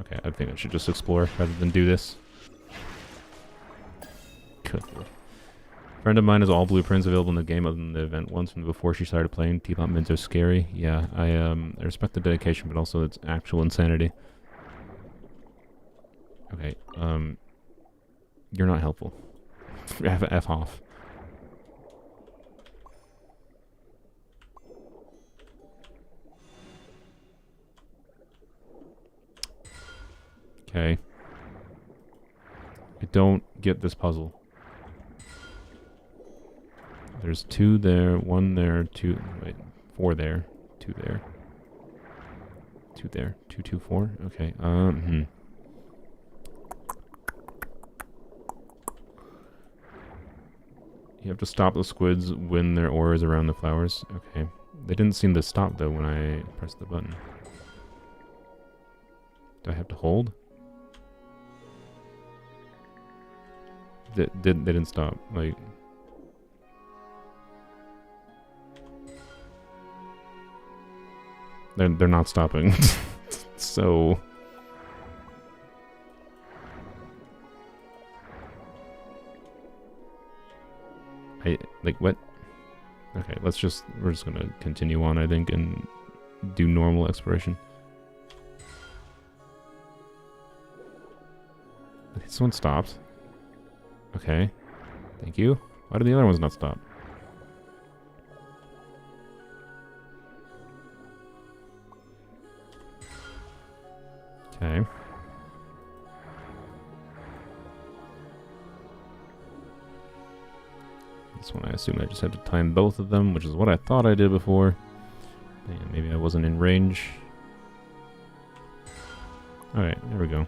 Okay, I think I should just explore rather than do this. Good lord. Friend of mine has all blueprints available in the game other than the event ones from before she started playing. Teapot mints are scary. Yeah, I respect the dedication, but also it's actual insanity. Okay, you're not helpful. F off. Okay. I don't get this puzzle. There's 2 there, 1 there, 2... Wait, 4 there, 2 there. 2 there, 2, 2, 4? Okay, You have to stop the squids when their ore is around the flowers. Okay. They didn't seem to stop, though, when I pressed the button. Do I have to hold? They didn't stop, like... They're not stopping. So... Like, what? Okay, we're just gonna continue on, I think, and do normal exploration. This one stopped. Okay. Thank you. Why did the other ones not stop? Okay. This one I assume I just had to time both of them, which is what I thought I did before. And maybe I wasn't in range. Alright, there we go.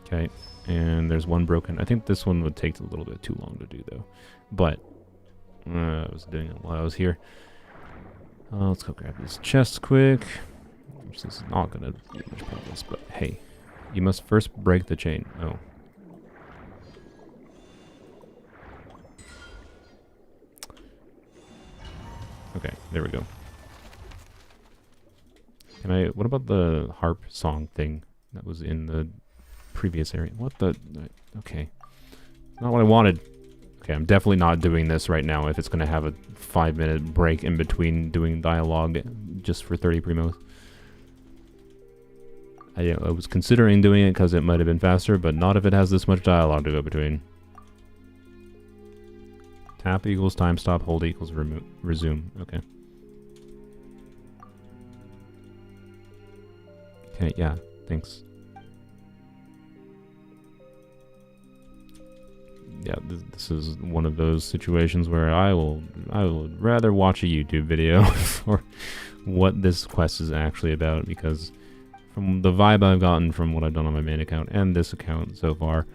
Okay, and there's one broken. I think this one would take a little bit too long to do, though. But I was doing it while I was here. Let's go grab this chest quick. which is not gonna be much pointless, but hey. You must first break the chain. Oh. Okay, there we go. Can I... What about the harp song thing that was in the previous area? What the... Okay. Not what I wanted. Okay, I'm definitely not doing this right now if it's going to have a 5-minute break in between doing dialogue just for 30 primos. I was considering doing it because it might have been faster, but not if it has this much dialogue to go between. Tap equals time stop, hold equals resume. Okay. Okay, yeah, thanks. Yeah, this is one of those situations where I would rather watch a YouTube video for what this quest is actually about, because from the vibe I've gotten from what I've done on my main account and this account so far,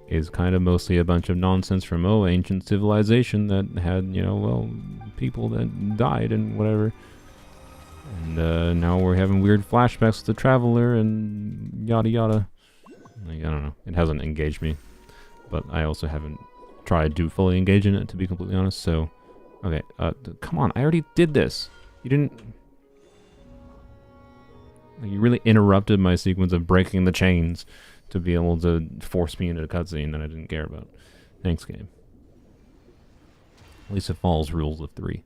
is kind of mostly a bunch of nonsense from, ancient civilization that had, well, people that died and whatever. And now we're having weird flashbacks to the Traveler and yada yada. Like, I don't know. It hasn't engaged me. But I also haven't tried to fully engage in it, to be completely honest, so... Okay, come on, I already did this! You didn't... Like, you really interrupted my sequence of breaking the chains to be able to force me into a cutscene that I didn't care about. Thanks, game. At least it follows rules of 3.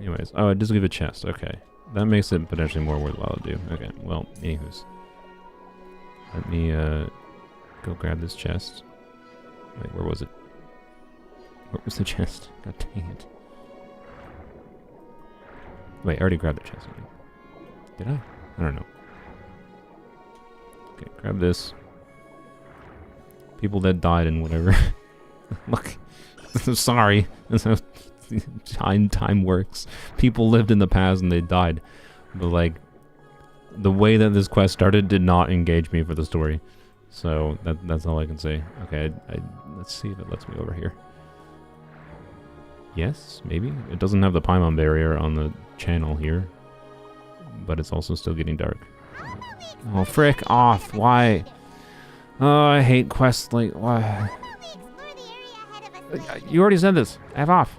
Anyways, it does give a chest, okay. That makes it potentially more worthwhile to do. Okay, well, anywho's. Let me, go grab this chest. Wait, where was it? Where was the chest? God dang it. Wait, I already grabbed the chest. Did I? I don't know. Okay, grab this. People that died and whatever. Look, sorry. That's how time works. People lived in the past and they died. But, like, the way that this quest started did not engage me for the story. So, that's all I can say. Okay, let's see if it lets me over here. Yes, maybe? It doesn't have the Paimon barrier on the channel here. But it's also still getting dark. Oh, frick off! Why? Oh, I hate quests like... Why? You already said this! F off!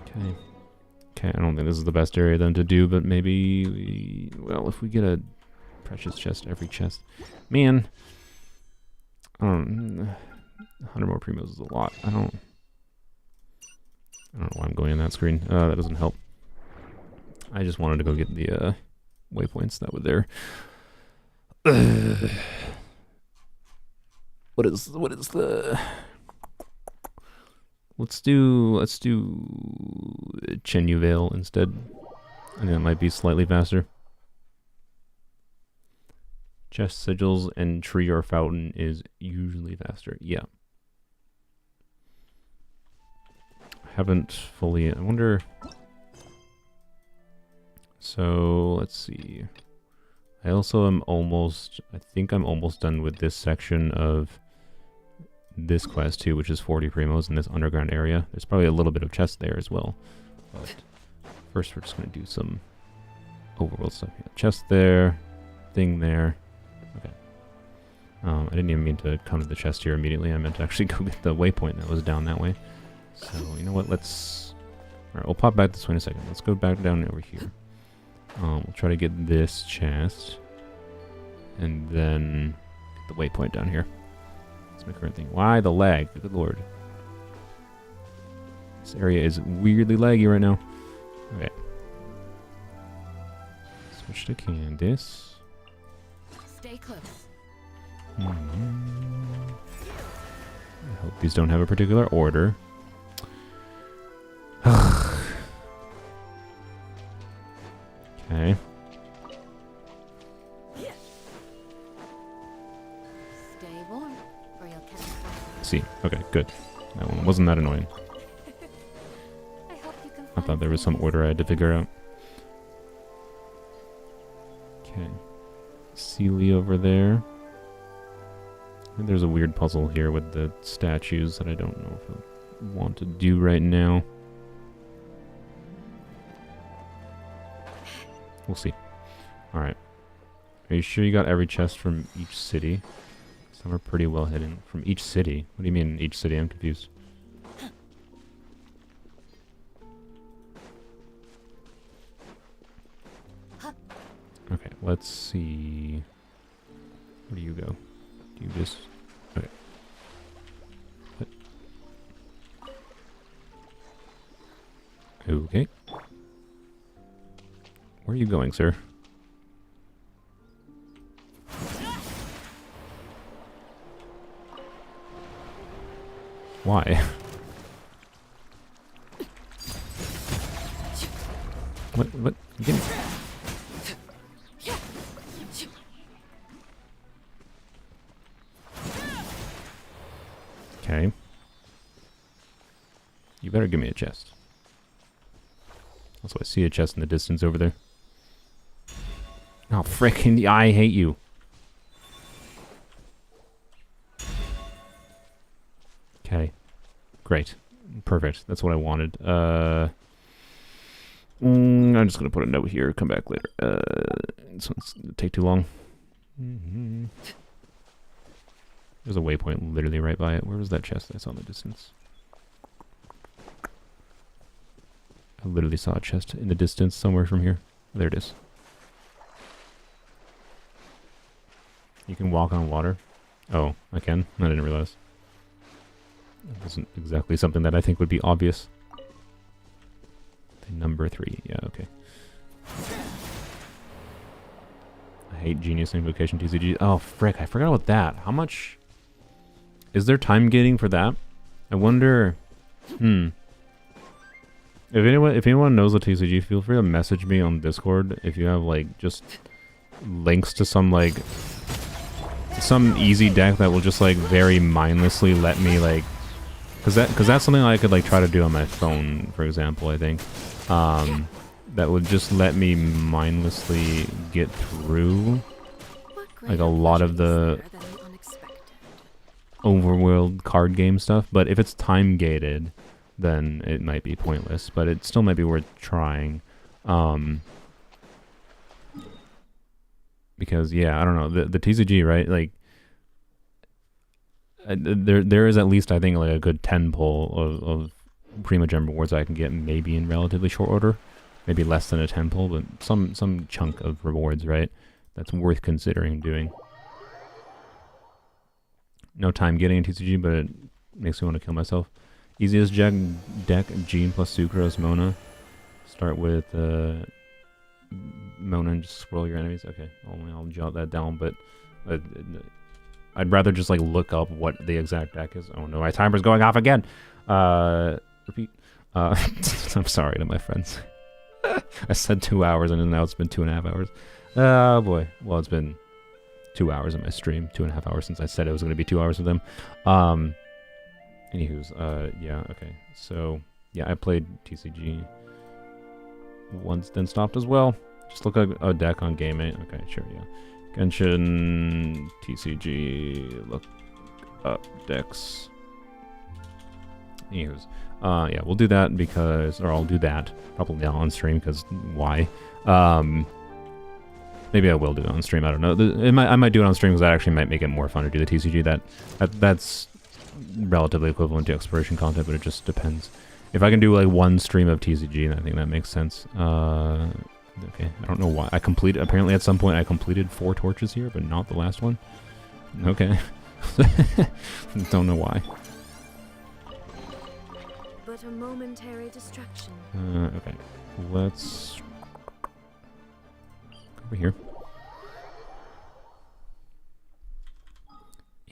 Okay. Okay, I don't think this is the best area then to do, but maybe... Well, if we get a precious chest, every chest... Man! 100 more primos is a lot. I don't know why I'm going on that screen. That doesn't help. I just wanted to go get the waypoints that were there. What is the... Let's do Chenyu Vale instead. I think that might be slightly faster. Chest sigils and tree or fountain is usually faster. Yeah. Haven't fully... I wonder... So, let's see. I also am almost... I think I'm almost done with this section of this quest too, which is 40 primos in this underground area. There's probably a little bit of chest there as well. But first we're just going to do some overworld stuff. Yeah, chest there. Thing there. Okay. I didn't even mean to come to the chest here immediately. I meant to actually go get the waypoint that was down that way. So, you know what? Let's... Alright, we'll pop back this way in a second. Let's go back down over here. We'll try to get this chest. And then get the waypoint down here. That's my current thing. Why the lag? Good lord. This area is weirdly laggy right now. Okay. Switch to Candace. Stay close. I hope these don't have a particular order. Okay. Stay warm, or you'll catch fire. See. Okay, good. That one wasn't that annoying. I hope you can I thought there was some order I had to figure out. Okay. Sealy over there. And there's a weird puzzle here with the statues that I don't know if I want to do right now. We'll see. Alright. Are you sure you got every chest from each city? Some are pretty well hidden. From each city? What do you mean each city? I'm confused. Okay, let's see. Where do you go? Do you just... Okay. What? Okay. Where are you going, sir? Why? What? Give me... Okay. You better give me a chest. Also, I see a chest in the distance over there. Oh, frickin' I hate you. Okay. Great. Perfect. That's what I wanted. I'm just gonna put a note here, come back later. This one's gonna take too long. There's a waypoint literally right by it. Where was that chest I saw in the distance? I literally saw a chest in the distance somewhere from here. There it is. You can walk on water? Oh, I can? I didn't realize. That wasn't exactly something that I think would be obvious. Number 3. Yeah, okay. I hate Genius Invocation TCG. Oh, frick. I forgot about that. How much... Is there time gating for that? I wonder... If anyone knows the TCG, feel free to message me on Discord if you have, like, just links to some, like... some easy deck that will just, like, very mindlessly let me, like... Because that's something I could, like, try to do on my phone, for example, I think. That would just let me mindlessly get through, like, a lot of the overworld card game stuff. But if it's time gated, then it might be pointless. But it still might be worth trying. Because, yeah, I don't know. The TCG, right? Like, there is at least, I think, like a good 10 pull of Prima Gem rewards I can get maybe in relatively short order. Maybe less than a 10 pull, but some chunk of rewards, right? That's worth considering doing. No time getting in TCG, but it makes me want to kill myself. Easiest deck, Gene plus Sucrose, Mona. Start with Mona and just swirl your enemies. Okay, I'll jot that down, but... I'd rather just, like, look up what the exact deck is. Oh no, my timer's going off again! Repeat. I'm sorry to my friends. I said 2 hours and now it's been 2.5 hours. Oh boy. Well, it's been 2 hours in my stream. 2.5 hours since I said it was going to be 2 hours with them. Anywho's, yeah, okay. So, yeah, I played TCG once, then stopped as well. Just look at a deck on Game8. Okay, sure, yeah. Genshin, TCG, look up decks. Anywho's, yeah, we'll do that because, or I'll do that probably not on stream because why? Maybe I will do it on stream. I don't know. I might do it on stream because that actually might make it more fun to do the TCG. That's relatively equivalent to exploration content, but it just depends. If I can do like one stream of TCG, then I think that makes sense. Okay, I don't know why. Apparently at some point I completed 4 torches here, but not the last one. Okay. Don't know why. But a momentary distraction. Okay. Let's go over here.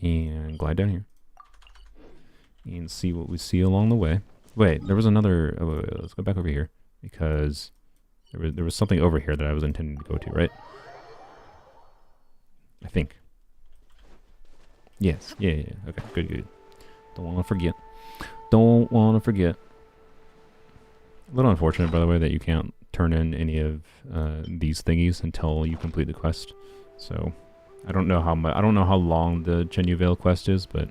And glide down here. And see what we see along the way. Wait, there was another... Oh, wait, let's go back over here. Because... There was something over here that I was intending to go to, right? I think. Yes. Yeah. Okay, good. Don't want to forget. A little unfortunate, by the way, that you can't turn in any of these thingies until you complete the quest. So, I don't know how long the Chenyu Vale quest is, but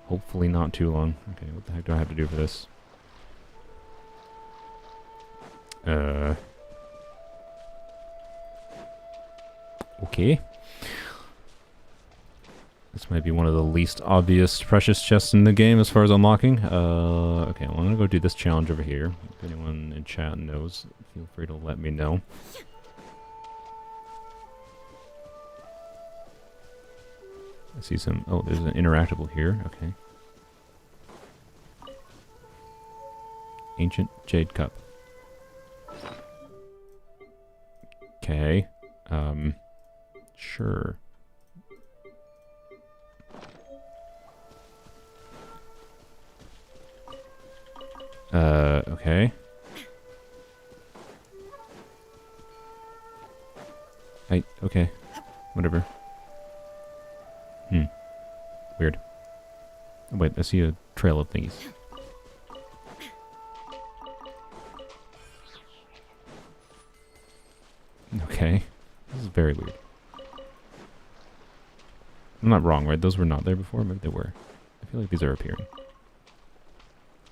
hopefully not too long. Okay, what the heck do I have to do for this? Okay. This might be one of the least obvious precious chests in the game as far as unlocking. Okay, well, I'm gonna go do this challenge over here. If anyone in chat knows, feel free to let me know. I see some... Oh, there's an interactable here. Okay. Ancient Jade Cup. Okay. Sure. Okay. Okay. Whatever. Weird. Oh, wait, I see a trail of thingies. Okay. This is very weird. I'm not wrong, right? Those were not there before? Maybe they were. I feel like these are appearing.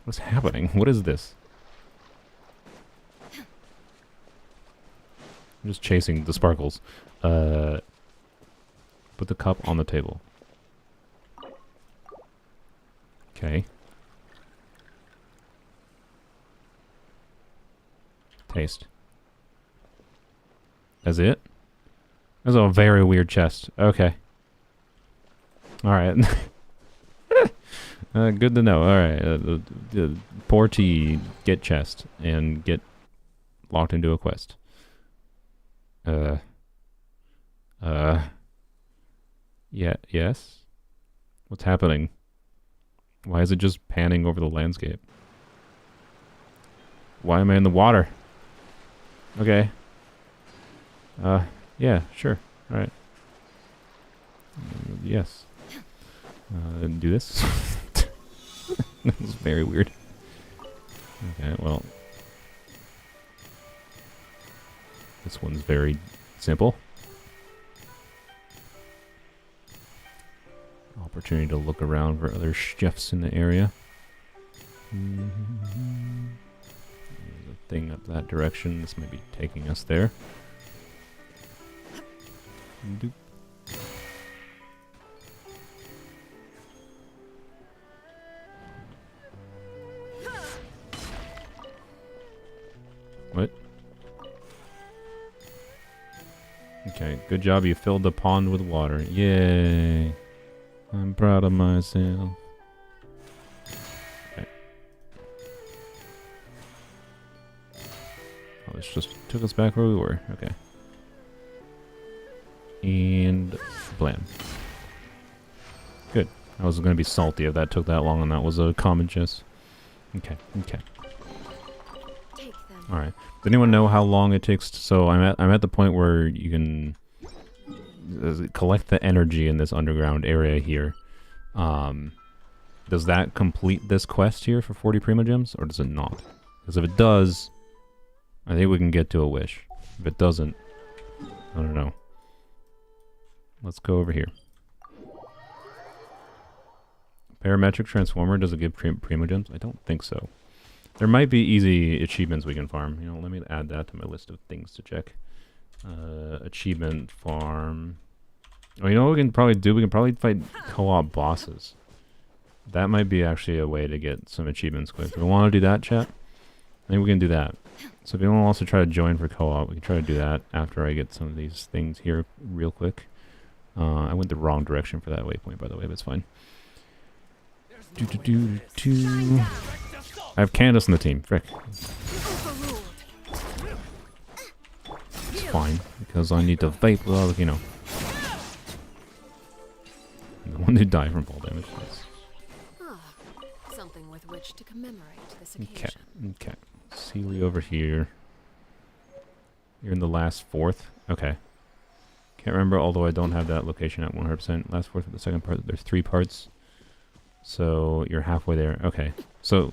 What's happening? What is this? I'm just chasing the sparkles. Put the cup on the table. Okay. Taste. That's it? That's a very weird chest. Okay. Alright. Good to know. Alright. Pour tea, get chest, and get locked into a quest. Yeah, yes? What's happening? Why is it just panning over the landscape? Why am I in the water? Okay. Yeah, sure. Alright. Yes. Do this. That was very weird. Okay, well. This one's very simple. Opportunity to look around for other chefs in the area. There's a thing up that direction. This might be taking us there. Doop. What? Okay, good job. You filled the pond with water. Yay. I'm proud of myself. Okay. Oh, this just took us back where we were. Okay. And blam. Good. I was going to be salty if that took that long and that was a common chest. Okay, okay. Alright. Does anyone know how long it takes? So I'm at the point where you can collect the energy in this underground area here. Does that complete this quest here for 40 Prima Gems, or does it not? Because if it does, I think we can get to a wish. If it doesn't, I don't know. Let's go over here. Parametric Transformer, does it give Prima Gems? I don't think so. There might be easy achievements we can farm. You know, let me add that to my list of things to check. Achievement farm. Oh, you know what we can probably do? We can probably fight co-op bosses. That might be actually a way to get some achievements quick. If we want to do that, chat, I think we can do that. So if you want to also try to join for co-op, we can try to do that after I get some of these things here real quick. I went the wrong direction for that waypoint, by the way, but it's fine. I have Candace in the team. Frick. It's fine, because I need to vape with Arlecchino. The one who died from fall damage. Something with which to commemorate this occasion. Okay. Sealy over here. You're in the last fourth? Okay. Can't remember, although I don't have that location at 100%. Last fourth of the second part. There's 3 parts. So you're halfway there. Okay. So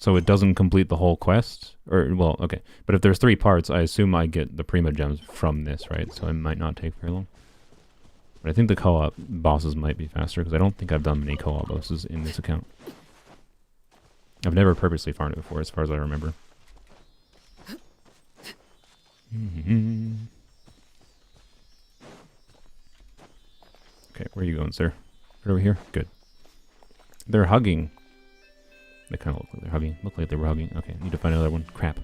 it doesn't complete the whole quest? Or, well, okay. But if there's 3 parts, I assume I get the Prima Gems from this, right? So it might not take very long. But I think the co-op bosses might be faster, because I don't think I've done many co-op bosses in this account. I've never purposely farmed it before, as far as I remember. Okay, where are you going, sir? Right over here? Good. They're hugging. They kind of look like they're hugging. Look like they were hugging. Okay, need to find another one. Crap.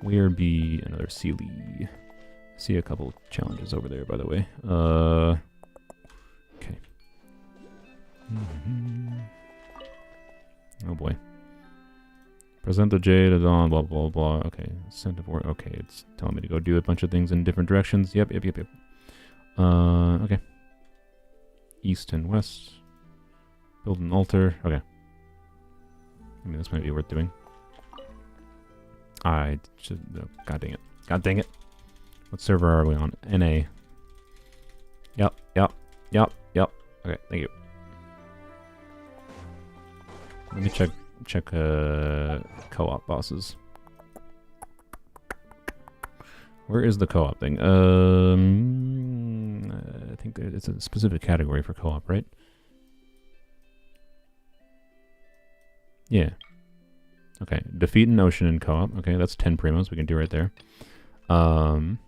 Where be another Sealy? See a couple challenges over there, by the way. Okay. Oh boy. Present the jade at dawn, blah, blah, blah. Okay. Send of work. Okay, it's telling me to go do a bunch of things in different directions. Yep. Okay. East and west. Build an altar. Okay. I mean, this might be worth doing. I should... Oh, God dang it. God dang it. What server are we on? NA. Yep. Okay, thank you. Let me check co-op bosses. Where is the co-op thing? I think it's a specific category for co-op, right? Yeah. Okay, defeat an ocean in co-op. Okay, that's 10 primos we can do right there. And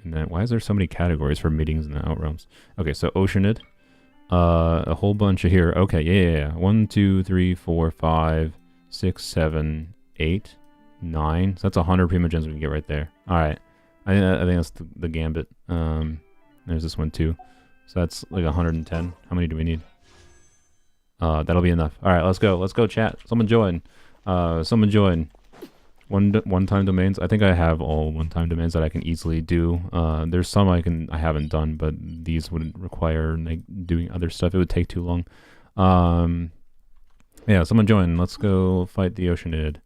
then, why is there so many categories for meetings in the Outrealms? Okay, so Oceanid. A whole bunch of here. Okay, yeah. 1, 2, 3, 4, 5, 6, 7, 8, 9. So that's 100 primogens we can get right there. Alright. I think that's the gambit. There's this one too. So that's like 110. How many do we need? That'll be enough. Alright, let's go. Let's go, chat. Someone join. Someone join. One-time domains. I think I have all one-time domains that I can easily do. There's some I haven't done, but these wouldn't require like doing other stuff. It would take too long. Yeah, someone join. Let's go fight the Oceanid.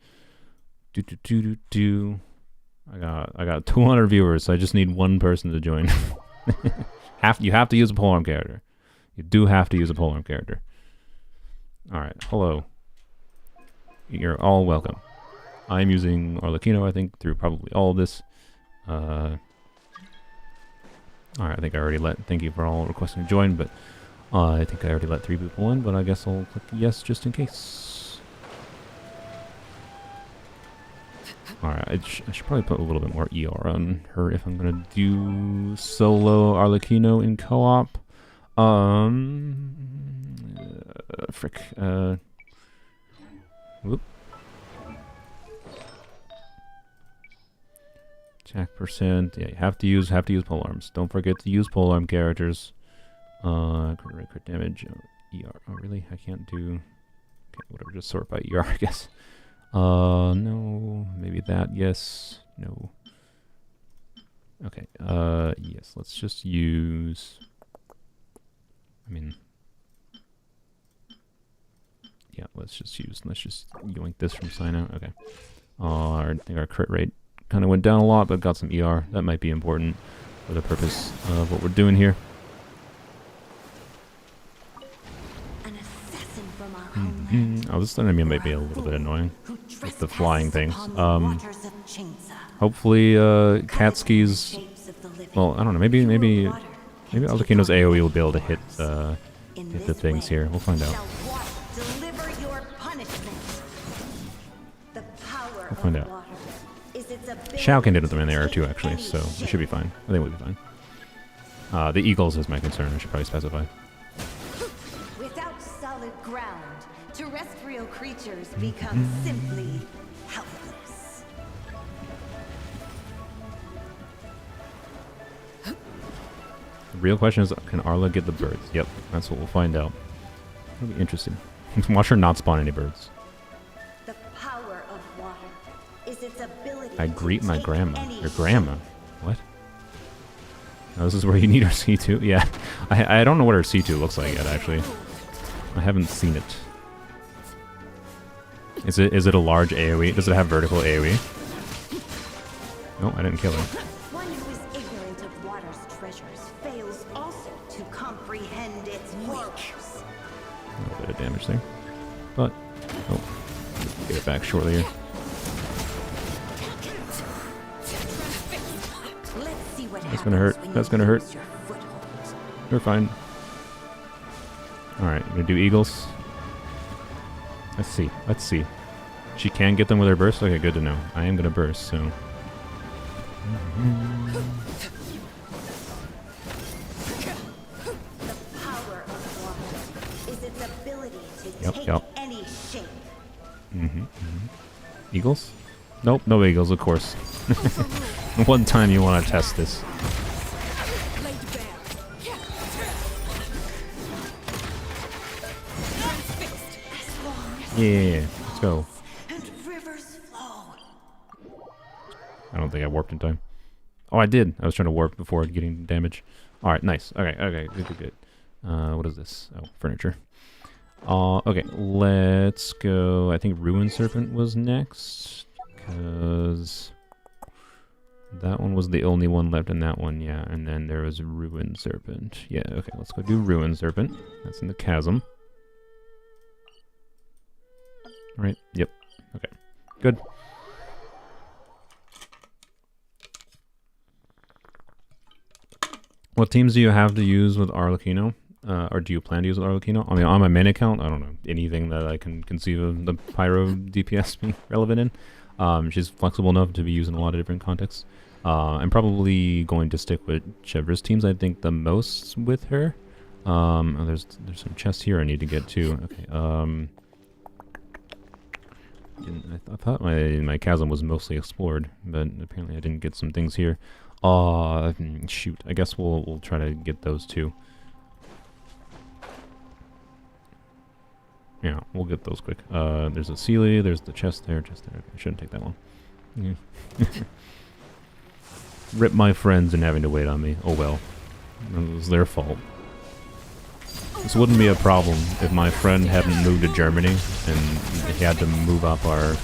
I got 200 viewers, so I just need one person to join. You have to use a polearm character. You do have to use a polearm character. All right, hello. You're all welcome. I'm using Arlecchino, I think, through probably all of this. Alright, I think I already thank you for all requesting to join, but I think I already let 3 people in, but I guess I'll click yes just in case. Alright, I should probably put a little bit more ER on her if I'm gonna do solo Arlecchino in co-op. Frick. Whoop. Attack percent. Yeah, you have to use polearms. Don't forget to use polearm characters. Crit damage. ER. Oh, really? I can't do. Okay, whatever. Just sort by ER, I guess. No. Maybe that. Yes. No. Okay. Yes. Let's just use. I mean. Yeah. Let's just yoink this from sign out. Okay. I think our crit rate kind of went down a lot, but got some ER. That might be important for the purpose of what we're doing here. An assassin from our homeland. Oh, this enemy might be a little bit annoying with the flying things. Hopefully, Katsuki's. Well, I don't know. Maybe Arlecchino's AOE will be able to hit the things here. We'll find out. We'll find out. Shao can hit them in the air too, actually, so it should be fine. I think we'll be fine. The eagles is my concern. I should probably specify. Without solid ground, terrestrial creatures become simply helpless. The real question is, can Arla get the birds? Yep, that's what we'll find out. It'll be interesting. Watch her not spawn any birds. The power of water is its ability. I greet my grandma. Your grandma? What? Oh, this is where you need her C2? Yeah. I don't know what her C2 looks like yet, actually. I haven't seen it. Is it a large AoE? Does it have vertical AoE? No, I didn't kill her. One who is ignorant of water's treasures fails also to comprehend its wonders. A little bit of damage there. But, oh, get it back shortly here. That's gonna hurt. That's gonna hurt. We're fine. Alright, I'm gonna do eagles. Let's see. Let's see. She can get them with her burst? Okay, good to know. I am gonna burst, so. The power of water is its ability to Yep, take yep. any shape. Eagles? Nope, no eagles, of course. One time you want to test this. Laid bare. Transfixed. As long as Yeah, let's go. and rivers flow. I don't think I warped in time. Oh, I did. I was trying to warp before getting damage. Alright, nice. Okay, good. What is this? Oh, furniture. Okay, let's go. I think Ruin Serpent was next. Because that one was the only one left in that one, yeah. And then there was Ruin Serpent. Yeah, okay, let's go do Ruin Serpent. That's in the chasm. Right, yep. Okay, good. What teams do you have to use with Arlecchino? Or do you plan to use with Arlecchino? I mean, on my main account, I don't know, anything that I can conceive of the Pyro DPS being relevant in. She's flexible enough to be used in a lot of different contexts. I'm probably going to stick with Chevra's teams, I think, the most with her. Oh, there's some chests here I need to get to. Okay, I thought my chasm was mostly explored, but apparently I didn't get some things here. Shoot. I guess we'll try to get those too. Yeah, we'll get those quick. There's a Sealy, there's the chest there. Okay, I shouldn't take that one. Yeah. Rip my friends and having to wait on me. Oh well. It was their fault. This wouldn't be a problem if my friend hadn't moved to Germany and he had to move up our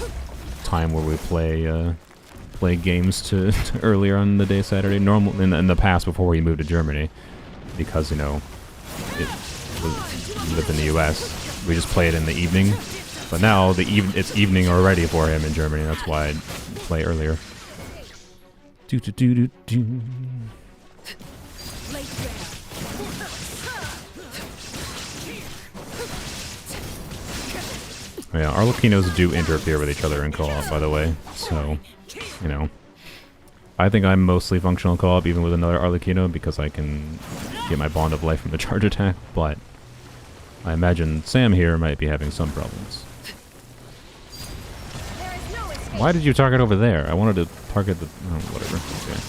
time where we play games to earlier on the day Saturday. Normal in the past before he moved to Germany, because we lived in the U.S. We just play it in the evening, but now it's evening already for him in Germany. That's why I play earlier. Laid bare. Yeah, Arlecchinos do interfere with each other in co-op, by the way. So, you know, I think I'm mostly functional co-op, even with another Arlecchino, because I can get my bond of life from the charge attack. But I imagine Sam here might be having some problems. Why did you target over there? I wanted to target the... Oh, whatever. Okay.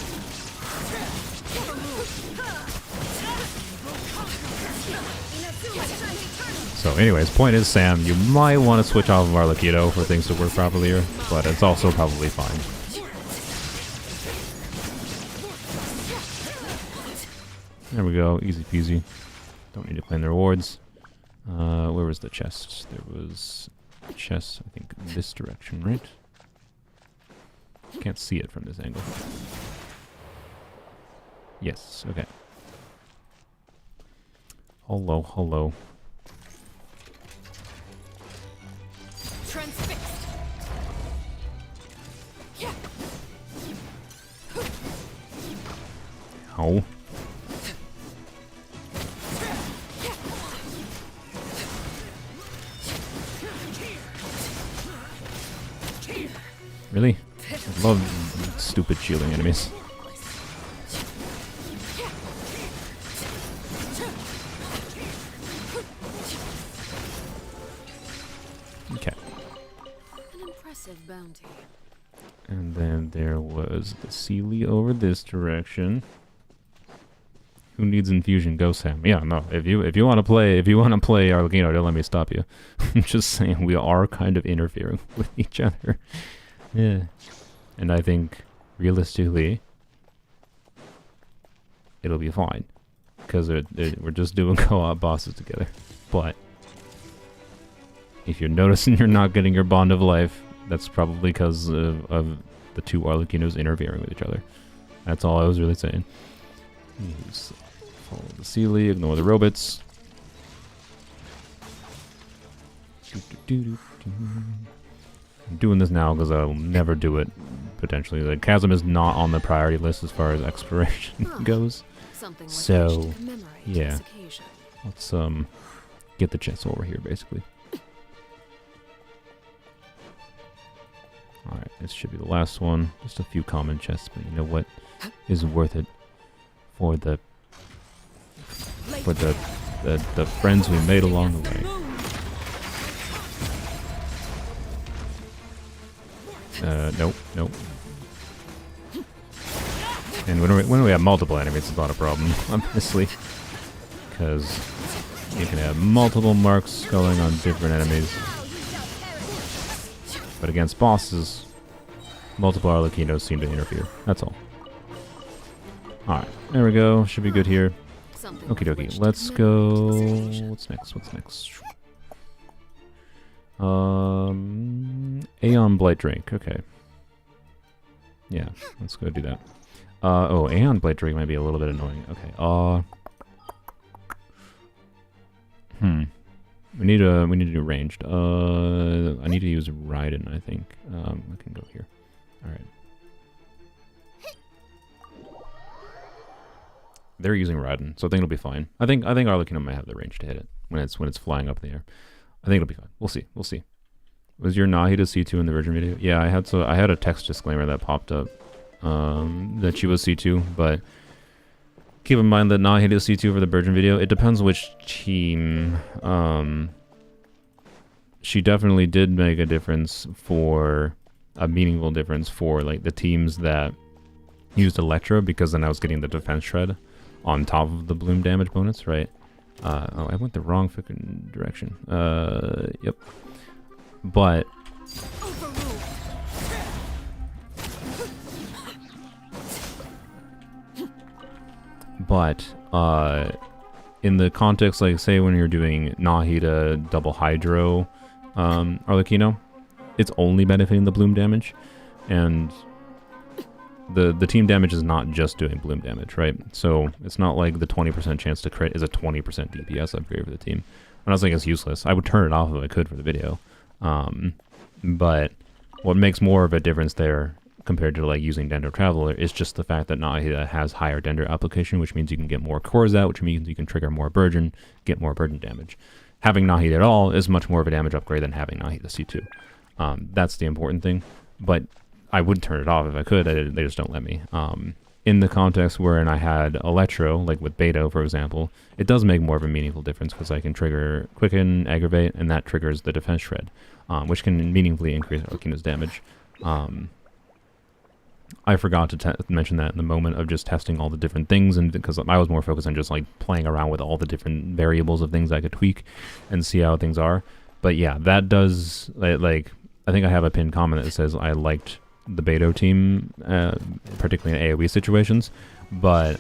So anyways, point is, Sam, you might want to switch off of Arlecchino for things to work properly here, but it's also probably fine. There we go, easy peasy. Don't need to claim the rewards. Where was the chest? There was a chest, I think, this direction, right? Can't see it from this angle. Yes, okay. Hello. Transfixed. Oh. Really? I love stupid shielding enemies. Okay. An impressive bounty. And then there was the Sealy over this direction. Who needs infusion? Go Sam. Yeah, no. If you want to play Arlecchino, don't let me stop you. I'm just saying we are kind of interfering with each other. Yeah. And I think realistically it'll be fine, because we're just doing co-op bosses together. But if you're noticing you're not getting your bond of life, that's probably because of the two Arlecchinos interfering with each other. That's all I was really saying. Just follow the Sealy, ignore the robots. I'm doing this now because I'll never do it, potentially. The chasm is not on the priority list as far as exploration goes. Something with So, which to commemorate yeah. this occasion. Let's get the chest over here, basically. Alright, this should be the last one. Just a few common chests, but you know what is worth it for the friends we made along the way. Nope. And when we have multiple enemies, it's not a problem, obviously, because you can have multiple marks going on different enemies. But against bosses, multiple Arlecchinos seem to interfere. That's all. Alright, there we go. Should be good here. Okie dokie. Let's go. What's next? Aeon Blight Drink. Okay. Yeah, let's go do that. Oh, Aeon Blight Drink might be a little bit annoying. Okay. We need to do ranged. I need to use Raiden, I think. I can go here. Alright. They're using Raiden, so I think it'll be fine. I think Arlecchino might have the range to hit it when it's flying up in the air. I think it'll be fine. We'll see. Was your Nahida C2 in the Virgin video? Yeah, I had a text disclaimer that popped up that she was C2, but keep in mind that Nahida C2 for the Virgin video, it depends which team. She definitely did make a difference a meaningful difference for like the teams that used Electro, because then I was getting the defense shred on top of the bloom damage bonus, right? Oh, I went the wrong freaking direction. Yep. But in the context, like say when you're doing Nahida double Hydro Arlecchino, it's only benefiting the bloom damage, and the team damage is not just doing bloom damage, right? So it's not like the 20% chance to crit is a 20% DPS upgrade for the team. I'm not saying it's useless. I would turn it off if I could for the video. But what makes more of a difference there compared to like using Dendro Traveler is just the fact that Nahida has higher Dendro application, which means you can get more cores out, which means you can trigger more burden, get more burden damage. Having Nahida at all is much more of a damage upgrade than having Nahida C2. That's the important thing. But I would turn it off if I could. They just don't let me. In the context wherein I had Electro, like with Beto, for example, it does make more of a meaningful difference because I can trigger Quicken, Aggravate, and that triggers the Defense Shred, which can meaningfully increase Arlecchino's damage. I forgot to mention that in the moment of just testing all the different things, and because I was more focused on just like playing around with all the different variables of things I could tweak and see how things are. But yeah, that does, like, I think I have a pinned comment that says I liked the Beto team, particularly in AoE situations, but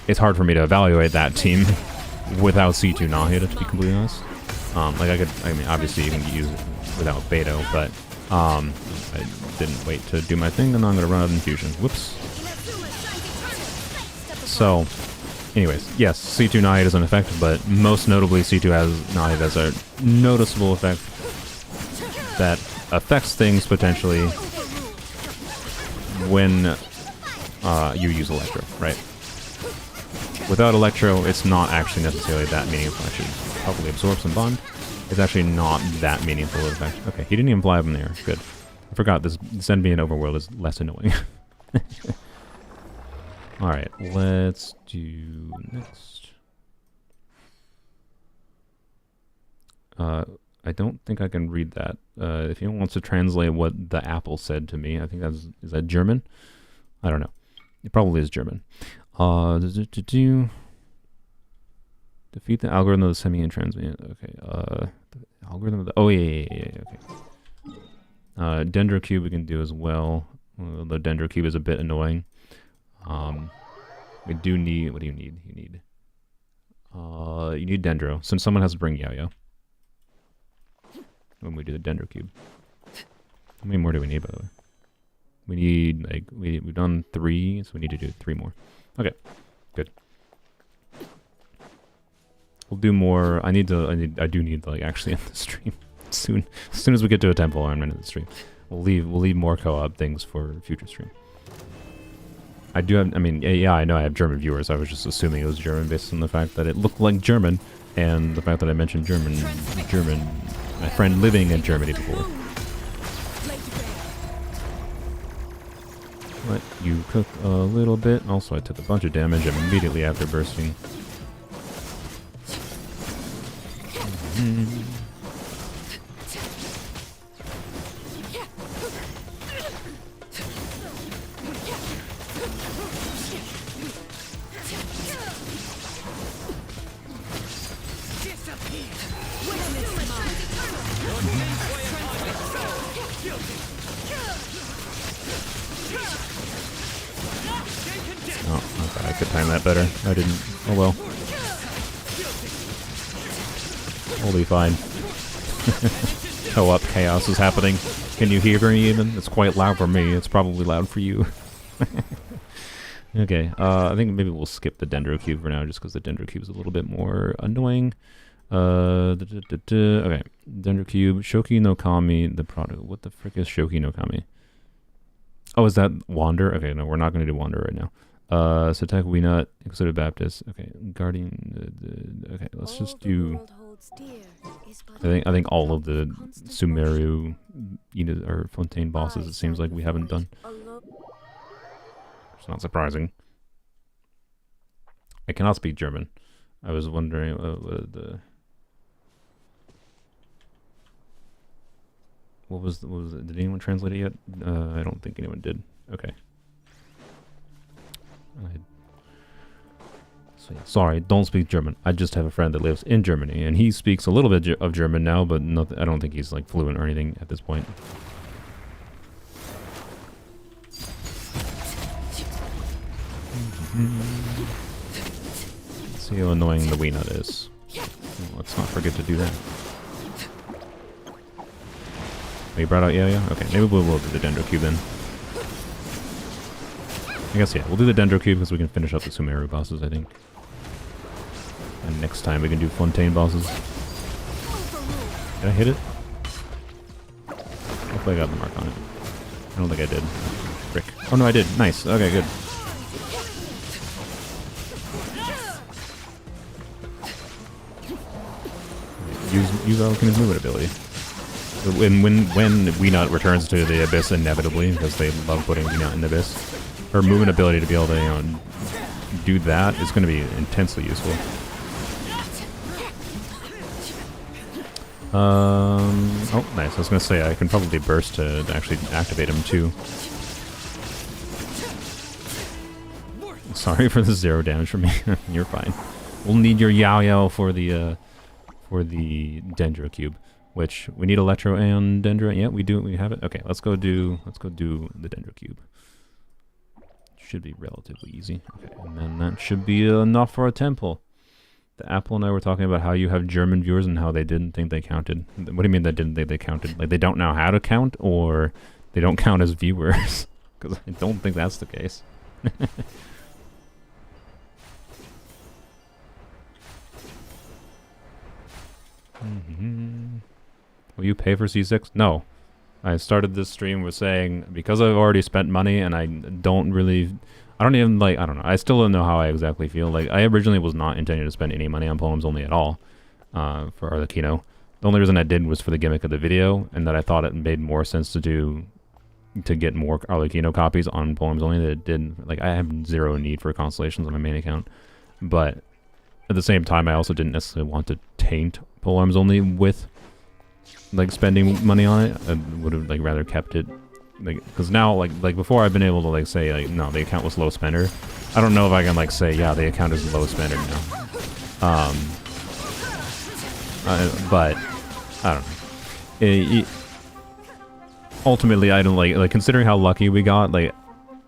it's hard for me to evaluate that team without C2 Nahida, to be completely honest. I mean, obviously you can use it without Beto, but I didn't wait to do my thing, and I'm gonna run out of infusion. Whoops. So, anyways, yes, C2 Nahida is an effect, but most notably C2 has Nahida as a noticeable effect that affects things potentially when you use Electro, right? Without Electro, it's not actually necessarily that meaningful. I should probably absorb some bond. It's actually not that meaningful of effect. Okay, he didn't even fly up in the air. Good. I forgot this NBN overworld is less annoying. Alright, let's do next. I don't think I can read that. If anyone wants to translate what the apple said to me, I think is that German? I don't know. It probably is German. Defeat the algorithm of the semi-intransient. Okay. The algorithm of the... Oh, yeah. Okay. Dendro Cube we can do as well. The Dendro Cube is a bit annoying. We do need... What do you need? You need Dendro. So someone has to bring Yo-Yo when we do the Dendro Cube. How many more do we need, by the way? We need, like... We've done 3, so we need to do 3 more. Okay. Good. We'll do more. I do need to, like, actually end the stream soon. As soon as we get to a temple, I'm ending the stream. We'll leave more co-op things for future stream. I do have, I mean, yeah, I know I have German viewers. I was just assuming it was German based on the fact that it looked like German, and the fact that I mentioned German, my friend living in Germany before. Let you cook a little bit. Also, I took a bunch of damage immediately after bursting. Oh, okay, I could time that better. I didn't. Oh well. Totally fine. Oh, up, chaos is happening. Can you hear me even? It's quite loud for me. It's probably loud for you. Okay, I think maybe we'll skip the Dendro Cube for now, just because the Dendro Cube is a little bit more annoying. Okay, Dendro Cube, Shoki no Kami, the product. What the frick is Shoki no Kami? Oh, is that Wander? Okay, no, we're not going to do Wander right now. Satek Winut, Exotic Baptist. Okay, Guardian. Okay, let's just do. I think all of the Sumeru, or Fontaine bosses. It seems like we haven't done. It's not surprising. I cannot speak German. I was wondering what was it? Did anyone translate it yet? I don't think anyone did. Okay. So yeah, sorry, don't speak German. I just have a friend that lives in Germany, and he speaks a little bit of German now, but I don't think he's like fluent or anything at this point. Let's see how annoying the Weenut is. Let's not forget to do that. Oh, you brought out yeah? Okay, maybe we'll do the Dendro Cube then. I guess, yeah, we'll do the Dendro Cube because we can finish up the Sumeru bosses, I think. And next time we can do Fontaine bosses. Did I hit it? Hopefully I got the mark on it. I don't think I did. Frick. Oh no, I did. Nice. Okay, good. Use Arlecchino's movement ability. When Weenut returns to the Abyss inevitably, because they love putting Weenut in the Abyss, her movement ability to be able to, do that is going to be intensely useful. Oh, nice. I was going to say, I can probably burst to actually activate him, too. Sorry for the 0 damage from me. You're fine. We'll need your Yao for the Dendro Cube, which we need Electro and Dendro. Yeah, we do. We have it. Okay, let's go do the Dendro Cube. Should be relatively easy. Okay, and then that should be enough for a temple. The Apple and I were talking about how you have German viewers and how they didn't think they counted. What do you mean they didn't think they counted? Like they don't know how to count, or they don't count as viewers? Because I don't think that's the case. Will you pay for C6? No. I started this stream with saying, because I've already spent money and I don't even like, I don't know, I still don't know how I exactly feel. Like, I originally was not intending to spend any money on Polearms Only at all, for Arlecchino. The only reason I did was for the gimmick of the video, and that I thought it made more sense to get more Arlecchino copies on Polearms Only than it did. Like, I have zero need for constellations on my main account, but at the same time, I also didn't necessarily want to taint Polearms Only with like spending money on it. I would have like rather kept it, like, because now like before I've been able to like say like no, the account was low spender. I don't know if I can like say yeah, the account is low spender now. But I don't know. Ultimately, I don't like considering how lucky we got. Like,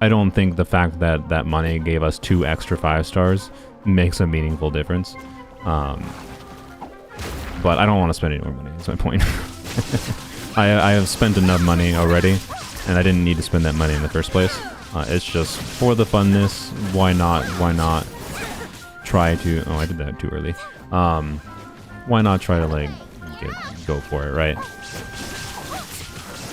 I don't think the fact that that money gave us 2 extra 5 stars makes a meaningful difference. But I don't want to spend any more money, that's my point. I have spent enough money already, and I didn't need to spend that money in the first place. It's just for the funness. Why not try to... Oh, I did that too early. Why not try to, like, go for it, right?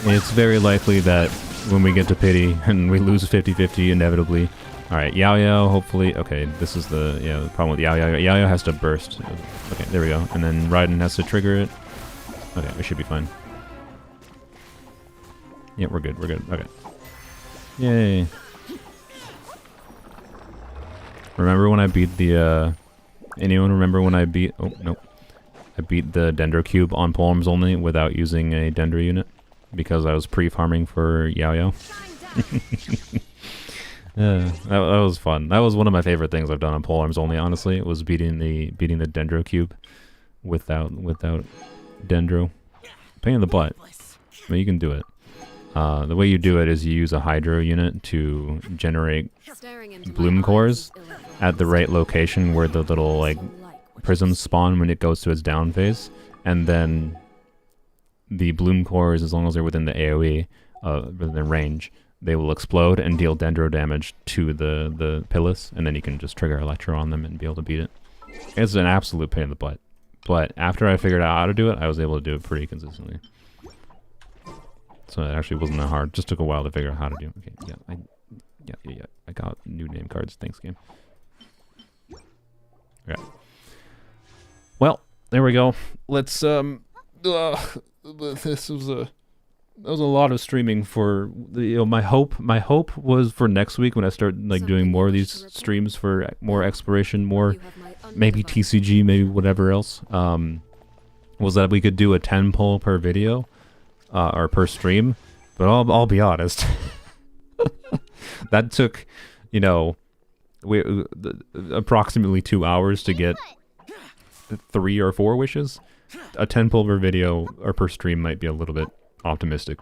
It's very likely that when we get to pity and we lose 50-50 inevitably. Alright, Yao, hopefully. Okay, this is the problem with Yao. Yao has to burst. Okay, there we go. And then Raiden has to trigger it. Okay, we should be fine. Yeah, we're good. Okay. Yay. Remember when I beat the, anyone remember when I beat, oh, no. I beat the Dendro Cube on Polearms Only without using a Dendro unit because I was pre-farming for Yao Yao. That was fun. That was one of my favorite things I've done on Polearms Only, honestly. It was beating the Dendro Cube without Dendro. Pain in the butt. But you can do it. The way you do it is you use a Hydro unit to generate bloom cores at the right location where the little like prisms spawn when it goes to its down phase, and then the bloom cores, as long as they're within the AoE, within range, they will explode and deal dendro damage to the Pillis, and then you can just trigger Electro on them and be able to beat it. It's an absolute pain in the butt, but after I figured out how to do it, I was able to do it pretty consistently. So it actually wasn't that hard. Just took a while to figure out how to do it. Okay, yeah. I got new name cards. Thanks, game. Okay. Well, there we go. Let's this was a lot of streaming for the, my hope was for next week when I start like doing more of these streams for more exploration, more maybe TCG, maybe whatever else. Was that we could do a 10 pull per video or per stream, but I'll be honest. That took, you know, approximately 2 hours to get 3 or 4 wishes. A 10 pull per video or per stream might be a little bit optimistic.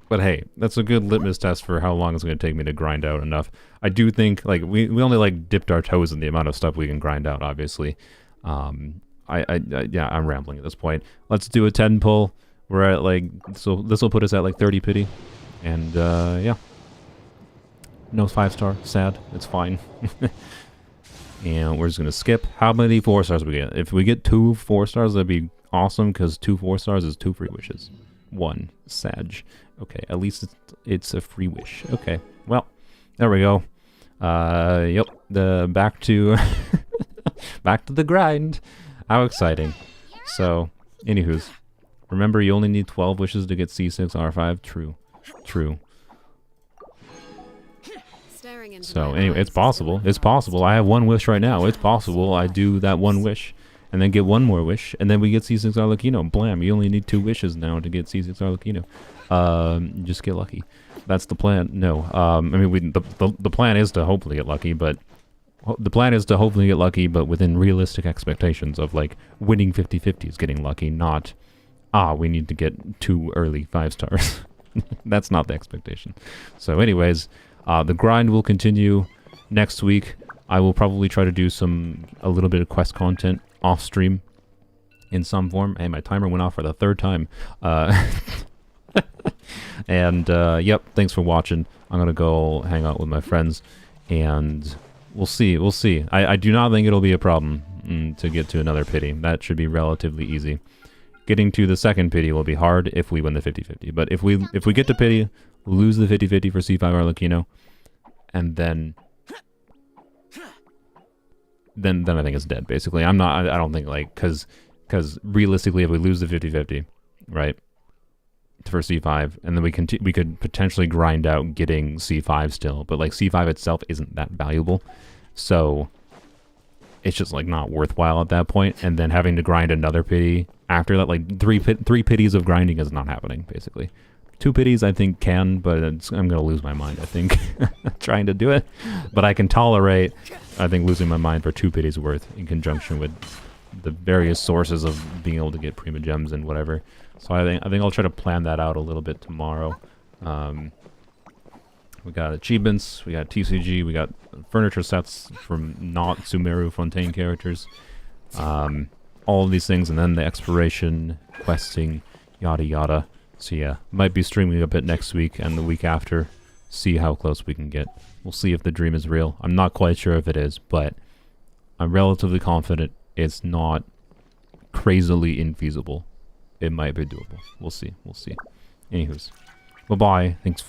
But hey, that's a good litmus test for how long it's going to take me to grind out enough. I do think, like, we only, like, dipped our toes in the amount of stuff we can grind out, obviously. Yeah, I'm rambling at this point. Let's do a 10 pull. We're at, like, so this will put us at, like, 30 pity. And, yeah. No 5-star. Sad. It's fine. And we're just going to skip. How many 4 stars we get? If we get 2 4 stars, that'd be awesome, because 2 4 stars is 2 free wishes. 1. Sag. Okay, at least it's a free wish. Okay, well, there we go. Yep, back to back to the grind. How exciting. So, anywho's, remember you only need 12 wishes to get C6 R5. True. So anyway, it's possible. It's possible. I have 1 wish right now. It's possible I do that 1 wish and then get 1 more wish, and then we get C6 Arlecchino. Blam, you only need 2 wishes now to get C6 Arlecchino. Just get lucky. That's the plan. No, I mean, the plan is to hopefully get lucky, but within realistic expectations of, like, winning 50-50s, getting lucky, not, we need to get 2 early 5 stars. That's not the expectation. So anyways, the grind will continue next week. I will probably try to do a little bit of quest content off stream in some form. Hey, my timer went off for the 3rd time. And yep, thanks for watching. I'm gonna go hang out with my friends, and we'll see. I do not think it'll be a problem to get to another pity. That should be relatively easy. Getting to the 2nd pity will be hard if we win the 50-50. But if we get to pity, lose the 50-50 for C5 Arlecchino, and then I think it's dead, basically. I don't think, like, because realistically, if we lose the 50-50, right, for C5, and then we could potentially grind out getting C5 still, but, like, C5 itself isn't that valuable, so it's just, like, not worthwhile at that point. And then having to grind another pity after that, like, three pities of grinding is not happening, basically. 2 pities I think can, but I'm gonna lose my mind, I think, trying to do it. But I can tolerate, I think, losing my mind for 2 pities worth in conjunction with the various sources of being able to get prima gems and whatever. So I think I'll try to plan that out a little bit tomorrow. We got achievements, we got TCG, we got furniture sets from not Sumeru Fontaine characters. All of these things, and then the exploration, questing, yada yada. So yeah, might be streaming a bit next week and the week after. See how close we can get. We'll see if the dream is real. I'm not quite sure if it is, but I'm relatively confident it's not crazily infeasible. It might be doable. We'll see. Anywho's, bye-bye. Thanks.